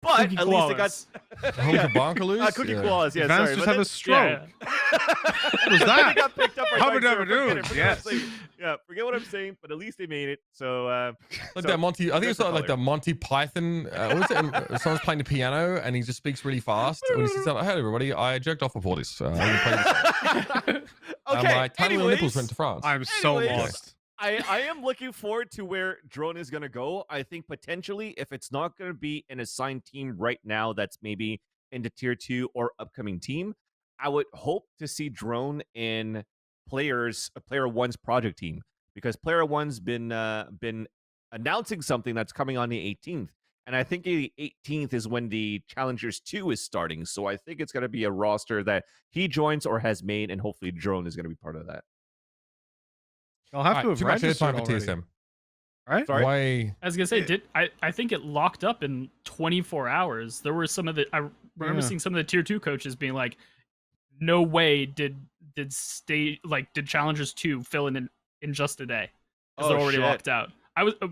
But Cookie at least it got Cookie Claws. Yeah, Vance sorry, just have a stroke. What was that? It got picked up by Yes. Yeah, forget what I'm saying, but at least they made it. So like that Monty, I think it's like the Monty Python. What was it? And someone's playing the piano and he just speaks really fast. When he says, "Hey everybody, I jerked off before this." Okay. My tiny little nipples went to France. I'm so lost. I am looking forward to where Drone is going to go. I think potentially, if it's not going to be an assigned team right now that's maybe in the tier 2 or upcoming team, I would hope to see Drone in Player One's project team, because Player One's been announcing something that's coming on the 18th. And I think the 18th is when the Challengers 2 is starting. So I think it's going to be a roster that he joins or has made, and hopefully Drone is going to be part of that. I'll have to have registered already. TSM. Right? Sorry? Why? I was gonna say, I think it locked up in 24 hours. There were some of the, I remember seeing some of the tier 2 coaches being like, no way did Challengers 2 fill in just a day, because they're already locked out.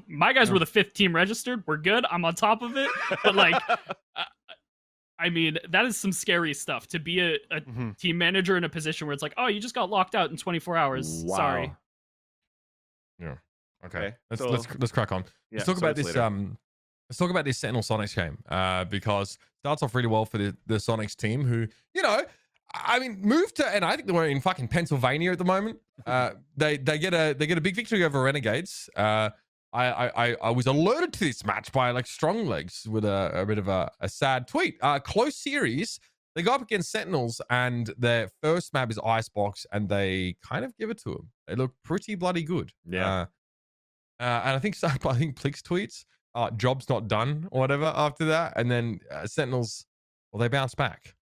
My guys were the 5th team registered. We're good. I'm on top of it. But I mean, that is some scary stuff to be a team manager in a position where it's like, oh, you just got locked out in 24 hours. Wow. Sorry. Yeah. Okay. Let's crack on. Let's talk about this. Let's talk about this Sentinel Sonics game because it starts off really well for the Sonics team, who, I mean, moved to, and I think we're in fucking Pennsylvania at the moment. They get a big victory over Renegades. I was alerted to this match by Strong Legs with a bit of a sad tweet. Close series. They go up against Sentinels, and their first map is Icebox, and they kind of give it to them. They look pretty bloody good. Yeah. And I think Plix tweets, "Job's not done" or whatever after that, and then Sentinels, well, they bounce back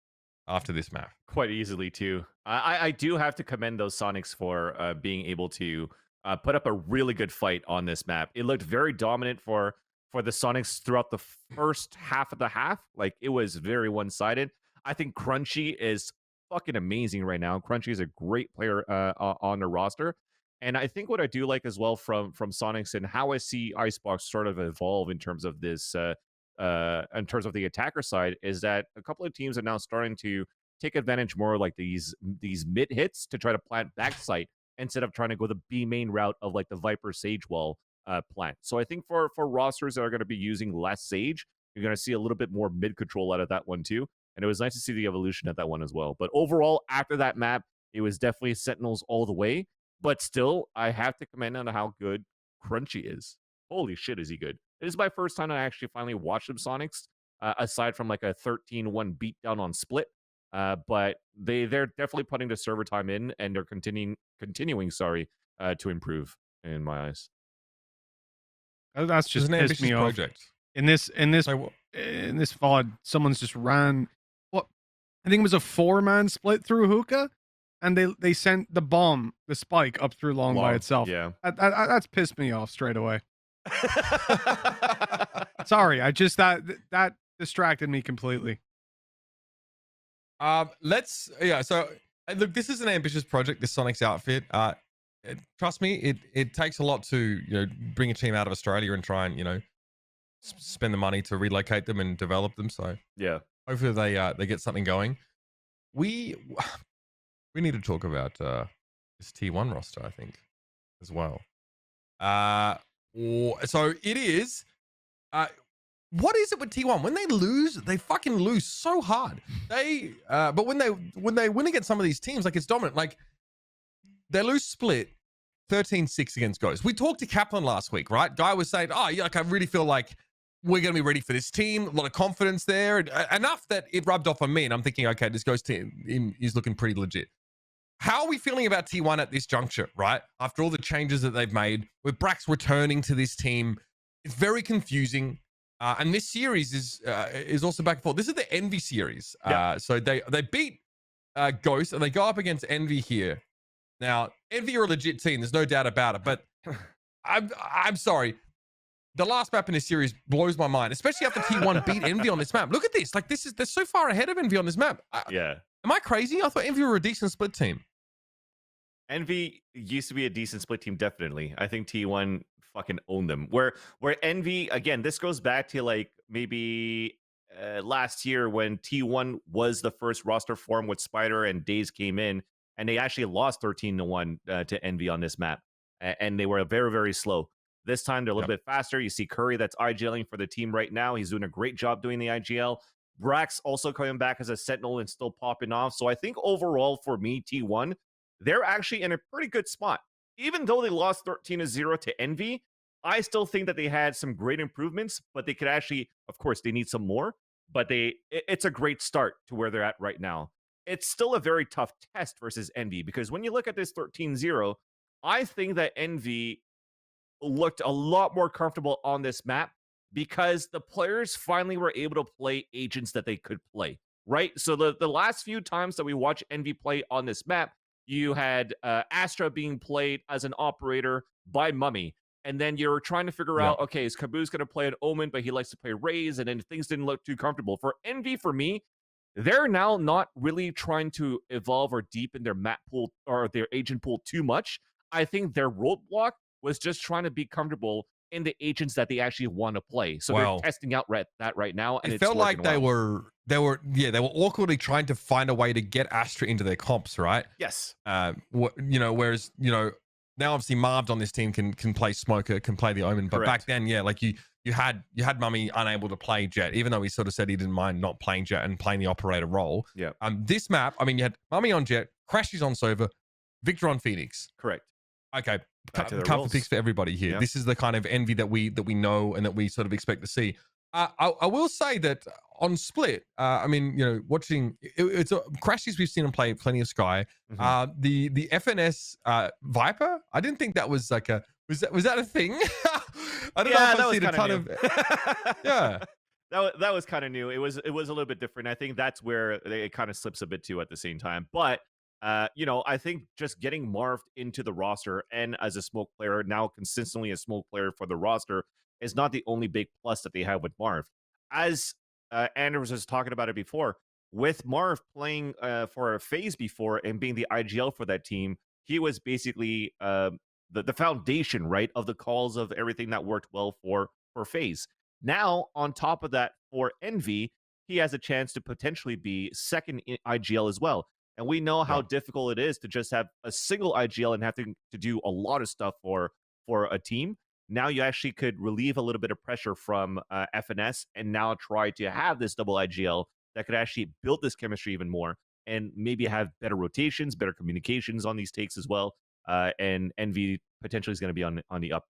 after this map quite easily too. I do have to commend those Sonics for being able to put up a really good fight on this map. It looked very dominant for the Sonics throughout the first half of the half. It was very one-sided. I think Crunchy is fucking amazing right now. Crunchy is a great player on the roster. And I think what I do like as well from Sonics, and how I see Icebox sort of evolve in terms of this, in terms of the attacker side, is that a couple of teams are now starting to take advantage more like these mid hits to try to plant backside instead of trying to go the B main route of the Viper Sage Wall plant. So I think for rosters that are going to be using less Sage, you're going to see a little bit more mid control out of that one too. And it was nice to see the evolution at that one as well. But overall, after that map, it was definitely Sentinels all the way. But still, I have to commend on how good Crunchy is. holy shit, is he good? This is my first time I actually finally watched them Sonics, aside from like a 13-1 beatdown on Split. But they're definitely putting the server time in, and they're continuing to improve in my eyes. That's just an pissed me off. Project. In this VOD, someone's just ran what I think it was a 4-man split through hookah, and they sent the bomb, the spike, up through long by itself. Yeah, that's pissed me off straight away. Sorry, I just that distracted me completely. So look, this is an ambitious project, this Sonics outfit. Trust me, it takes a lot to bring a team out of Australia and try and spend the money to relocate them and develop them. So yeah, hopefully they get something going. We need to talk about this T1 roster, I think, as well. So it is. What is it with T1? When they lose, they fucking lose so hard. But when they win against some of these teams, like it's dominant. Like they lose Split 13-6 against Ghost. We talked to Kaplan last week, right? Guy was saying, "Oh, yeah, like I really feel like we're going to be ready for this team. A lot of confidence there, enough that it rubbed off on me." And I'm thinking, okay, this Ghost team is looking pretty legit. How are we feeling about T1 at this juncture, right? After all the changes that they've made, with Brax returning to this team, it's very confusing. And this series is also back and forth. This is the Envy series. So they beat Ghost, and they go up against Envy here. Now, Envy are a legit team. There's no doubt about it. But I'm sorry. The last map in this series blows my mind, especially after T1 beat Envy on this map. Look at this. Like they're so far ahead of Envy on this map. Yeah. Am I crazy? I thought Envy were a decent split team. Envy used to be a decent split team, definitely. I think T1 fucking owned them. Where Envy, again, this goes back to like maybe last year when T1 was the first roster form with Spider and Daze came in, and they actually lost 13-1 to Envy on this map. And they were very, very slow. This time, they're a little bit faster. You see Curry that's IGLing for the team right now. He's doing a great job doing the IGL. Brax also coming back as a Sentinel and still popping off. So I think overall for me, T1, they're actually in a pretty good spot. Even though they lost 13-0 to Envy, I still think that they had some great improvements, but they could actually, of course, they need some more, but it's a great start to where they're at right now. It's still a very tough test versus Envy, because when you look at this 13-0, I think that Envy looked a lot more comfortable on this map because the players finally were able to play agents that they could play, right? So the last few times that we watch Envy play on this map, you had Astra being played as an operator by Mummy. And then you're trying to figure out, okay, is Caboose going to play an Omen, but he likes to play Raze, and then things didn't look too comfortable. For Envy, for me, they're now not really trying to evolve or deepen their map pool or their agent pool too much. I think their roadblock was just trying to be comfortable in the agents that they actually want to play. So they're testing out that right now. And it felt like they were awkwardly trying to find a way to get Astra into their comps, right? Yes. Whereas now obviously Marved on this team can play Smoker, can play the Omen, but back then, like you had Mummy unable to play Jet, even though he sort of said he didn't mind not playing Jet and playing the operator role. Yeah. This map, I mean, you had Mummy on Jet, Crashies on Sova, Victor on Phoenix. Correct. Okay, comfort picks for everybody here. This is the kind of Envy that we know and that we sort of expect to see. I will say that on Split, I mean, watching it's Crashies, we've seen him play plenty of Sky. The FNS Viper, I didn't think that was like was that a thing? I don't know if I've seen a ton of That was kind of new. It was a little bit different. I think that's where it kind of slips a bit too at the same time. But I think just getting Marved into the roster and as a smoke player, now consistently a smoke player for the roster, is not the only big plus that they have with Marv. As Anders was talking about it before, with Marv playing for a FaZe before and being the IGL for that team, he was basically the foundation, right, of the calls of everything that worked well for FaZe. Now, on top of that, for Envy, he has a chance to potentially be second in IGL as well. And we know how difficult it is to just have a single IGL and having to do a lot of stuff for a team. Now you actually could relieve a little bit of pressure from FNS and now try to have this double IGL that could actually build this chemistry even more and maybe have better rotations, better communications on these takes as well. and Envy potentially is going to be on the up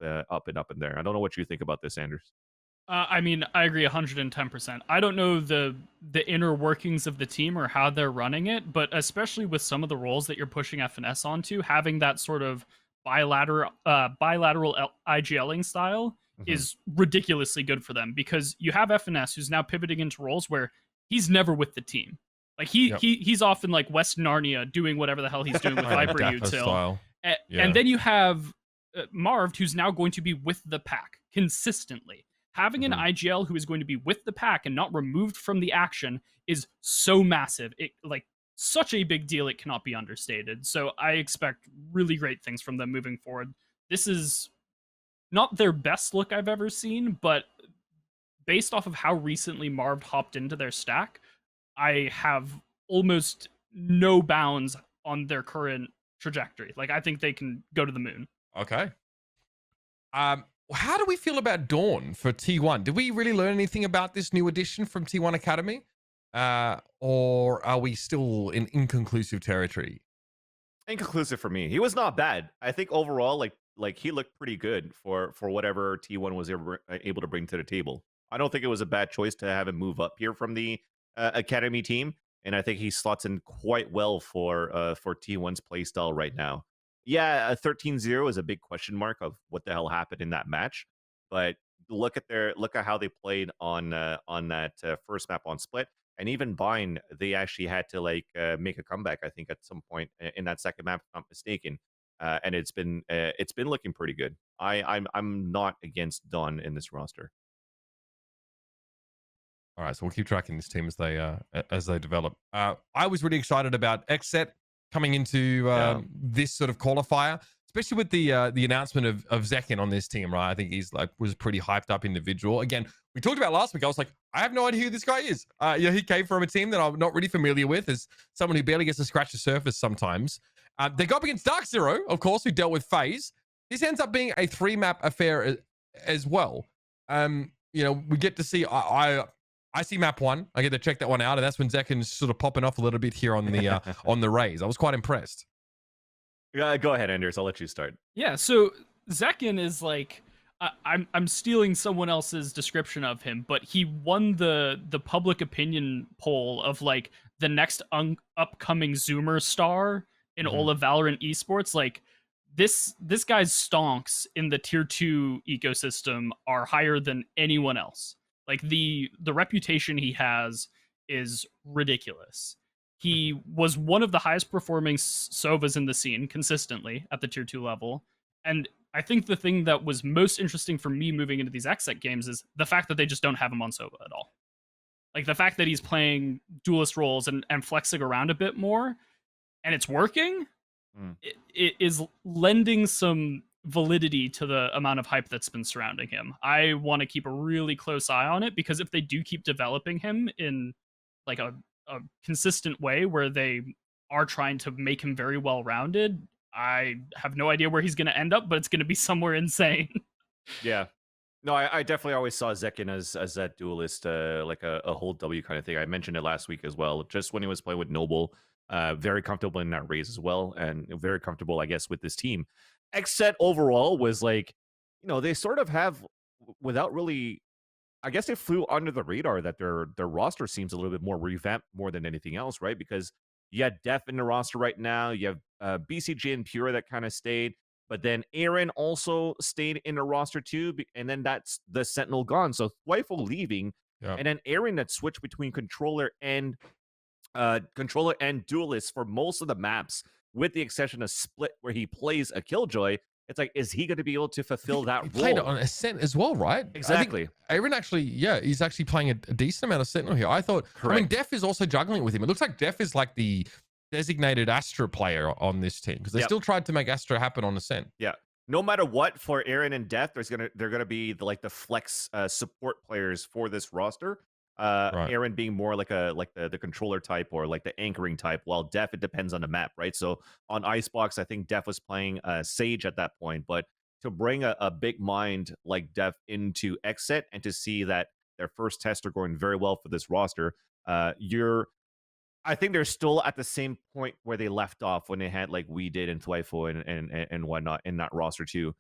and up in there. I don't know what you think about this, Anders. I mean, I agree 110%. I don't know the inner workings of the team or how they're running it, but especially with some of the roles that you're pushing FNS onto, having that sort of bilateral IGLing style is ridiculously good for them, because you have FNS who's now pivoting into roles where he's never with the team. Like he's often like West Narnia doing whatever the hell he's doing with Viper Util. And then you have Marv, who's now going to be with the pack consistently. Having an IGL who is going to be with the pack and not removed from the action is so massive. It like such a big deal. It cannot be understated. So I expect really great things from them moving forward. This is not their best look I've ever seen, but based off of how recently Marv hopped into their stack, I have almost no bounds on their current trajectory. Like, I think they can go to the moon. Okay. How do we feel about Dawn for T1? Did we really learn anything about this new addition from T1 Academy? Or are we still in inconclusive territory? Inconclusive for me. He was not bad. I think overall, like he looked pretty good for whatever T1 was able to bring to the table. I don't think it was a bad choice to have him move up here from the Academy team, and I think he slots in quite well for T1's playstyle right now. Yeah, a 13-0 is a big question mark of what the hell happened in that match, but look at how they played on that first map on Split, and even Bind, they actually had to make a comeback, I think, at some point in that second map, if I'm not mistaken, and it's been looking pretty good. I'm not against Dawn in this roster. All right, so we'll keep tracking this team as they develop. I was really excited about XSET coming into this sort of qualifier, especially with the announcement of Zekin on this team, right? I think he's was a pretty hyped up individual. Again, we talked about last week. I was like, I have no idea who this guy is. He came from a team that I'm not really familiar with, as someone who barely gets to scratch the surface sometimes. They got up against Dark Zero, of course, who dealt with FaZe. This ends up being a 3-map affair as well. We get to see. I see map 1. I get to check that one out, and that's when Zekin's sort of popping off a little bit here on the on the Rays. I was quite impressed. Go ahead, Anders. I'll let you start. Yeah, so Zekin is like, I'm stealing someone else's description of him, but he won the public opinion poll of like the next upcoming Zoomer star in all of Valorant esports. Like this guy's stonks in the tier 2 ecosystem are higher than anyone else. Like the reputation he has is ridiculous. He was one of the highest performing Sovas in the scene consistently at the tier 2 level. And I think the thing that was most interesting for me moving into these XSET games is the fact that they just don't have him on Sova at all. Like the fact that he's playing duelist roles and flexing around a bit more, and it's working, it is lending some validity to the amount of hype that's been surrounding him. I want to keep a really close eye on it, because if they do keep developing him in like a consistent way where they are trying to make him very well rounded, I have no idea where he's going to end up, but it's going to be somewhere insane. Yeah. No, I definitely always saw Zekin as that duelist, like a whole W kind of thing. I mentioned it last week as well, just when he was playing with Noble. Very comfortable in that race as well, and very comfortable, I guess, with this team. XSET overall was like, they sort of have, without really, I guess they flew under the radar that their roster seems a little bit more revamped more than anything else, right? Because you had Def in the roster right now, you have BCG and Pura that kind of stayed, but then Aaron also stayed in the roster too, and then that's the Sentinel gone. So Thwyful leaving, and then Aaron that switched between controller and duelist for most of the maps, with the exception of Split, where he plays a Killjoy. It's like, is he going to be able to fulfill that role? Played it on Ascent as well, right? Exactly. Aaron actually, he's actually playing a decent amount of Sentinel here. I thought, correct. I mean, Def is also juggling with him. It looks like Def is like the designated Astra player on this team, because they still tried to make Astra happen on Ascent. Yeah. No matter what, for Aaron and Def, they're gonna be the flex support players for this roster. Right. Aaron being more like the controller type or like the anchoring type, while Def, it depends on the map, right? So on Icebox, I think Def was playing Sage at that point, but to bring a big mind like Def into XSET and to see that their first tests are going very well for this roster, you're I think they're still at the same point where they left off when they had like we did in Twyfo and whatnot in that roster too.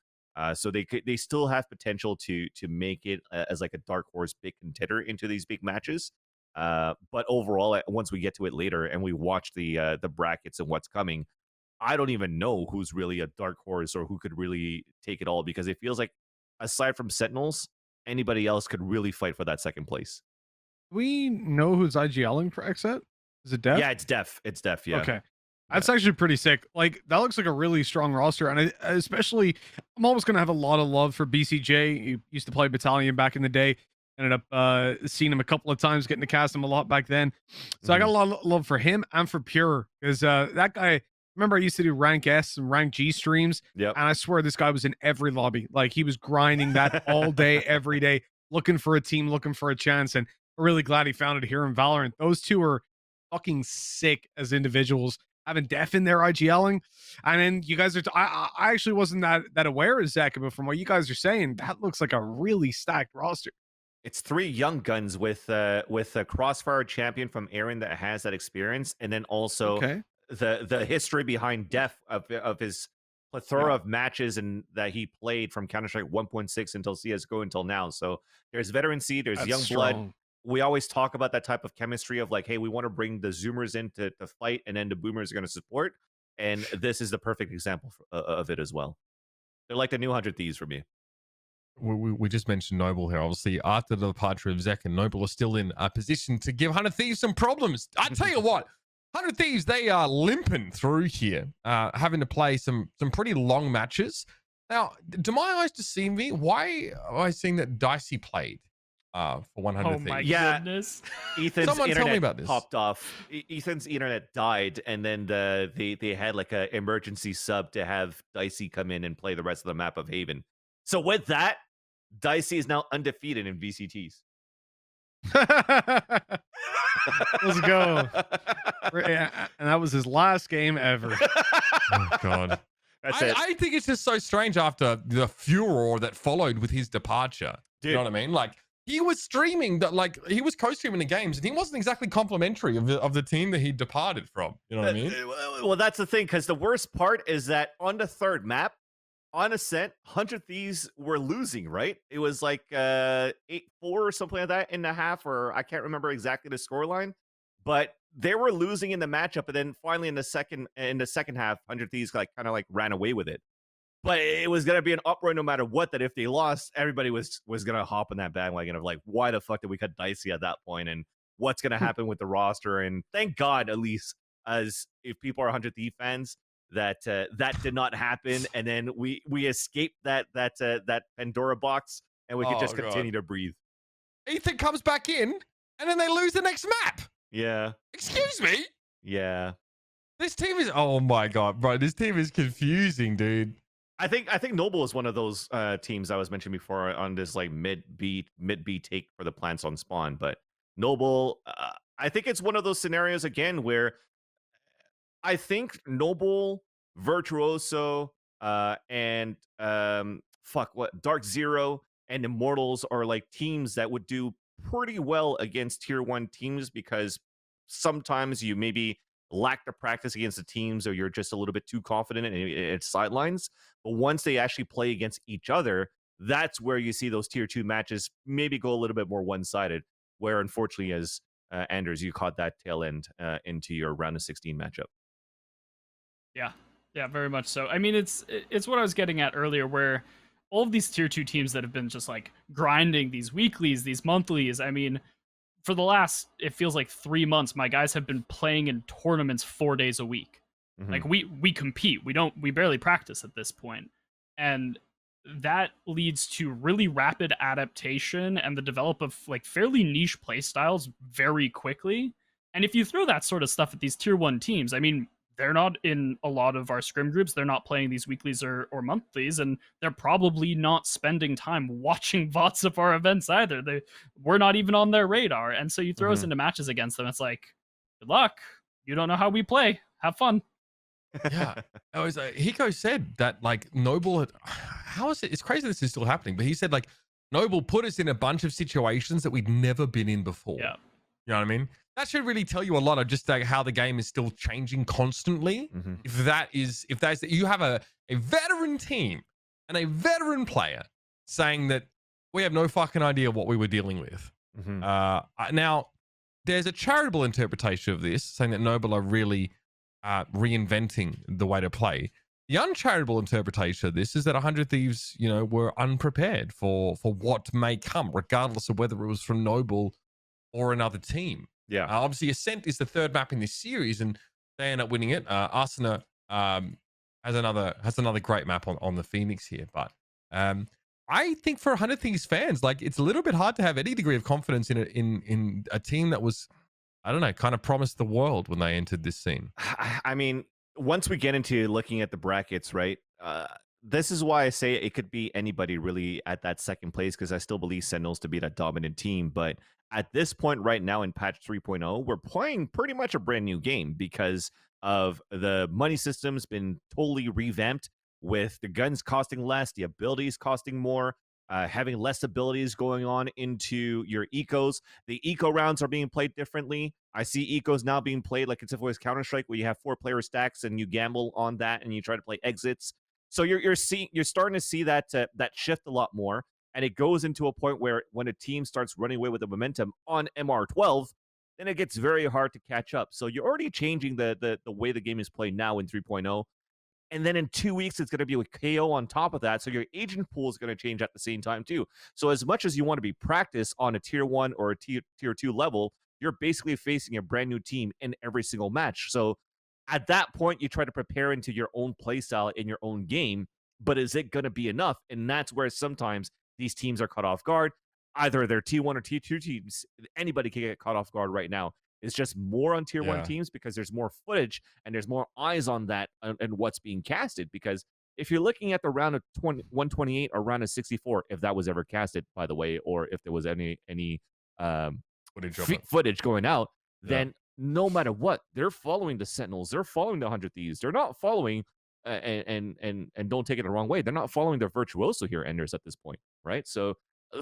So they still have potential to make it as like a dark horse big contender into these big matches. But overall, once we get to it later and we watch the brackets and what's coming, I don't even know who's really a dark horse or who could really take it all, because it feels like aside from Sentinels, anybody else could really fight for that second place. We know who's IGLing for XSET? Is it Def? Yeah, it's Def. It's Def. Yeah. Okay. That's actually pretty sick. Like, that looks like a really strong roster. And especially, I'm always going to have a lot of love for BCJ. He used to play Battalion back in the day. Ended up seeing him a couple of times, getting to cast him a lot back then. So I got a lot of love for him and for Pure, because that guy, remember I used to do rank S and rank G streams. Yep. And I swear this guy was in every lobby. Like, he was grinding that all day, every day, looking for a team, looking for a chance. And I'm really glad he found it here in Valorant. Those two are fucking sick as individuals. Having Def in there IGLing, and then you guys are I actually wasn't that aware of Zach, but from what you guys are saying, that looks like a really stacked roster. It's 3 young guns with a Crossfire champion from Aaron that has that experience, and then also the history behind Def of his plethora of matches and that he played from Counter-Strike 1.6 until CS:GO until now. So there's veterancy, there's young blood. We always talk about that type of chemistry of like, hey, we want to bring the Zoomers in to fight, and then the Boomers are going to support. And this is the perfect example of it as well. They're like the new 100 Thieves for me. We just mentioned Noble here. Obviously, after the departure of Zek and Noble are still in a position to give 100 Thieves some problems. I tell you what, 100 Thieves, they are limping through here, having to play some pretty long matches. Now, do my eyes deceive me? Why am I seeing that Dicey played? For 100 Thieves. My goodness. Ethan's Someone internet tell me about this. popped off. Ethan's internet died, and then they had like an emergency sub to have Dicey come in and play the rest of the map of Haven. So with that, Dicey is now undefeated in VCTs. Let's go. And that was his last game ever. Oh, God. I think it's just so strange after the furor that followed with his departure. Dude. You know what I mean? Like, he was streaming that, like, he was co-streaming the games, and he wasn't exactly complimentary of the team that he departed from. You know what I mean? Well, that's the thing, because the worst part is that on the third map, on Ascent, 100 Thieves were losing, right? It was like 8-4 or something like that in the half, or I can't remember exactly the scoreline, but they were losing in the matchup, and then finally in the second half, 100 Thieves like kind of like ran away with it. But it was gonna be an uproar no matter what. That if they lost, everybody was gonna hop on that bandwagon of like, why the fuck did we cut Dicey at that point, and what's gonna happen with the roster? And thank God, at least as if people are 100 Thief fans, that that did not happen, and then we escaped that Pandora box, and we could just continue to breathe. Ethan comes back in, and then they lose the next map. Yeah. Excuse me. Yeah. This team is, oh my God, bro. This team is confusing, dude. I think Noble is one of those teams I was mentioning before on this like mid B take for the plants on spawn. But Noble, I think it's one of those scenarios again where I think Noble, Virtuoso, and Dark Zero and Immortals are like teams that would do pretty well against tier 1 teams, because sometimes you maybe lack the practice against the teams, or you're just a little bit too confident in its sidelines. But once they actually play against each other, that's where you see those tier 2 matches maybe go a little bit more one-sided, where unfortunately, as Anders, you caught that tail end into your round of 16 matchup. Yeah, very much so. I mean, it's what I was getting at earlier, where all of these tier 2 teams that have been just like grinding these weeklies, these monthlies, I mean, for the last, it feels like 3 months, my guys have been playing in tournaments 4 days a week. Mm-hmm. Like we compete. We barely practice at this point. And that leads to really rapid adaptation and the develop of like fairly niche play styles very quickly. And if you throw that sort of stuff at these tier 1 teams, I mean, they're not in a lot of our scrim groups. They're not playing these weeklies or monthlies, and they're probably not spending time watching VODs of our events either. We're not even on their radar. And so you throw us into matches against them. It's like, good luck. You don't know how we play. Have fun. Yeah. Hiko said that like Noble, how is it? It's crazy this is still happening, but he said like Noble put us in a bunch of situations that we'd never been in before. Yeah. You know what I mean? that should really tell you a lot of just like how the game is still changing constantly. If you have a veteran team and a veteran player saying that we have no fucking idea what we were dealing with. Now, there's a charitable interpretation of this, saying that Noble are really reinventing the way to play. The uncharitable interpretation of this is that 100 Thieves, were unprepared for what may come, regardless of whether it was from Noble or another team. Yeah. Obviously, Ascent is the third map in this series, and they end up winning it. Arsena has another great map on the Phoenix here, but I think for 100 Thieves fans, like, it's a little bit hard to have any degree of confidence in a team that was, I don't know, kind of promised the world when they entered this scene. I mean, once we get into looking at the brackets, right? This is why I say it could be anybody really at that second place, because I still believe Sentinels to be that dominant team. But at this point right now in patch 3.0, we're playing pretty much a brand new game because of the money system's been totally revamped, with the guns costing less, the abilities costing more, having less abilities going on into your ecos. The eco rounds are being played differently. I see ecos now being played like it's if it was Counter-Strike, where you have 4-player stacks and you gamble on that and you try to play exits. So you're starting to see that shift a lot more, and it goes into a point where when a team starts running away with the momentum on MR12, then it gets very hard to catch up. So you're already changing the way the game is played now in 3.0. And then in 2 weeks, it's going to be with KO on top of that. So your agent pool is going to change at the same time too. So as much as you want to be practiced on a tier 1 or a tier 2 level, you're basically facing a brand new team in every single match. So at that point, you try to prepare into your own play style in your own game. But is it going to be enough? And that's where sometimes these teams are caught off guard. Either they're T1 or T2 teams. Anybody can get caught off guard right now. It's just more on tier 1 teams because there's more footage and there's more eyes on that and what's being casted. Because if you're looking at the round of 128 or round of 64, if that was ever casted, by the way, or if there was any footage going out, then no matter what, they're following the Sentinels, they're following the 100 Thieves. They're not following and don't take it the wrong way. They're not following their Virtuoso here, Enders, at this point, right? So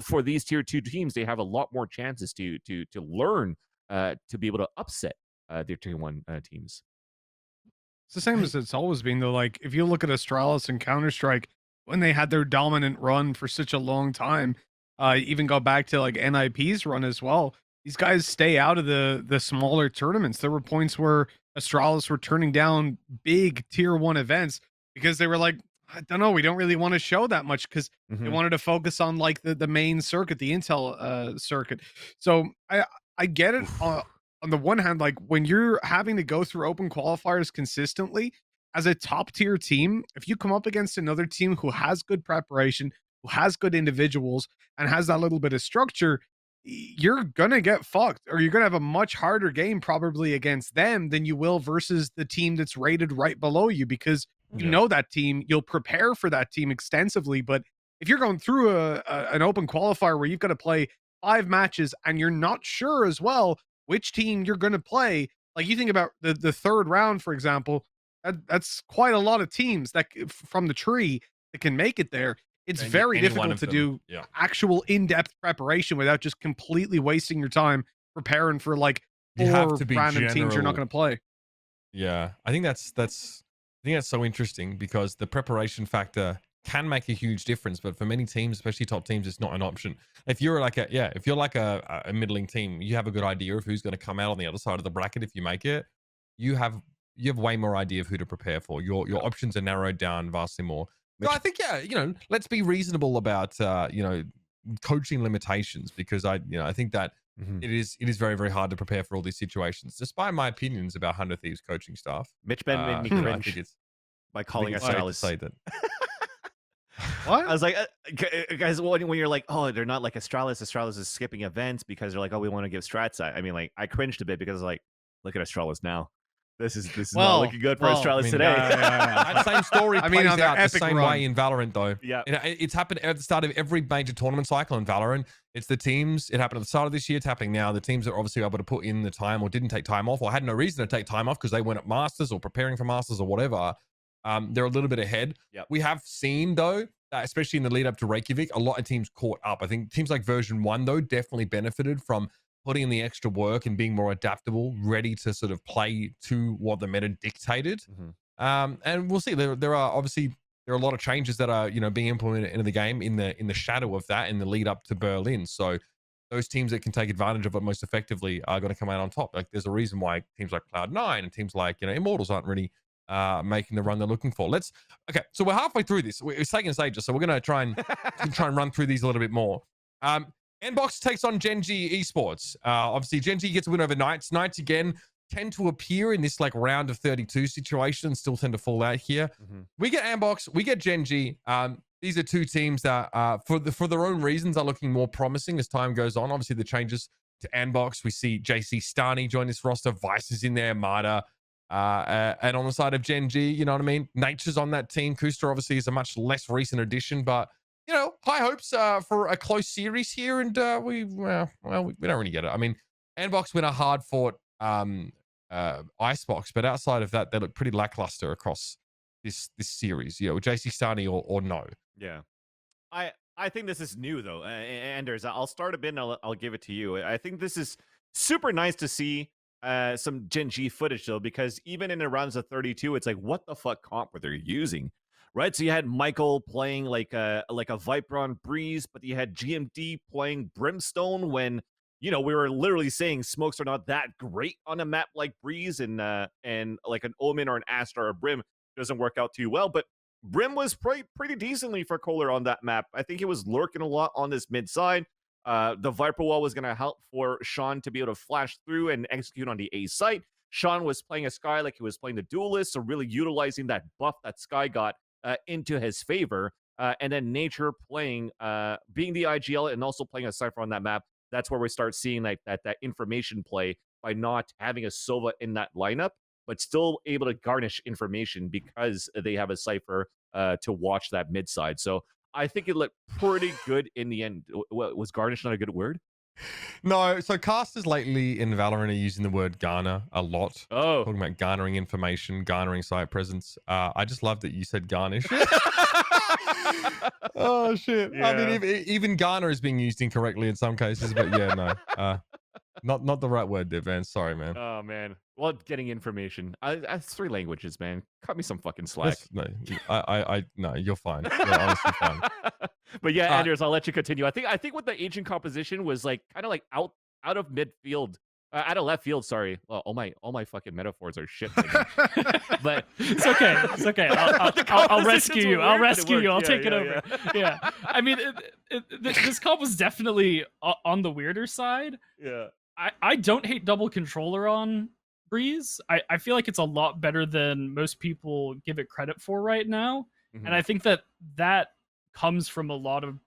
for these tier 2 teams, they have a lot more chances to learn to be able to upset their tier 1 teams. It's the same as it's always been, though. Like, if you look at Astralis and Counter-Strike, when they had their dominant run for such a long time, even go back to like NIP's run as well, these guys stay out of the smaller tournaments. There were points where Astralis were turning down big tier 1 events because they were like, I don't know, we don't really want to show that much, because they wanted to focus on like the main circuit, the Intel circuit. So I get it on the one hand, like when you're having to go through open qualifiers consistently as a top tier team, if you come up against another team who has good preparation, who has good individuals, and has that little bit of structure, you're going to get fucked, or you're going to have a much harder game probably against them than you will versus the team that's rated right below you, because you know that team, you'll prepare for that team extensively. But if you're going through an open qualifier where you've got to play 5 matches and you're not sure as well which team you're going to play, like you think about the third round, for example, that's quite a lot of teams that from the tree that can make it there. It's very difficult to do actual in-depth preparation without just completely wasting your time preparing for like 4 random teams you're not going to play. Yeah, I think that's so interesting, because the preparation factor can make a huge difference, but for many teams, especially top teams, it's not an option. If you're like a middling team, you have a good idea of who's going to come out on the other side of the bracket. If you make it, you have way more idea of who to prepare for. Your options are narrowed down vastly more. So I think, let's be reasonable about coaching limitations, because I think that it is very, very hard to prepare for all these situations, despite my opinions about 100 Thieves coaching staff. Mitch Ben made me cringe by calling Astralis. Say that. What? I was like, guys, when you're like, oh, they're not like Astralis. Astralis is skipping events because they're like, oh, we want to give strats. I mean, like, I cringed a bit because like, look at Astralis now. This is not looking good for Astralis today. That same story plays out the same way in Valorant, though. Yeah, it's happened at the start of every major tournament cycle in Valorant. It's the teams. It happened at the start of this year. It's happening now. The teams that are obviously able to put in the time, or didn't take time off, or had no reason to take time off because they weren't at Masters or preparing for Masters or whatever. They're a little bit ahead. Yep. We have seen, though, especially in the lead up to Reykjavik, a lot of teams caught up. I think teams like version 1, though, definitely benefited from putting in the extra work and being more adaptable, ready to sort of play to what the meta dictated. And we'll see. There are obviously a lot of changes that are being implemented into the game in the shadow of that in the lead up to Berlin. So those teams that can take advantage of it most effectively are going to come out on top. Like there's a reason why teams like Cloud9 and teams like Immortals aren't really making the run they're looking for. Okay, so we're halfway through this. It's taking stages, so we're going to try and run through these a little bit more. Nbox takes on Gen.G Esports. Obviously, Gen.G gets a win over Knights. Knights again tend to appear in this like round of 32 situation, still tend to fall out here. We get Nbox, we get Gen.G. These are two teams that for their own reasons are looking more promising as time goes on. Obviously, the changes to Nbox, we see JC Stani join this roster, Vice is in there, Marta. And on the side of Gen.G, you know what I mean? Nature's on that team. Kuster obviously is a much less recent addition, but high hopes for a close series here, and we don't really get it. I mean, Nbox win a hard fought Icebox, but outside of that, they look pretty lackluster across this series. With JC Stani or no. Yeah, I think this is new though, Anders. I'll start a bit and I'll give it to you. I think this is super nice to see some Gen.G footage though, because even in the rounds of 32, it's like, what the fuck comp were they using? Right, so you had Michael playing like a Viper on Breeze, but you had GMD playing Brimstone when we were literally saying smokes are not that great on a map like Breeze, and like an Omen or an Astra or Brim doesn't work out too well. But Brim was pretty decently for Kohler on that map. I think he was lurking a lot on this mid side. The Viper wall was going to help for Sean to be able to flash through and execute on the A site. Sean was playing a Sky like he was playing the Duelist, so really utilizing that buff that Sky got into his favor, and then Nature playing, being the IGL and also playing a Cypher on that map. That's where we start seeing like that information play by not having a Sova in that lineup, but still able to garnish information because they have a Cypher to watch that mid side. So I think it looked pretty good in the end. Was garnish not a good word? No, so casters lately in Valorant are using the word garner a lot. Oh, talking about garnering information, garnering site presence. I just love that you said garnish. Oh shit! Yeah. I mean, even garner is being used incorrectly in some cases, but yeah, no, not the right word there, Van. Sorry, man. Oh man, well, getting information. That's 3 languages, man. Cut me some fucking slack. No, no, you're fine. You're honestly fine. But yeah, Anders, I'll let you continue. I think what the agent composition was like, kind of like out of midfield, out of left field. Sorry, well, all my fucking metaphors are shit. But it's okay. It's okay. I'll rescue you. I'll rescue you. I'll take it over. Yeah. I mean, this comp was definitely on the weirder side. Yeah. I don't hate double controller on Breeze. I feel like it's a lot better than most people give it credit for right now, and I think that comes from a lot of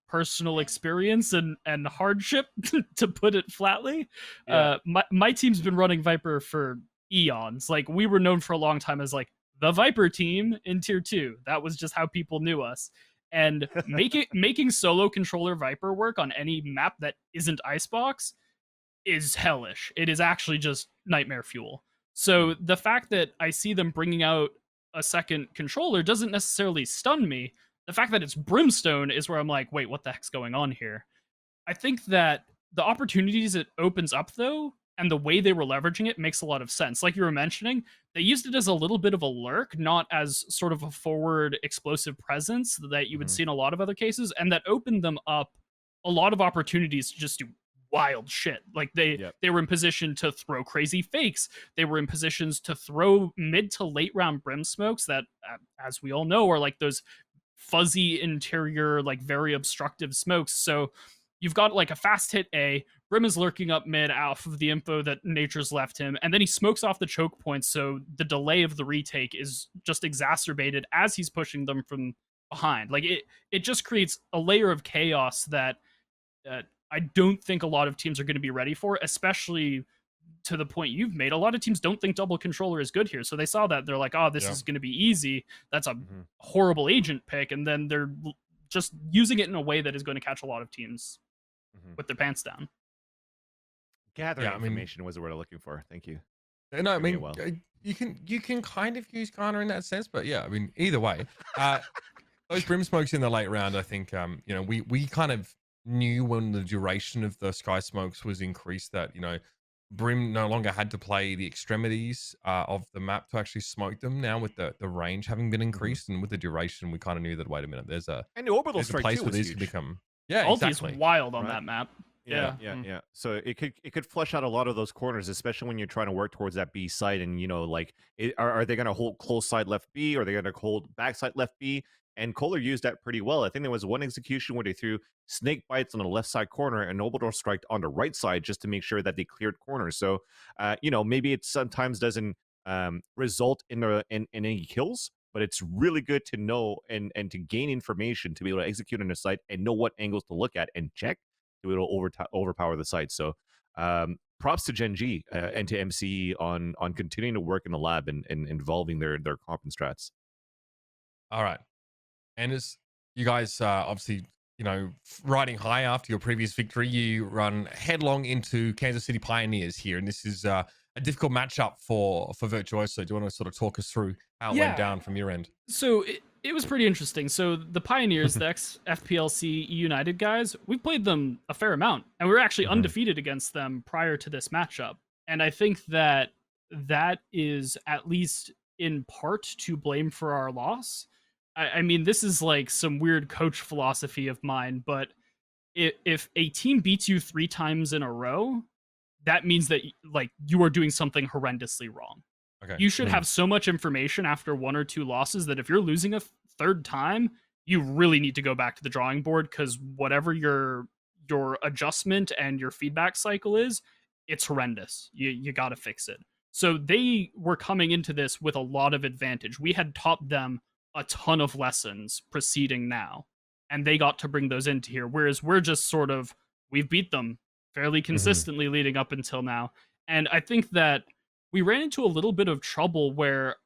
personal experience and hardship, to put it flatly. Yeah. My team's been running Viper for eons. Like, we were known for a long time as like the Viper team in tier 2. That was just how people knew us. And making solo controller Viper work on any map that isn't Icebox is hellish. It is actually just nightmare fuel. So the fact that I see them bringing out a second controller doesn't necessarily stun me. The fact that it's Brimstone is where I'm like, wait, what the heck's going on here? I think that the opportunities it opens up, though, and the way they were leveraging it makes a lot of sense. Like you were mentioning, they used it as a little bit of a lurk, not as sort of a forward explosive presence that you would see in a lot of other cases, and that opened them up a lot of opportunities to just do wild shit. Like they were in position to throw crazy fakes. They were in positions to throw mid to late round Brim smokes that, as we all know, are like those fuzzy interior, like very obstructive smokes. So you've got like a fast hit A, Brim is lurking up mid off of the info that Nature's left him, and then he smokes off the choke point, so the delay of the retake is just exacerbated as he's pushing them from behind. Like it just creates a layer of chaos that I don't think a lot of teams are going to be ready for, especially to the point you've made. A lot of teams don't think double controller is good here. So they saw that, they're like, oh, this is going to be easy. That's a horrible agent pick. And then they're just using it in a way that is going to catch a lot of teams with their pants down. Gathering information was the word I'm looking for. Thank you. No, I mean, you can kind of use garner in that sense, but yeah, I mean, either way, those Brim smokes in the late round, I think, we kind of knew when the duration of the Sky Smokes was increased that, you know, Brim no longer had to play the extremities of the map to actually smoke them. Now with the range having been increased and with the duration, we kind of knew that, wait a minute, there's a And the orbital there's a strike place too where was these huge. can become. Yeah, Ulti exactly. is wild on Right. that map. Yeah. So it could flush out a lot of those corners, especially when you're trying to work towards that B side. And you know, like, are they going to hold close side left B, or are they going to hold backside left B? And Kohler used that pretty well. I think there was one execution where they threw snake bites on the left side corner and orbital strike on the right side just to make sure that they cleared corners. So, you know, maybe it sometimes doesn't result in any kills, but it's really good to know and to gain information to be able to execute on the site and know what angles to look at and check to be able to overpower the site. So props to Gen G and to MCE on continuing to work in the lab and involving their comp and strats. All right. And as you guys obviously, you know, riding high after your previous victory, you run headlong into Kansas City Pioneers here. And this is a difficult matchup for Virtuoso. Do you want to sort of talk us through how it went down from your end? So it was pretty interesting. So the Pioneers, the ex-FPLC United guys, we played them a fair amount, and we were actually undefeated against them prior to this matchup. And I think that is at least in part to blame for our loss. I mean, this is like some weird coach philosophy of mine, but if a team beats you 3 times in a row, that means that like you are doing something horrendously wrong. Okay. You should have so much information after 1 or 2 losses that if you're losing a 3rd time, you really need to go back to the drawing board, because whatever your adjustment and your feedback cycle is, it's horrendous. You got to fix it. So they were coming into this with a lot of advantage. We had taught them a ton of lessons preceding now, and they got to bring those into here. Whereas we're just sort of, we've beat them fairly consistently leading up until now. And I think that we ran into a little bit of trouble where,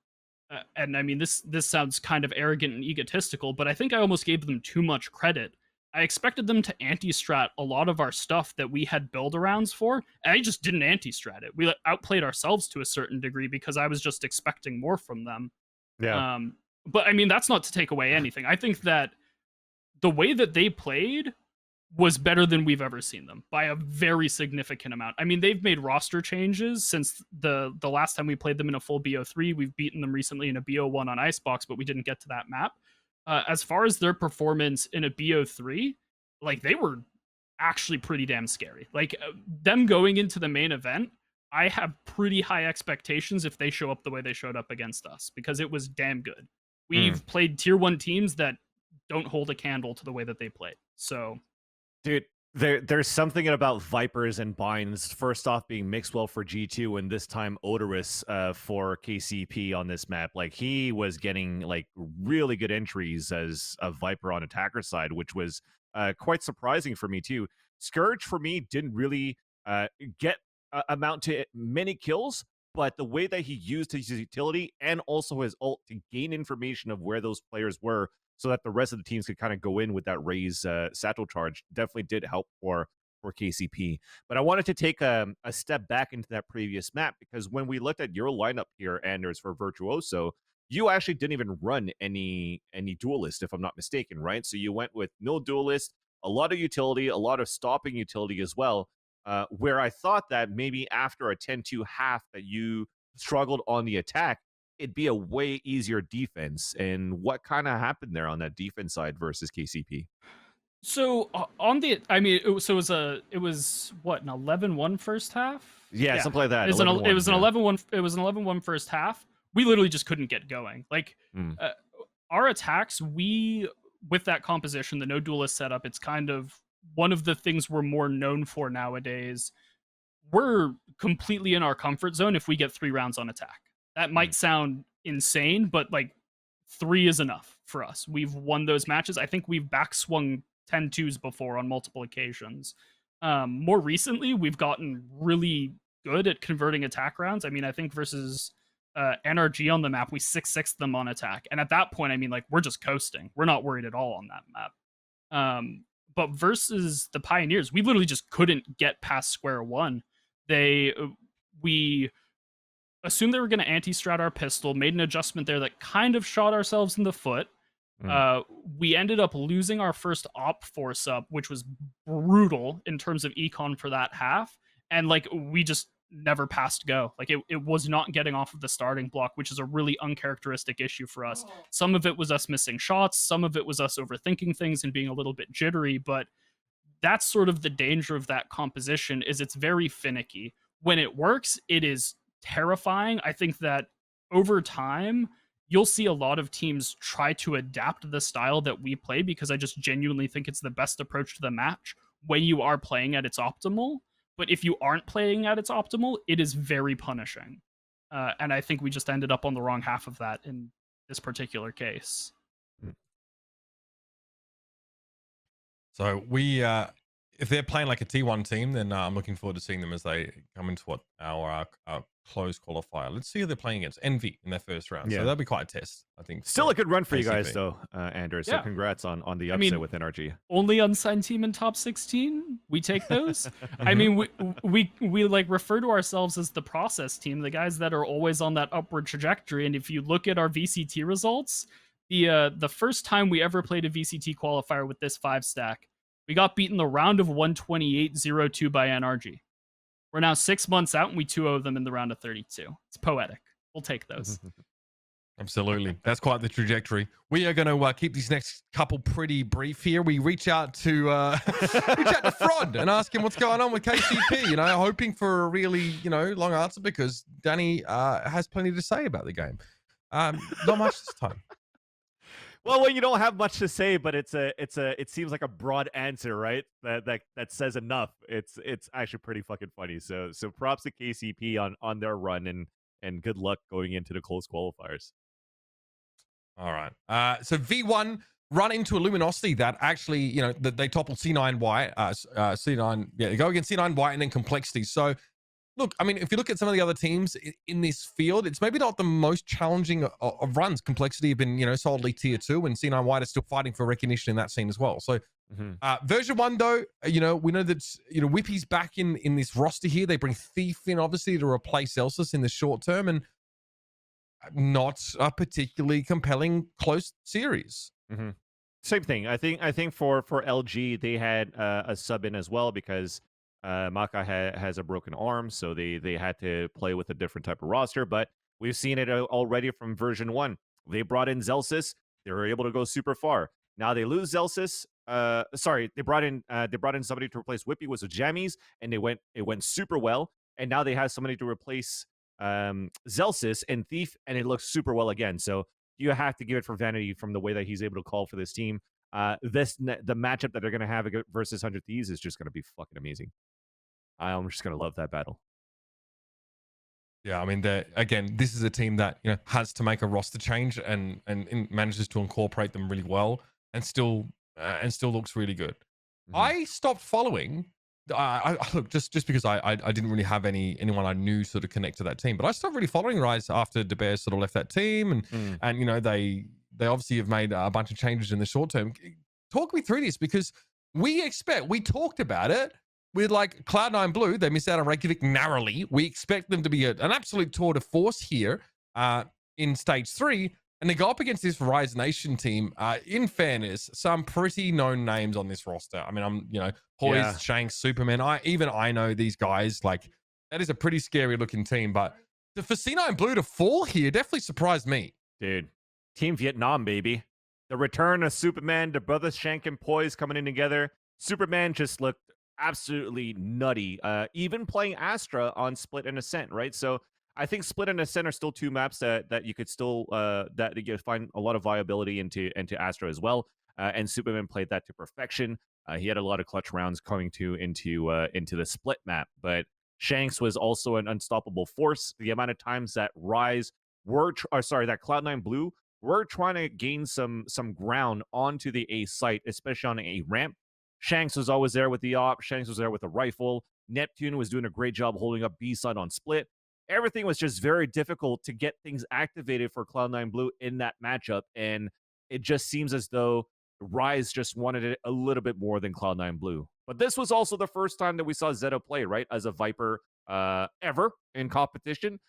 and I mean, this sounds kind of arrogant and egotistical, but I think I almost gave them too much credit. I expected them to anti-strat a lot of our stuff that we had build-arounds for, and I just didn't anti-strat it. We outplayed ourselves to a certain degree because I was just expecting more from them. Yeah. But I mean, that's not to take away anything. I think that the way that they played was better than we've ever seen them by a very significant amount. I mean, they've made roster changes since the last time we played them in a full BO3. We've beaten them recently in a BO1 on Icebox, but we didn't get to that map. As far as their performance in a BO3, like, they were actually pretty damn scary. Like, them going into the main event, I have pretty high expectations if they show up the way they showed up against us, because it was damn good. We've played tier 1 teams that don't hold a candle to the way that they played. So, dude, there's something about Vipers and Binds, first off being mixed well for G2, and this time Odorous for KCP on this map. Like, he was getting like really good entries as a Viper on attacker side, which was quite surprising for me too. Scourge for me didn't really get amount to many kills, but the way that he used his utility and also his ult to gain information of where those players were, so that the rest of the teams could kind of go in with that raise satchel charge, definitely did help for KCP. But I wanted to take a step back into that previous map, because when we looked at your lineup here, Anders, for Virtuoso, you actually didn't even run any duelist, if I'm not mistaken, right? So you went with no duelist, a lot of utility, a lot of stopping utility as well, where I thought that maybe after a 10-2 half that you struggled on the attack, it'd be a way easier defense. And what kind of happened there on that defense side versus KCP? So on the, I mean, it was what, an 11-1 first half? Yeah, something like that. It was an 11-1. It was an 11-1 first half. We literally just couldn't get going. Like, our attacks, with that composition, the no duelist setup, it's kind of one of the things we're more known for nowadays. We're completely in our comfort zone if we get 3 rounds on attack. That might sound insane, but like 3 is enough for us. We've won those matches. I think we've backswung 10-2s before on multiple occasions. More recently, we've gotten really good at converting attack rounds. I mean, I think versus NRG on the map, we 6-6'd them on attack. And at that point, I mean, like, we're just coasting. We're not worried at all on that map. But versus the Pioneers, we literally just couldn't get past square one. We assumed they were going to anti-strat our pistol, made an adjustment there that kind of shot ourselves in the foot. We ended up losing our first op force up, which was brutal in terms of econ for that half. And like, we just never passed go. Like it was not getting off of the starting block, which is a really uncharacteristic issue for us. Some of it was us missing shots. Some of it was us overthinking things and being a little bit jittery, but that's sort of the danger of that composition is it's very finicky. When it works, it is terrifying. I think that over time, you'll see a lot of teams try to adapt the style that we play because I just genuinely think it's the best approach to the match when you are playing at its optimal. But if you aren't playing at its optimal, it is very punishing. And I think we just ended up on the wrong half of that in this particular case. So we, if they're playing like a T1 team, then I'm looking forward to seeing them as they come into what our close qualifier. Let's see who they're playing against. Envy in their first round. Yeah. So that'll be quite a test, I think. Still a good run for you guys, though, Anders. So congrats on the upset with NRG. Only unsigned team in top 16. We take those. I mean, we like refer to ourselves as the process team, the guys that are always on that upward trajectory. And if you look at our VCT results, the first time we ever played a VCT qualifier with this 5-stack, we got beaten the round of 128-0-2 by NRG. We're now 6 months out, and we 2-0 them in the round of 32. It's poetic. We'll take those. Absolutely. That's quite the trajectory. We are going to keep these next couple pretty brief here. We reach out to Frod and ask him what's going on with KCP, you know, hoping for a really, you know, long answer because Danny has plenty to say about the game. Not much this time. Well, when you don't have much to say, but it seems like a broad answer, right? That says enough. It's actually pretty fucking funny. So props to KCP on their run and good luck going into the close qualifiers. All right. So V1 run into a Luminosity that actually, you know, they toppled C9 White, C9, yeah, they go against C9 White and then Complexity. So look, I mean, if you look at some of the other teams in this field, it's maybe not the most challenging of runs. Complexity have been, you know, solidly tier 2, and C9 White is still fighting for recognition in that scene as well. So version 1, though, you know, we know that, you know, Whippy's back in this roster here. They bring Thief in, obviously, to replace Celsius in the short term, and not a particularly compelling close series. Same thing. I think for LG, they had a sub in as well because Maka has a broken arm, so they had to play with a different type of roster. But we've seen it already from version 1. They brought in Zelsis. They were able to go super far. Now they lose Zelsis. They brought in somebody to replace Whippy with Jammies, and it went super well. And now they have somebody to replace Zelsis and Thief, and it looks super well again. So you have to give it for Vanity from the way that he's able to call for this team. The matchup that they're going to have versus 100 Thieves is just going to be fucking amazing. I'm just going to love that battle. Yeah, I mean, again, this is a team that, you know, has to make a roster change and manages to incorporate them really well and still looks really good. I stopped following. Look, just because I didn't really have anyone I knew sort of connect to that team, but I stopped really following Rise after De Beer sort of left that team, and you know, they obviously have made a bunch of changes in the short term. Talk me through this, because we talked about it with like Cloud9 Blue. They missed out on Reykjavik narrowly. We expect them to be an absolute tour de force here in stage 3. And they go up against this Rise Nation team. In fairness, some pretty known names on this roster. I mean, I'm, you know, Poise, Shanks, Superman. I know these guys. Like, that is a pretty scary looking team. But for C9 Blue to fall here definitely surprised me. Dude, Team Vietnam, baby. The return of Superman, the brothers Shank and Poise coming in together. Superman just looked absolutely nutty. Even playing Astra on Split and Ascent, right? So I think Split and Ascent are still two maps that you could still that you find a lot of viability into Astra as well. And Superman played that to perfection. He had a lot of clutch rounds coming into the Split map, but Shanks was also an unstoppable force. The amount of times that that Cloud9 Blue were trying to gain some ground onto the A site, especially on a ramp. Shanks was always there with the op. Shanks was there with a rifle. Neptune was doing a great job holding up B side on Split. Everything was just very difficult to get things activated for Cloud9 Blue in that matchup, and it just seems as though Rise just wanted it a little bit more than Cloud9 Blue. But this was also the first time that we saw Zeta play, right, as a Viper ever in competition.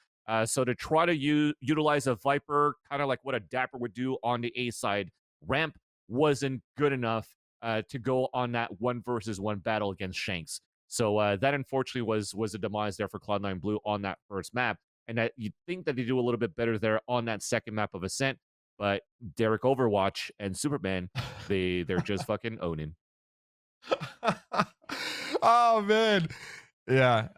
So to try to utilize a Viper, kind of like what a Dapper would do on the A side, ramp wasn't good enough to go on that 1-versus-1 battle against Shanks. So that unfortunately was a demise there for Cloud9 Blue on that first map. And that you'd think that they do a little bit better there on that second map of Ascent. But Derek Overwatch and Superman, they're just fucking owning. Oh man, yeah.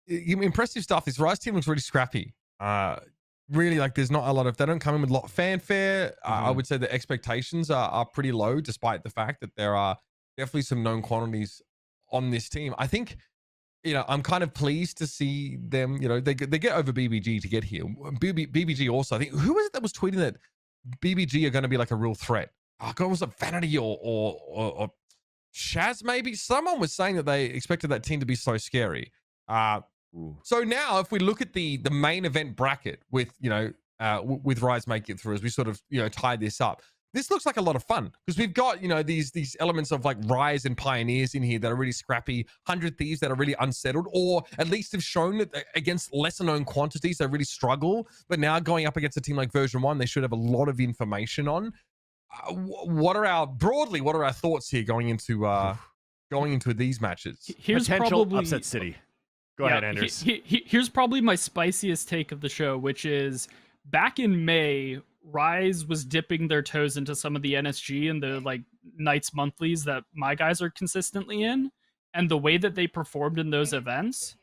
Impressive stuff. This Rise team looks really scrappy. Really, like there's not a lot of, they don't come in with a lot of fanfare. I would say the expectations are pretty low, despite the fact that there are definitely some known quantities on this team. I think, you know, I'm kind of pleased to see them, you know, they get over BBG to get here. BBG also, I think, who was it that was tweeting that BBG are going to be like a real threat? Oh God, was it Vanity or Shaz maybe? Someone was saying that they expected that team to be so scary. So now if we look at the main event bracket with, you know, with Rise making it through, as we sort of, you know, tie this up, this looks like a lot of fun because we've got, you know, these elements of like Rise and Pioneers in here that are really scrappy, 100 Thieves that are really unsettled, or at least have shown that against lesser known quantities they really struggle. But now going up against a team like Version 1, they should have a lot of information on. What are our thoughts here going into these matches? Here's Potential probably upset city. Go ahead, Anders. Here's probably my spiciest take of the show, which is back in May, Rise was dipping their toes into some of the NSG and the like Knights monthlies that my guys are consistently in, and the way that they performed in those events,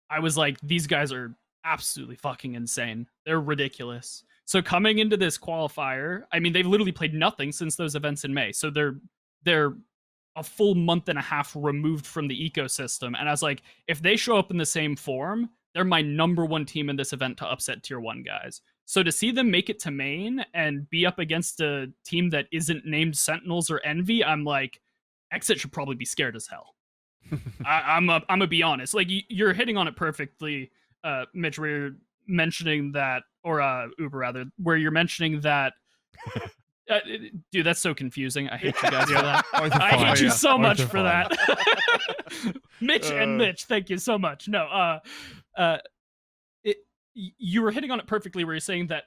I was like, these guys are absolutely fucking insane. They're ridiculous. So coming into this qualifier, I mean, they've literally played nothing since those events in May. So they're a full month and a half removed from the ecosystem. And I was like, if they show up in the same form, they're my #1 team in this event to upset tier 1 guys. So to see them make it to main and be up against a team that isn't named Sentinels or Envy, I'm like, Exit should probably be scared as hell. I'm gonna be honest. Like you're hitting on it perfectly, Mitch, where you're mentioning that, or Uber rather, where you're mentioning that. Dude, that's so confusing. I hate you guys for that. I hate you so much for that. Mitch and Mitch, thank you so much. No, you were hitting on it perfectly where you're saying that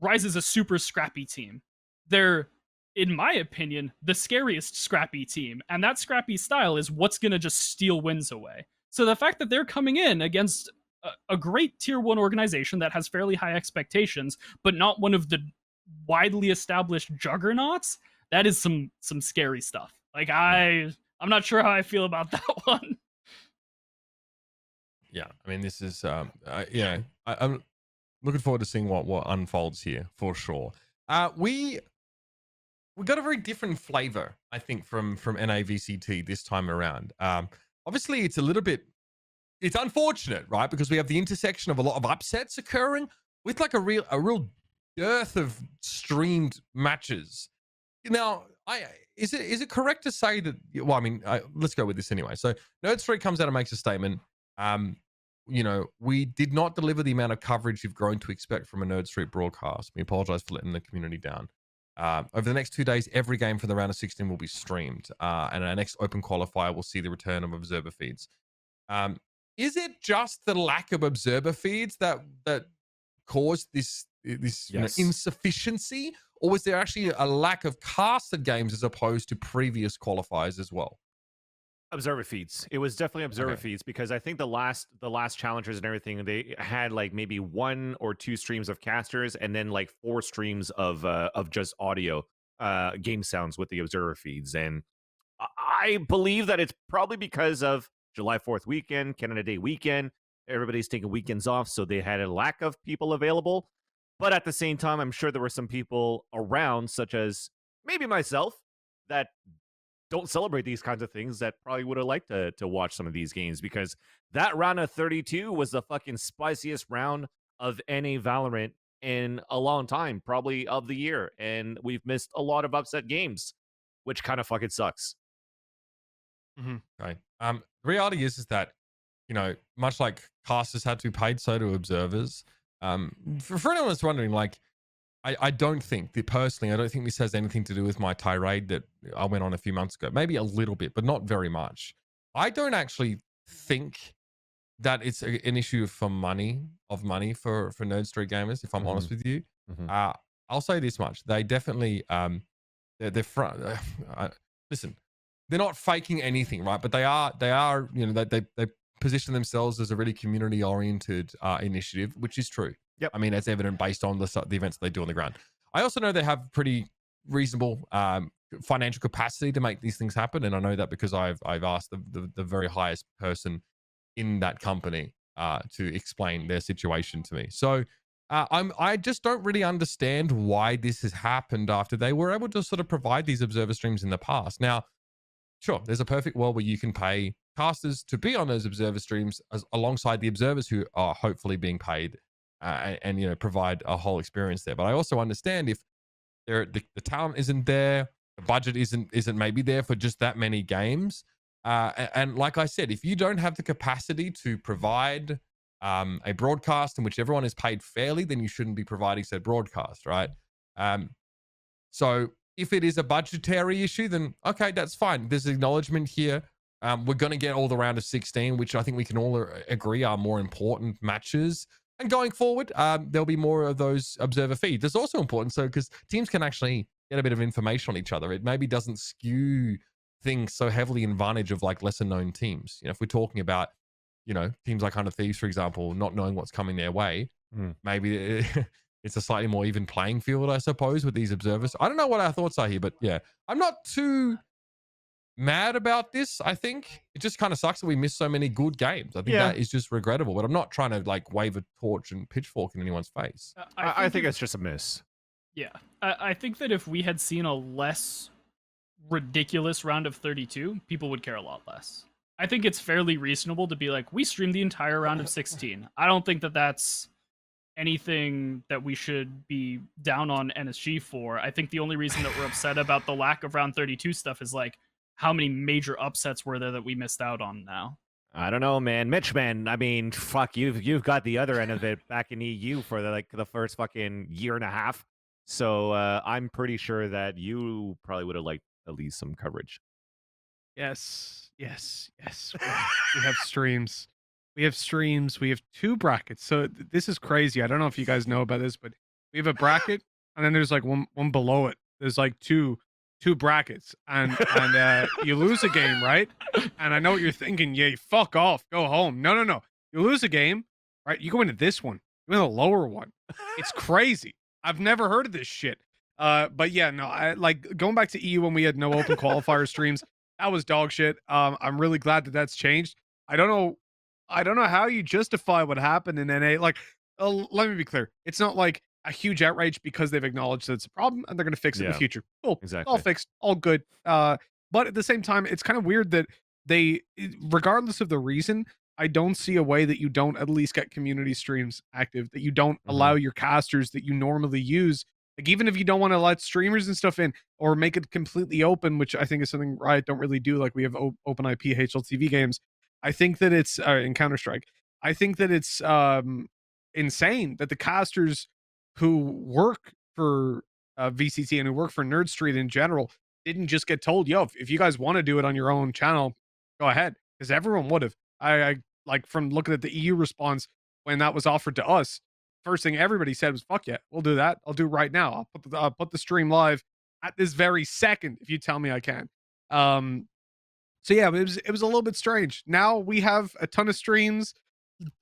Rise is a super scrappy team. They're, in my opinion, the scariest scrappy team. And that scrappy style is what's going to just steal wins away. So the fact that they're coming in against a great tier 1 organization that has fairly high expectations, but not one of the widely established juggernauts, that is some scary stuff. Like I'm not sure how I feel about that one. Yeah, I mean, this is I'm looking forward to seeing what unfolds here for sure. We got a very different flavor, I think, from NA VCT this time around. Obviously, it's unfortunate, right? Because we have the intersection of a lot of upsets occurring with like a real dearth of streamed matches. Now, is it correct to say that? Well, I mean, let's go with this anyway. So, NerdStreet comes out and makes a statement. You know, we did not deliver the amount of coverage you've grown to expect from a NerdStreet broadcast. We apologize for letting the community down. Over the next 2 days, every game for the round of 16 will be streamed, and our next open qualifier will see the return of observer feeds. Is it just the lack of observer feeds that caused this Yes. you know, insufficiency, or was there actually a lack of casted games as opposed to previous qualifiers as well? Observer feeds. It was definitely observer feeds, because I think the last challengers and everything, they had like maybe 1 or 2 streams of casters and then like 4 streams of just audio game sounds with the observer feeds. And I believe that it's probably because of July 4th weekend, Canada Day weekend. Everybody's taking weekends off, so they had a lack of people available. But at the same time, I'm sure there were some people around, such as maybe myself, that don't celebrate these kinds of things, that probably would have liked to watch some of these games, because that round of 32 was the fucking spiciest round of NA Valorant in a long time, probably of the year. And we've missed a lot of upset games, which kind of fucking sucks. Right. The reality is that, you know, much like casters had to be paid, so do observers. For anyone that's wondering, like, I don't think this has anything to do with my tirade that I went on a few months ago. Maybe a little bit, but not very much. I don't actually think that it's an issue for money for NerdStreet gamers, if I'm honest with you. I'll say this much: they definitely they're front. Listen, they're not faking anything, right? But they are, you know, they position themselves as a really community-oriented initiative, which is true. Yep. I mean, that's evident based on the events they do on the ground. I also know they have pretty reasonable financial capacity to make these things happen, and I know that because I've asked the very highest person in that company to explain their situation to me. So I just don't really understand why this has happened after they were able to sort of provide these observer streams in the past. Now, sure, there's a perfect world where you can pay casters to be on those observer streams alongside the observers who are hopefully being paid and you know, provide a whole experience there. But I also understand if the talent isn't there, the budget isn't maybe there for just that many games. And like I said, if you don't have the capacity to provide a broadcast in which everyone is paid fairly, then you shouldn't be providing said broadcast, right? So if it is a budgetary issue, then okay, that's fine. There's acknowledgement here. We're going to get all the round of 16, which I think we can all agree are more important matches. And going forward, there'll be more of those observer feeds. That's also important, so because teams can actually get a bit of information on each other. It maybe doesn't skew things so heavily in advantage of like lesser known teams. You know, if we're talking about, you know, teams like Hunter Thieves, for example, not knowing what's coming their way, maybe it's a slightly more even playing field, I suppose, with these observers. I don't know what our thoughts are here, but yeah, I'm not too mad about this. I think it just kind of sucks that we miss so many good games. I think that is just regrettable, but I'm not trying to like wave a torch and pitchfork in anyone's face. I think it's just a miss. Yeah, I think that if we had seen a less ridiculous round of 32, people would care a lot less. I think it's fairly reasonable to be like, we streamed the entire round of 16. I don't think that that's anything that we should be down on NSG for. I think the only reason that we're upset about the lack of round 32 stuff is like, how many major upsets were there that we missed out on now? I don't know, man. Mitch, man, I mean, fuck, you've got the other end of it back in EU for the first fucking year and a half. So I'm pretty sure that you probably would have liked at least some coverage. Yes. We have streams. We have 2 brackets. So this is crazy. I don't know if you guys know about this, but we have a bracket, and then there's like one below it. There's like two brackets, and you lose a game, right? And I know what you're thinking. Yeah, fuck off, go home. No. You lose a game, right? You go into this one. You go into the lower one. It's crazy. I've never heard of this shit. But yeah, no, I like going back to EU when we had no open qualifier streams. That was dog shit. I'm really glad that that's changed. I don't know how you justify what happened in NA. Like, let me be clear. It's not like a huge outrage because they've acknowledged that it's a problem and they're going to fix it in the future. Cool. Exactly. All fixed. All good. But at the same time, it's kind of weird that they, regardless of the reason, I don't see a way that you don't at least get community streams active, that you don't allow your casters that you normally use. Like, even if you don't want to let streamers and stuff in or make it completely open, which I think is something Riot don't really do. Like, we have open IP HLTV games. I think that it's in Counter-Strike. I think that it's insane that the casters who work for VCT and who work for Nerd Street in general didn't just get told, yo, if you guys want to do it on your own channel, go ahead. Because everyone would have. I like, from looking at the EU response when that was offered to us, first thing everybody said was, fuck yeah, we'll do that. I'll do it right now. I'll put the stream live at this very second if you tell me I can. So yeah, it was a little bit strange. Now we have a ton of streams,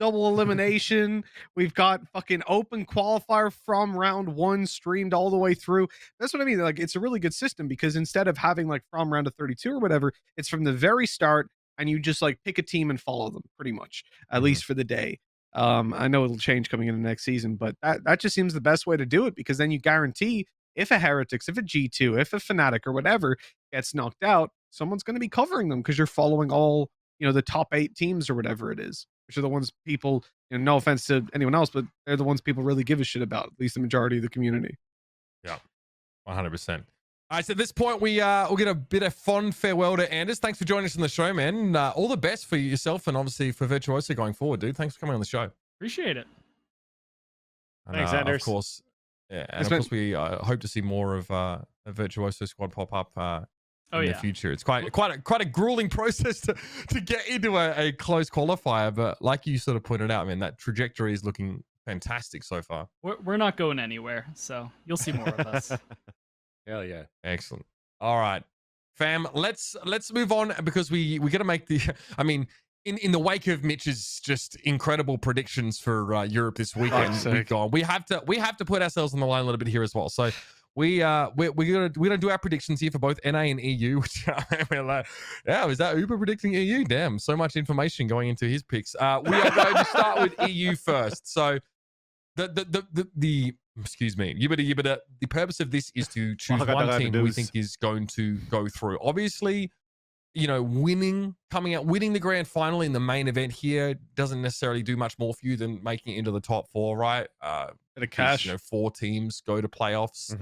double elimination. We've got fucking open qualifier from round 1 streamed all the way through. That's what I mean. Like, it's a really good system because instead of having like from round of 32 or whatever, it's from the very start and you just like pick a team and follow them pretty much, at least for the day. I know it'll change coming into next season, but that just seems the best way to do it because then you guarantee if a Heretics, if a G2, if a Fnatic or whatever gets knocked out, someone's going to be covering them because you're following all, you know, the top 8 teams or whatever it is, which are the ones people, you know, no offense to anyone else, but they're the ones people really give a shit about, at least the majority of the community. Yeah, 100%. All right, so at this point, we'll get a bit of fond farewell to Anders. Thanks for joining us on the show, man. All the best for yourself and obviously for Virtuoso going forward, dude. Thanks for coming on the show. Appreciate it. And, Thanks, Anders. Of course, yeah, and of course, we hope to see more of a Virtuoso squad pop up in the future. It's quite a grueling process to get into a close qualifier, but like you sort of pointed out, man, that trajectory is looking fantastic so far. We're not going anywhere, so you'll see more of us. Hell yeah. Excellent. All right, fam. Let's move on because we got to make the. I mean, in the wake of Mitch's just incredible predictions for Europe this weekend, we have to put ourselves on the line a little bit here as well. So we're gonna do our predictions here for both NA and EU. Which we're like, yeah, is that Uber predicting EU? Damn, so much information going into his picks. We are going to start with EU first. So the excuse me, yibbida. The purpose of this is to choose one team we think is going to go through. Obviously, you know, winning the grand final in the main event here doesn't necessarily do much more for you than making it into the top 4, right? Bit of cash. You know, 4 teams go to playoffs.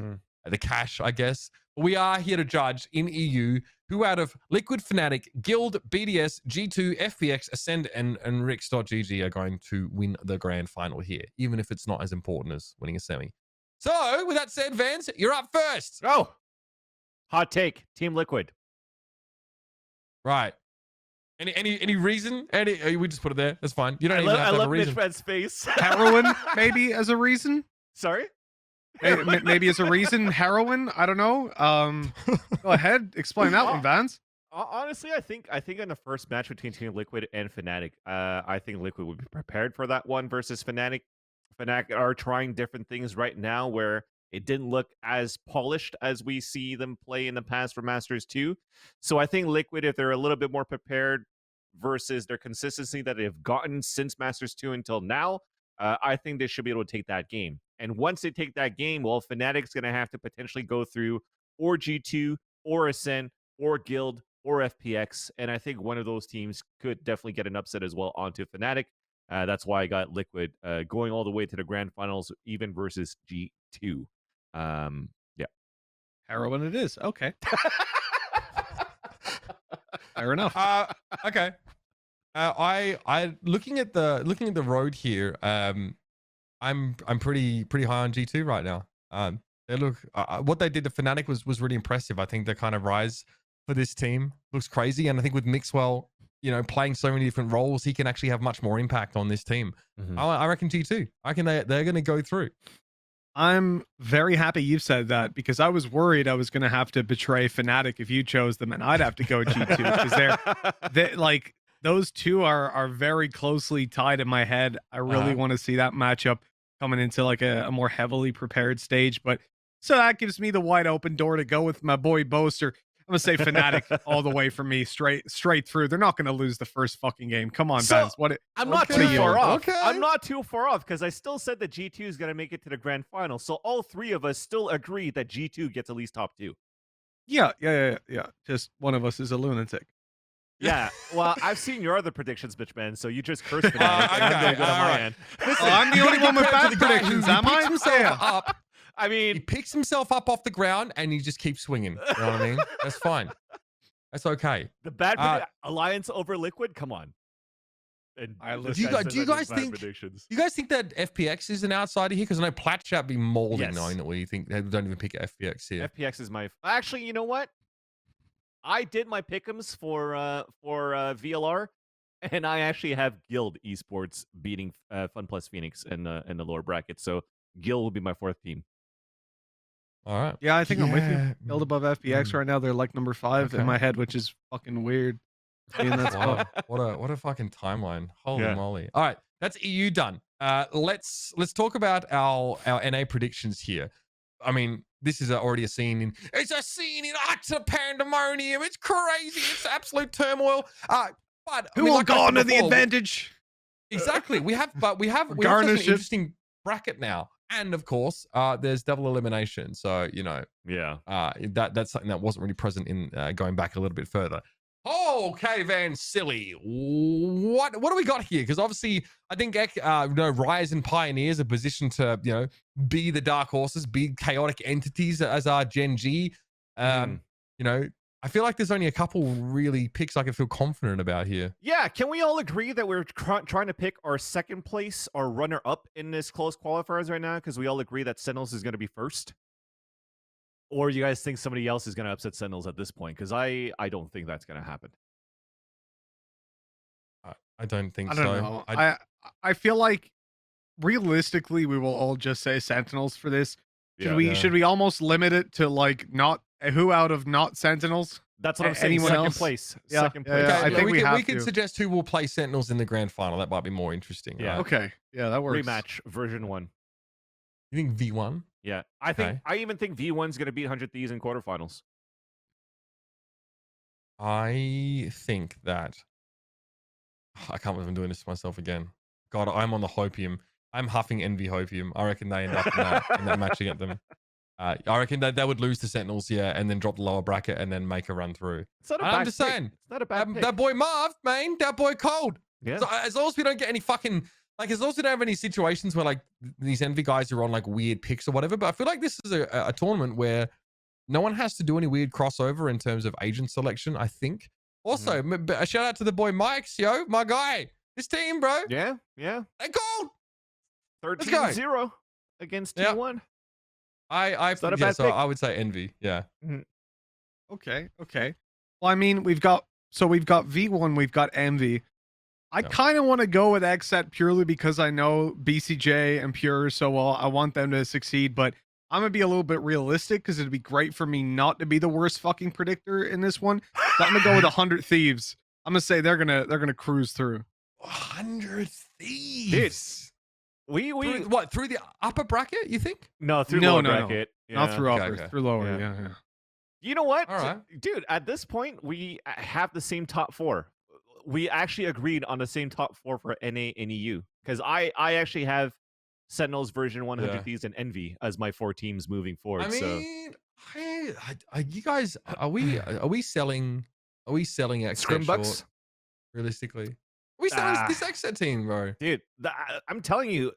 The cash, I guess. But we are here to judge in EU who out of Liquid, Fnatic, Guild, BDS, G2, FPX, Ascend, and Rix.GG are going to win the grand final here, even if it's not as important as winning a semi. So, with that said, Vance, you're up first. Oh, hot take, Team Liquid. Right. Any reason? We just put it there. That's fine. You don't even have to have a reason. Mitch Red's face. Heroin, maybe as a reason. Sorry. Maybe as a reason. Heroin. I don't know. Go ahead. Explain that one, Vance. Honestly, I think in the first match between Team Liquid and Fnatic, I think Liquid would be prepared for that one versus Fnatic. Fnatic are trying different things right now where it didn't look as polished as we see them play in the past for Masters 2. So I think Liquid, if they're a little bit more prepared versus their consistency that they've gotten since Masters 2 until now, I think they should be able to take that game. And once they take that game, well, Fnatic's going to have to potentially go through or G2 or Ascend or Guild or FPX. And I think one of those teams could definitely get an upset as well onto Fnatic. That's why I got Liquid going all the way to the grand finals, even versus G2. Yeah. Heroin it is. Okay. Fair enough. Okay. I looking at the road here. I'm pretty high on G2 right now. They look what they did to Fnatic was really impressive. I think the kind of rise for this team looks crazy, and I think with Mixwell, you know, playing so many different roles, he can actually have much more impact on this team. I reckon G2. I reckon they're going to go through. I'm very happy you said that because I was worried I was going to have to betray Fnatic if you chose them, and I'd have to go G2 because they're like those two are very closely tied in my head. I really want to see that matchup coming into like a more heavily prepared stage, but so that gives me the wide open door to go with my boy Boaster. I'm gonna say Fnatic all the way for me, straight through. They're not gonna lose the first fucking game. Come on, Vance. I'm not too far off. I'm not too far off because I still said that G2 is gonna make it to the grand final. So all three of us still agree that G2 gets at least top 2. Yeah. Just one of us is a lunatic. Yeah, well, I've seen your other predictions, bitchman. So you just cursed Fnatic. I'm doing good on my end. I'm the only one with bad predictions. Am I? Up. I mean, he picks himself up off the ground and he just keeps swinging. You know what I mean? That's fine. That's okay. The bad alliance over Liquid. Come on. And do you guys think that FPX is an outsider here? Because I know Platchat be molding knowing that we think they don't even pick FPX here. FPX is my actually. You know what? I did my pick'ems for VLR, and I actually have Guild Esports beating Fun Plus Phoenix in the lower bracket. So Guild will be my 4th team. All right. Yeah, I think I'm with you. Guild above FPX right now. They're like number 5 in my head, which is fucking weird. Wow. What a fucking timeline. Holy moly. All right, that's EU done. Let's talk about our NA predictions here. I mean, this is already a scene in utter pandemonium. It's crazy. It's absolute turmoil. But who will go on to the advantage? Exactly. We have an interesting bracket now. And of course, there's double elimination. So, you know, that's something that wasn't really present in going back a little bit further. Okay, Van Silly. What do we got here? Because obviously, I think Rise and Pioneers are positioned to, you know, be the dark horses, be chaotic entities as our Gen G. You know, I feel like there's only a couple really picks I can feel confident about here. Yeah, can we all agree that we're trying to pick our second place or runner up in this close qualifiers right now? Because we all agree that Sentinels is going to be first. Or you guys think somebody else is going to upset Sentinels at this point? Because I don't think that's going to happen. I don't think so. I don't know. I feel like realistically, we will all just say Sentinels for this. Yeah. Should we almost limit it to like not who out of not Sentinels? That's what I'm saying. Anyone Second else? place. Yeah, Second yeah, place. yeah. Okay, I think we can suggest who will play Sentinels in the grand final. That might be more interesting. Yeah. Right? Okay. Yeah, that works. Rematch version 1. You think V1? Yeah. I even think V1's going to beat 100 Thieves in quarterfinals. I think that I can't believe I'm doing this to myself again. God, I'm on the hopium. I'm huffing envy hopium. I reckon they end up in that matching at them. I reckon that they would lose to Sentinels, yeah, and then drop the lower bracket and then make a run through. It's not a bad I'm just saying. It's not a bad pick. That boy Marv, man, that boy cold. Yeah. So as long as we don't get any fucking as long as we don't have any situations where like these envy guys are on like weird picks or whatever. But I feel like this is a tournament where no one has to do any weird crossover in terms of agent selection, I think. Also, a shout out to the boy Mike's, yo, my guy. This team, bro. Yeah. They cold. 13-0 against T1. I would say envy. Yeah. Okay. Well, I mean, we've got V1, we've got Envy. I kind of want to go with XSET purely because I know BCJ and Pure so well. I want them to succeed, but I'm gonna be a little bit realistic because it'd be great for me not to be the worst fucking predictor in this one. So I'm gonna go with 100 Thieves. I'm gonna say they're gonna cruise through. 100 Thieves. Through the upper bracket? You think? No, through lower bracket. Yeah. Not through upper, through lower. Yeah. You know what, all right. Dude? At this point, we have the same top 4. We actually agreed on the same top 4 for NA and EU because I actually have Sentinels version 100 Thieves and Envy as my 4 teams moving forward. I mean, you guys, are we selling XSET short, realistically? We selling this XSET team, bro. Dude, I'm telling you,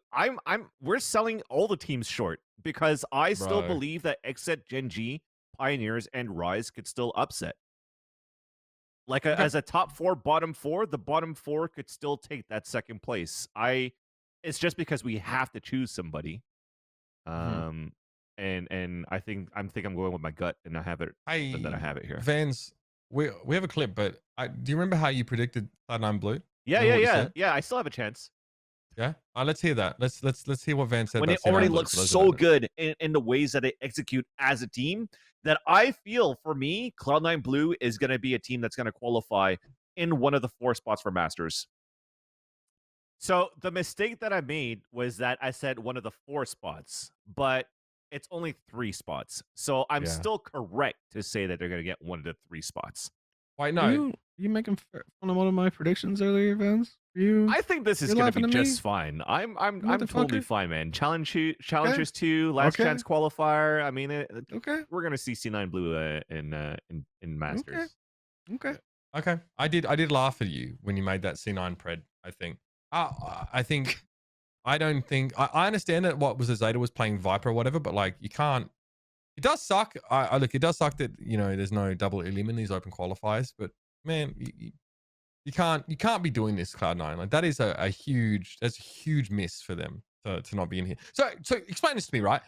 we're selling all the teams short because I still believe that XSET, Gen G, Pioneers, and Rise could still upset. Like as a top 4, bottom 4, the bottom 4 could still take that second place. It's just because we have to choose somebody. And I think I'm going with my gut, and I have it. That I have it here. Vans, we have a clip, but do you remember how you predicted Cloud9 Blue? Yeah. I still have a chance. Yeah. Let's hear that. Let's hear what Van said. When it already looks so good in the ways that they execute as a team, that I feel for me, Cloud9 Blue is going to be a team that's going to qualify in one of the 4 spots for Masters. So the mistake that I made was that I said one of the 4 spots, but it's only 3 spots. So I'm still correct to say that they're going to get one of the 3 spots. Why no? You making fun of one of my predictions earlier, Vans? I think this is going to be just fine. I'm totally fine, man. Challengers 2, last chance qualifier. I mean, we're going to see C9 Blue in Masters. Okay. I did laugh at you when you made that C9 pred. I don't think I understand that Zeta was playing Viper or whatever, but like you can't. It does suck. Look, it does suck that there's no double elim in these open qualifiers, but man, you can't be doing this, Cloud9. Like that is a huge miss for them to not be in here. So explain this to me, right?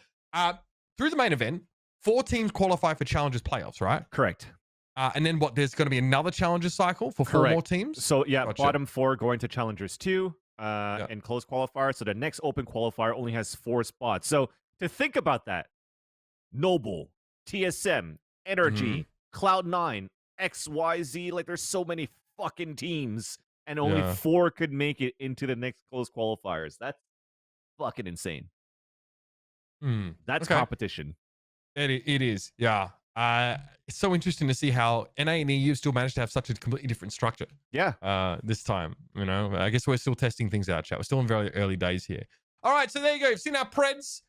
Through the main event, 4 teams qualify for Challengers playoffs, right? Correct. And then there's going to be another Challengers cycle for 4 more teams. So bottom 4 going to Challengers 2 and close qualifier. So the next open qualifier only has 4 spots. So to think about that, Noble, TSM, Energy, Cloud9, XYZ, like there's so many fucking teams, and only 4 could make it into the next close qualifiers. That's fucking insane. That's competition. It is, yeah. It's so interesting to see how NA and EU still managed to have such a completely different structure. Yeah. This time, I guess we're still testing things out, chat. We're still in very early days here. All right, so there you go. You've seen our preds.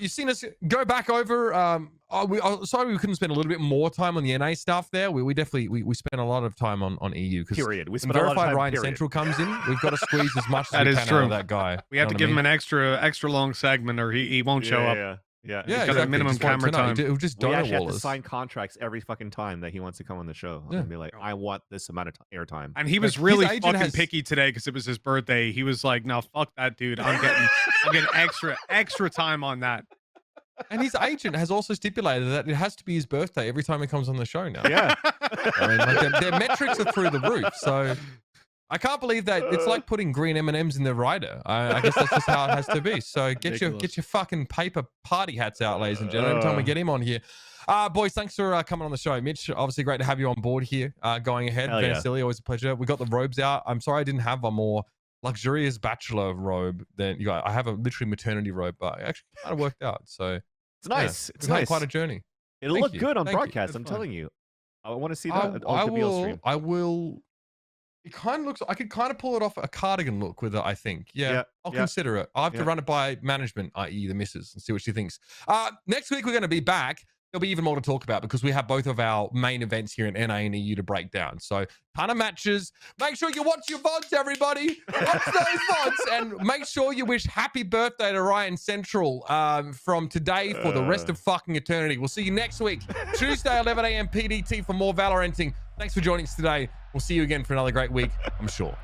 You've seen us go back over. Sorry we couldn't spend a little bit more time on the NA stuff there. We definitely spent a lot of time on EU because we spent a lot of time. RyanCentral comes in, we've got to squeeze as much as we can out of that guy. We have to give him an extra long segment, or he won't show up. Yeah, he's got a minimum camera time. He'll just we actually have to sign contracts every fucking time that he wants to come on the show and be like, I want this amount of airtime. And he was really fucking picky today because it was his birthday. He was like, "No, fuck that, dude. I'm getting extra time on that." And his agent has also stipulated that it has to be his birthday every time he comes on the show now. Yeah. I mean, like their metrics are through the roof. So I can't believe that it's like putting green M&Ms in the rider. I guess that's just how it has to be. So get your fucking paper party hats out, ladies and gentlemen. Every time we get him on here. Boys, thanks for coming on the show. Mitch, obviously great to have you on board here. Going ahead. Vansilli, always a pleasure. We got the robes out. I'm sorry I didn't have a more luxurious bachelor robe than you got. I have a literally maternity robe, but it actually kind of worked out. So it's nice. It's nice. Nice. Quite a journey. It'll look good on broadcast. I'm telling you. I want to see that. I will. It kind of looks. I could kind of pull it off a cardigan look with it. I think. Yeah. I'll consider it. I have to run it by management, i.e., the missus, and see what she thinks. Next week we're going to be back. There'll be even more to talk about because we have both of our main events here in NA and EU to break down. So, ton of matches. Make sure you watch your VODs, everybody. Watch those VODs, and make sure you wish happy birthday to RyanCentral from today for the rest of fucking eternity. We'll see you next week, Tuesday, 11 a.m. PDT for more Valoranting. Thanks for joining us today. We'll see you again for another great week, I'm sure.